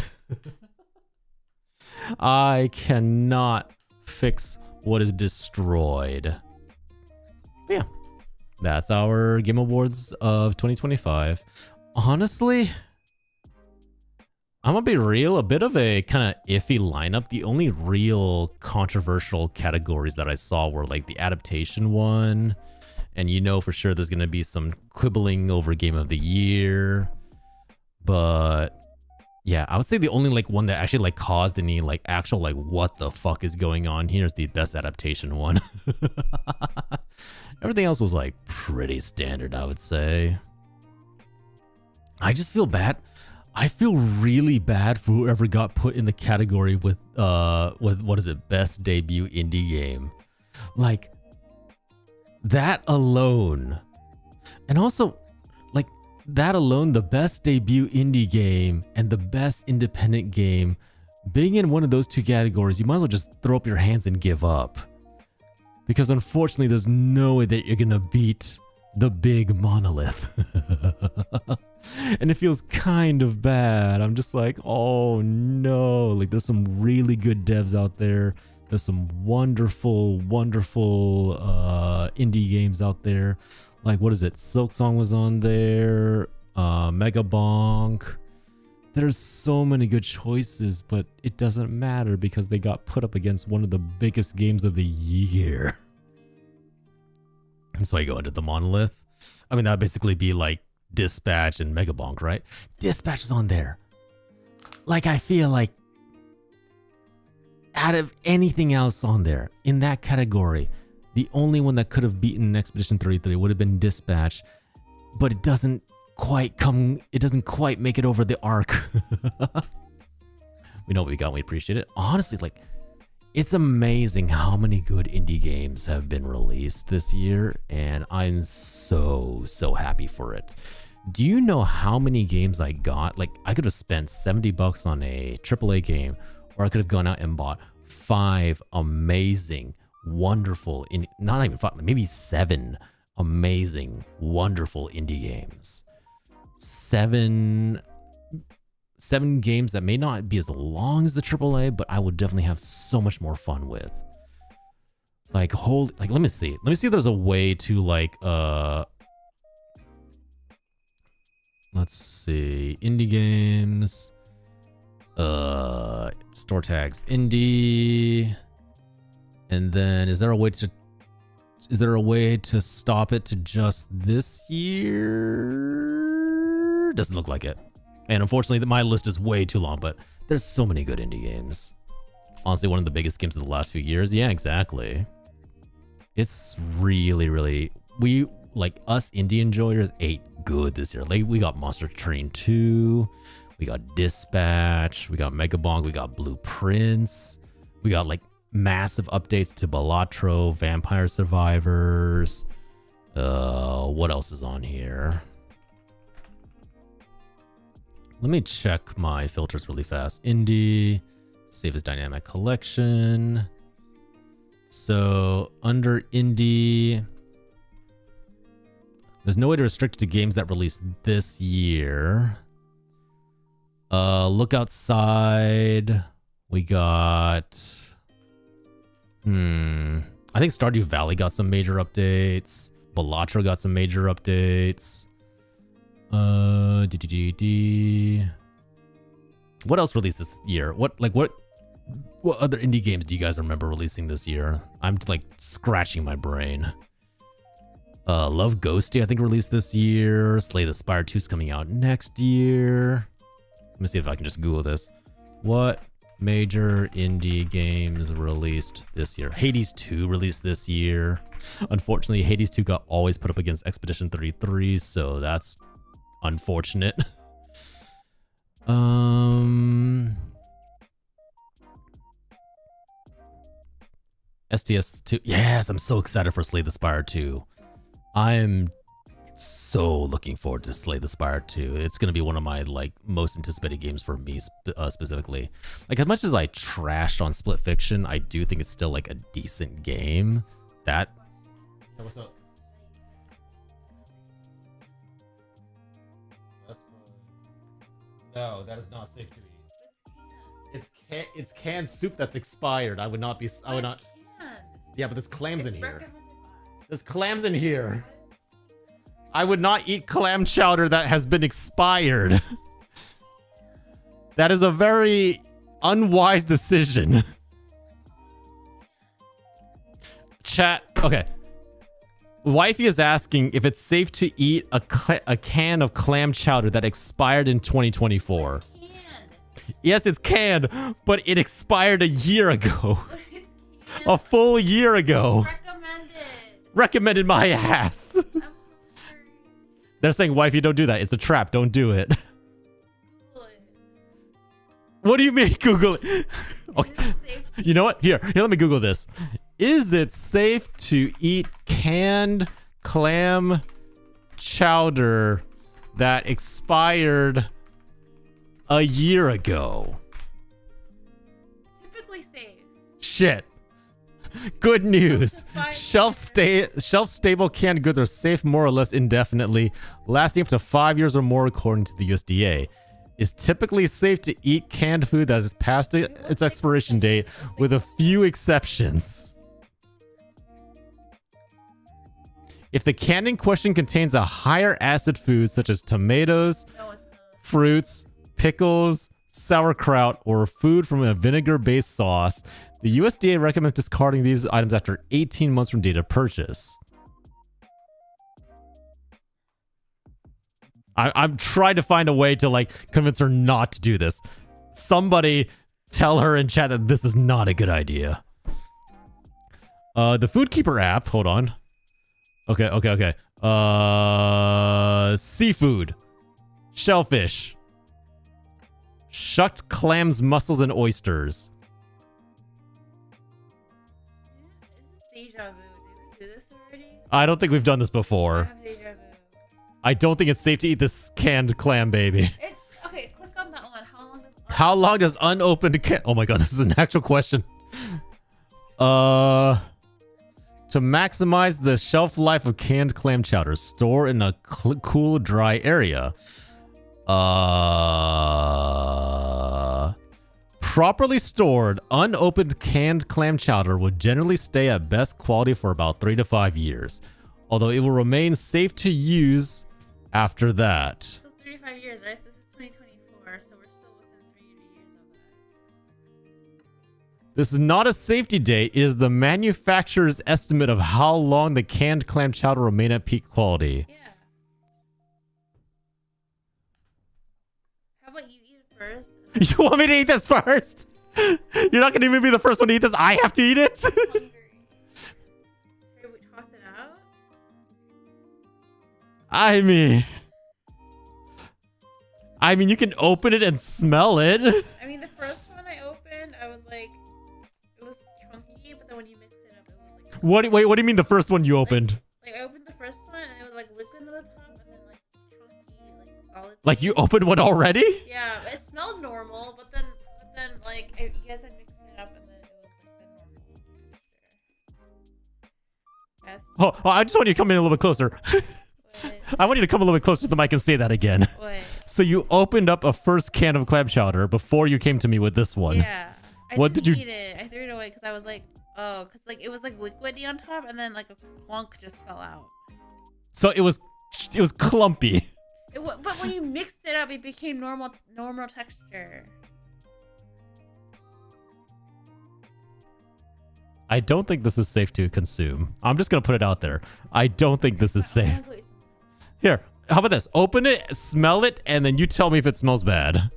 I cannot fix what is destroyed. But yeah, that's our Game Awards of 2025. Honestly, I'm gonna be real, a bit of a kind of iffy lineup. The only real controversial categories that I saw were like the adaptation one, and you know for sure there's gonna be some quibbling over Game of the Year. But yeah, I would say the only like one that actually like caused any like actual like what the fuck is going on here is the best adaptation one. Everything else was like pretty standard, I would say. I just feel bad. I feel really bad for whoever got put in the category with what is it, best debut indie game. Like that alone. And also that alone, the best debut indie game and the best independent game, being in one of those two categories, you might as well just throw up your hands and give up. Because unfortunately, there's no way that you're gonna beat the big monolith. And it feels kind of bad. I'm just like, oh no. Like, there's some really good devs out there. There's some wonderful, wonderful indie games out there. Like, what is it? Silksong was on there. Mega Bong. There's so many good choices, but it doesn't matter because they got put up against one of the biggest games of the year. That's why you go into the monolith. I mean, that'd basically be like Dispatch and Mega Bonk, right? Dispatch is on there. Like, I feel like out of anything else on there in that category, the only one that could have beaten Expedition 33 would have been Dispatch, but it doesn't quite make it over the arc. We know what we got, we appreciate it. Honestly, like, It's amazing how many good indie games have been released this year, and I'm so happy for it. Do you know how many games I got? Like, I could have spent $70 on a AAA game, or I could have gone out and bought 5 amazing, wonderful, not even 5, maybe 7 amazing, wonderful indie games. 7 games that may not be as long as the AAA, but I would definitely have so much more fun with. Like, let me see if there's a way to like, let's see, indie games, store tags, indie, and then is there a way to stop it to just this year? Doesn't look like it. And unfortunately, my list is way too long, but there's so many good indie games. Honestly, one of the biggest games of the last few years. Yeah, exactly. It's really, we, like, us indie enjoyers ate good this year. Like, we got Monster Train 2, we got Dispatch, we got Mega Bong, we got Blueprints, we got, like, massive updates to Balatro, Vampire Survivors. What else is on here? Let me check my filters really fast. Indie, save as dynamic collection. So under indie, there's no way to restrict it to games that released this year. Look outside. We got, I think Stardew Valley got some major updates. Balatro got some major updates. What else released this year? What other indie games do you guys remember releasing this year? I'm like scratching my brain. Love Ghosty, I think, released this year. Slay the Spire 2 is coming out next year. Let me see if I can just Google this. What major indie games released this year? Hades 2 released this year. Unfortunately, Hades 2 got always put up against Expedition 33, so that's unfortunate. STS 2. Yes, I'm so excited for Slay the Spire 2. I'm so looking forward to Slay the Spire 2. It's going to be one of my like most anticipated games for me specifically. Like, as much as I trashed on Split Fiction, I do think it's still like a decent game. That... Hey, what's up? No, that is not safe to eat. It's canned soup that's expired. I would not be. I would not. Yeah, but there's clams in here. There's clams in here. I would not eat clam chowder that has been expired. That is a very unwise decision. Chat. Okay. Wifey is asking if it's safe to eat a can of clam chowder that expired in 2024. It's canned. Yes, it's canned, but it expired a year ago. A full year ago. Recommended my ass. They're saying, wifey, don't do that. It's a trap. Don't do it. What do you mean, Google it? Okay. You know what? Here, let me Google this. Is it safe to eat canned clam chowder that expired a year ago? Typically safe. Shit. Good news. Shelf-stable canned goods are safe more or less indefinitely, lasting up to 5 years or more according to the USDA. It's typically safe to eat canned food that is past its expiration date, with a few exceptions. If the can in question contains a higher acid food such as tomatoes, fruits, pickles, sauerkraut, or food from a vinegar-based sauce, the USDA recommends discarding these items after 18 months from date of purchase. I'm trying to find a way to like convince her not to do this. Somebody tell her in chat that this is not a good idea. The Foodkeeper app, hold on. Okay. Seafood, shellfish, shucked clams, mussels, and oysters. deja vu. Did we do this already? I don't think we've done this I before. have deja vu. I don't think it's safe to eat this canned clam, baby. Okay, click on that one. How long does unopened oh my god, this is an actual question. To maximize the shelf life of canned clam chowder, store in a cool, dry area. Properly stored, unopened canned clam chowder will generally stay at best quality for about 3 to 5 years, although it will remain safe to use after that. So 35 years, right? This is 2024, so we're still within 3 years of that. This is not a safety date. It is the manufacturer's estimate of how long the canned clam chowder will remain at peak quality. Yeah. How about you eat it first? You want me to eat this first? You're not going to even be the first one to eat this. I have to eat it? I'm hungry. Should we toss it out? I mean, you can open it and smell it. I mean, the first one I opened, I was like, it was chunky, but then when you mix it up, it was like... What? Wait, what do you mean the first one you opened? Like I opened the first one, and it was like liquid on the top, and then like chunky, like solid. Like you opened one already? Yeah, it smelled normal, but then like you guys had mixed it up, and then it was like the normal texture. Yes. Oh, I just want you to come in a little bit closer. I want you to come a little bit closer to the mic and say that again. What? So you opened up a first can of clam chowder before you came to me with this one. Yeah. What did you eat it? I threw it away because I was like, oh, because like it was like liquidy on top, and then like a clunk just fell out. So it was clumpy. But when you mixed it up, it became normal texture. I don't think this is safe to consume. I'm just going to put it out there. I don't think this is safe. Here, how about this? Open it, smell it, and then you tell me if it smells bad.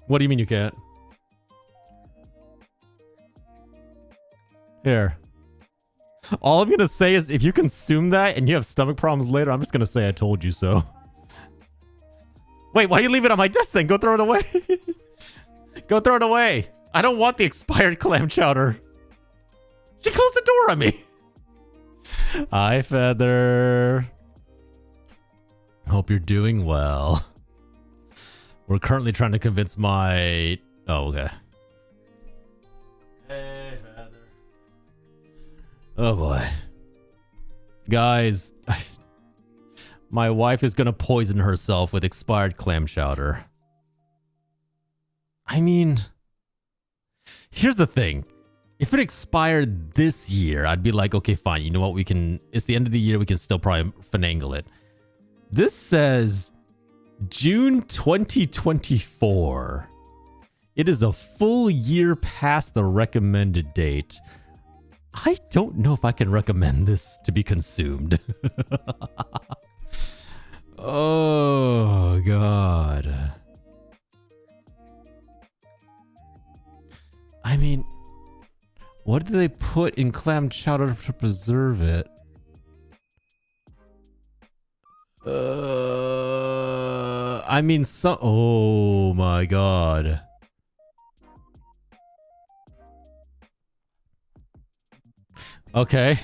What do you mean you can't? Here. All I'm going to say is if you consume that and you have stomach problems later, I'm just going to say I told you so. Wait, why do you leave it on my desk then? Go throw it away. Go throw it away. I don't want the expired clam chowder. She closed the door on me. Hi, Feather. Hope you're doing well. We're currently trying to convince my... Oh, okay. Hey, Feather. Oh, boy. Guys, my wife is going to poison herself with expired clam chowder. I mean... Here's the thing. If it expired this year, I'd be like, okay, fine. You know what? It's the end of the year. We can still probably finagle it. This says June 2024. It is a full year past the recommended date. I don't know if I can recommend this to be consumed. Oh, God. I mean, what do they put in clam chowder to preserve it? I mean, oh my God. Okay.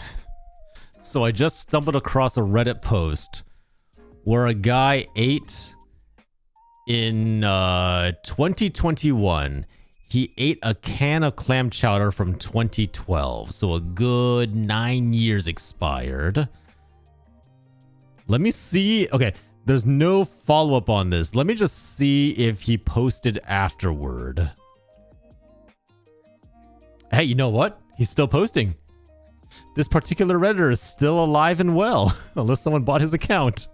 So I just stumbled across a Reddit post where a guy ate in 2021. He ate a can of clam chowder from 2012. So a good 9 years expired. Let me see. Okay, there's no follow-up on this. Let me just see if he posted afterward. Hey, you know what? He's still posting. This particular Redditor is still alive and well. Unless someone bought his account.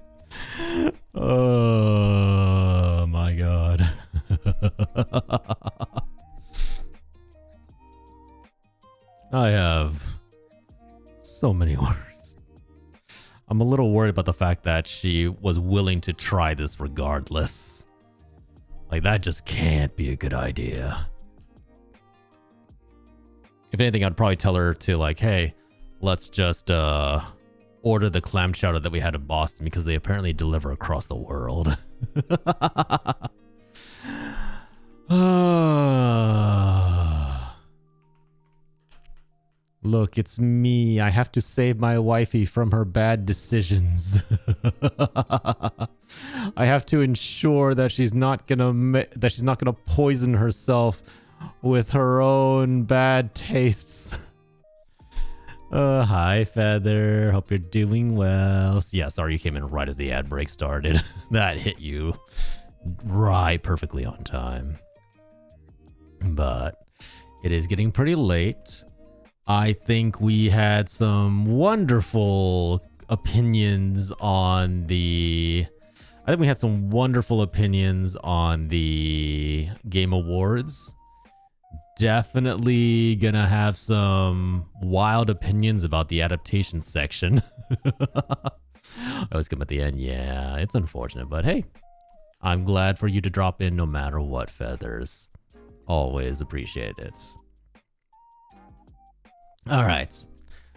Oh, my God. I have so many words. I'm a little worried about the fact that she was willing to try this regardless. Like, that just can't be a good idea. If anything, I'd probably tell her to, like, hey, let's just order the clam chowder that we had in Boston because they apparently deliver across the world. look, it's me. I have to save my wifey from her bad decisions. I have to ensure that she's not gonna poison herself with her own bad tastes. Hi, Feather. Hope you're doing well. Yeah, sorry you came in right as the ad break started. That hit you right perfectly on time. But it is getting pretty late. I think we had some wonderful opinions on the... I think we had some wonderful opinions on the Game Awards. Definitely gonna have some wild opinions about the adaptation section. I always come at the end. Yeah, it's unfortunate, but hey, I'm glad for you to drop in no matter what, Feathers. Always appreciate it. All right.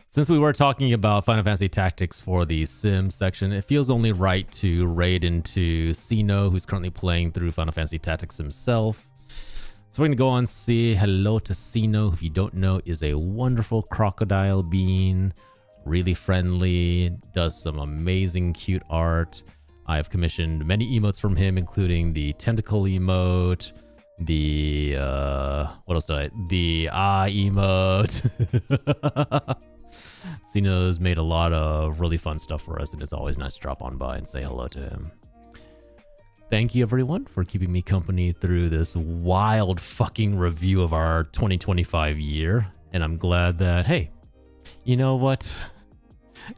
Since we were talking about Final Fantasy Tactics for the Sim section, it feels only right to raid into Sino, who's currently playing through Final Fantasy Tactics himself. So we're going to go on and say hello to Sino, who, if you don't know, is a wonderful crocodile bean. Really friendly, does some amazing cute art. I have commissioned many emotes from him, including the tentacle emote, the what else did I? The emote. Sino's made a lot of really fun stuff for us, and it's always nice to drop on by and say hello to him. Thank you, everyone, for keeping me company through this wild fucking review of our 2025 year. And I'm glad that, hey, you know what?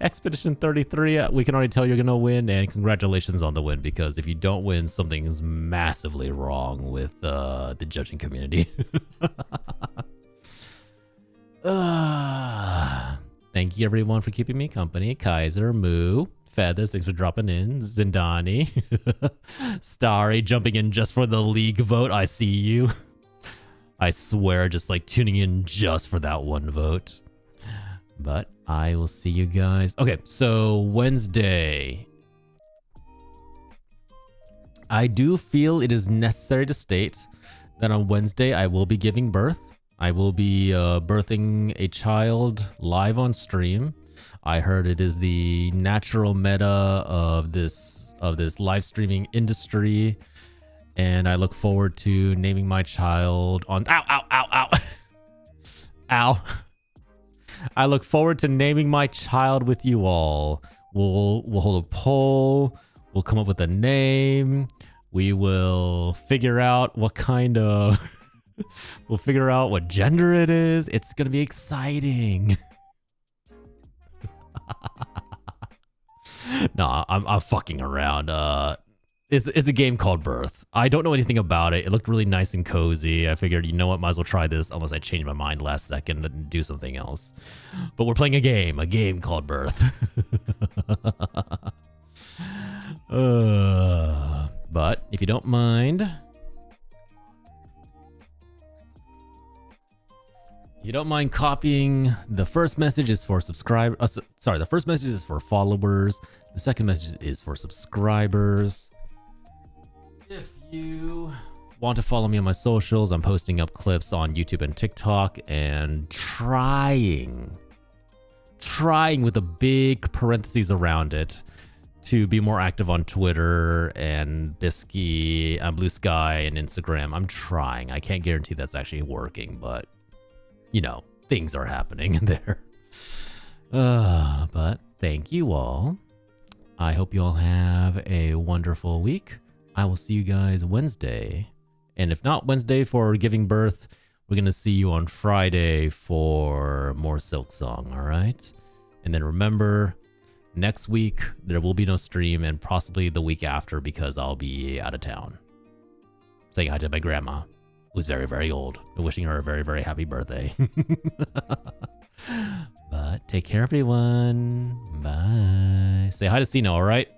Expedition 33, we can already tell you're going to win, and congratulations on the win, because if you don't win, something's massively wrong with the judging community. Thank you, everyone, for keeping me company. Kaiser, Moo, Feathers, thanks for dropping in. Zindani, Starry, jumping in just for the league vote. I see you. I swear, just like tuning in just for that one vote. But I will see you guys. Okay, so Wednesday. I do feel it is necessary to state that on Wednesday I will be giving birth. I will be birthing a child live on stream. I heard it is the natural meta of this live streaming industry, and I look forward to naming my child on. Ow! Ow! Ow! Ow! Ow! I look forward to naming my child with you all. We'll hold a poll. We'll come up with a name. We will figure out what kind of. We'll figure out what gender it is. It's gonna be exciting. No, I'm fucking around. It's a game called Birth. I don't know anything about it. It looked really nice and cozy. I figured, you know what, might as well try this unless I change my mind last second and do something else. But we're playing a game called Birth. But if you don't mind, copying, the first message is for subscribers. Sorry, the first message is for followers. The second message is for subscribers. If you want to follow me on my socials, I'm posting up clips on YouTube and TikTok, and trying with a big parentheses around it to be more active on Twitter and Bisky, Blue Sky, and Instagram. I'm trying. I can't guarantee that's actually working, but you know, things are happening there. But thank you all. I hope you all have a wonderful week. I will see you guys Wednesday. And if not Wednesday for giving birth, we're going to see you on Friday for more Silk Song, all right? And then remember, next week, there will be no stream, and possibly the week after because I'll be out of town. Saying hi to my grandma, who's very, very old, and wishing her a very, very happy birthday. But take care, everyone. Bye. Say hi to Sino, all right?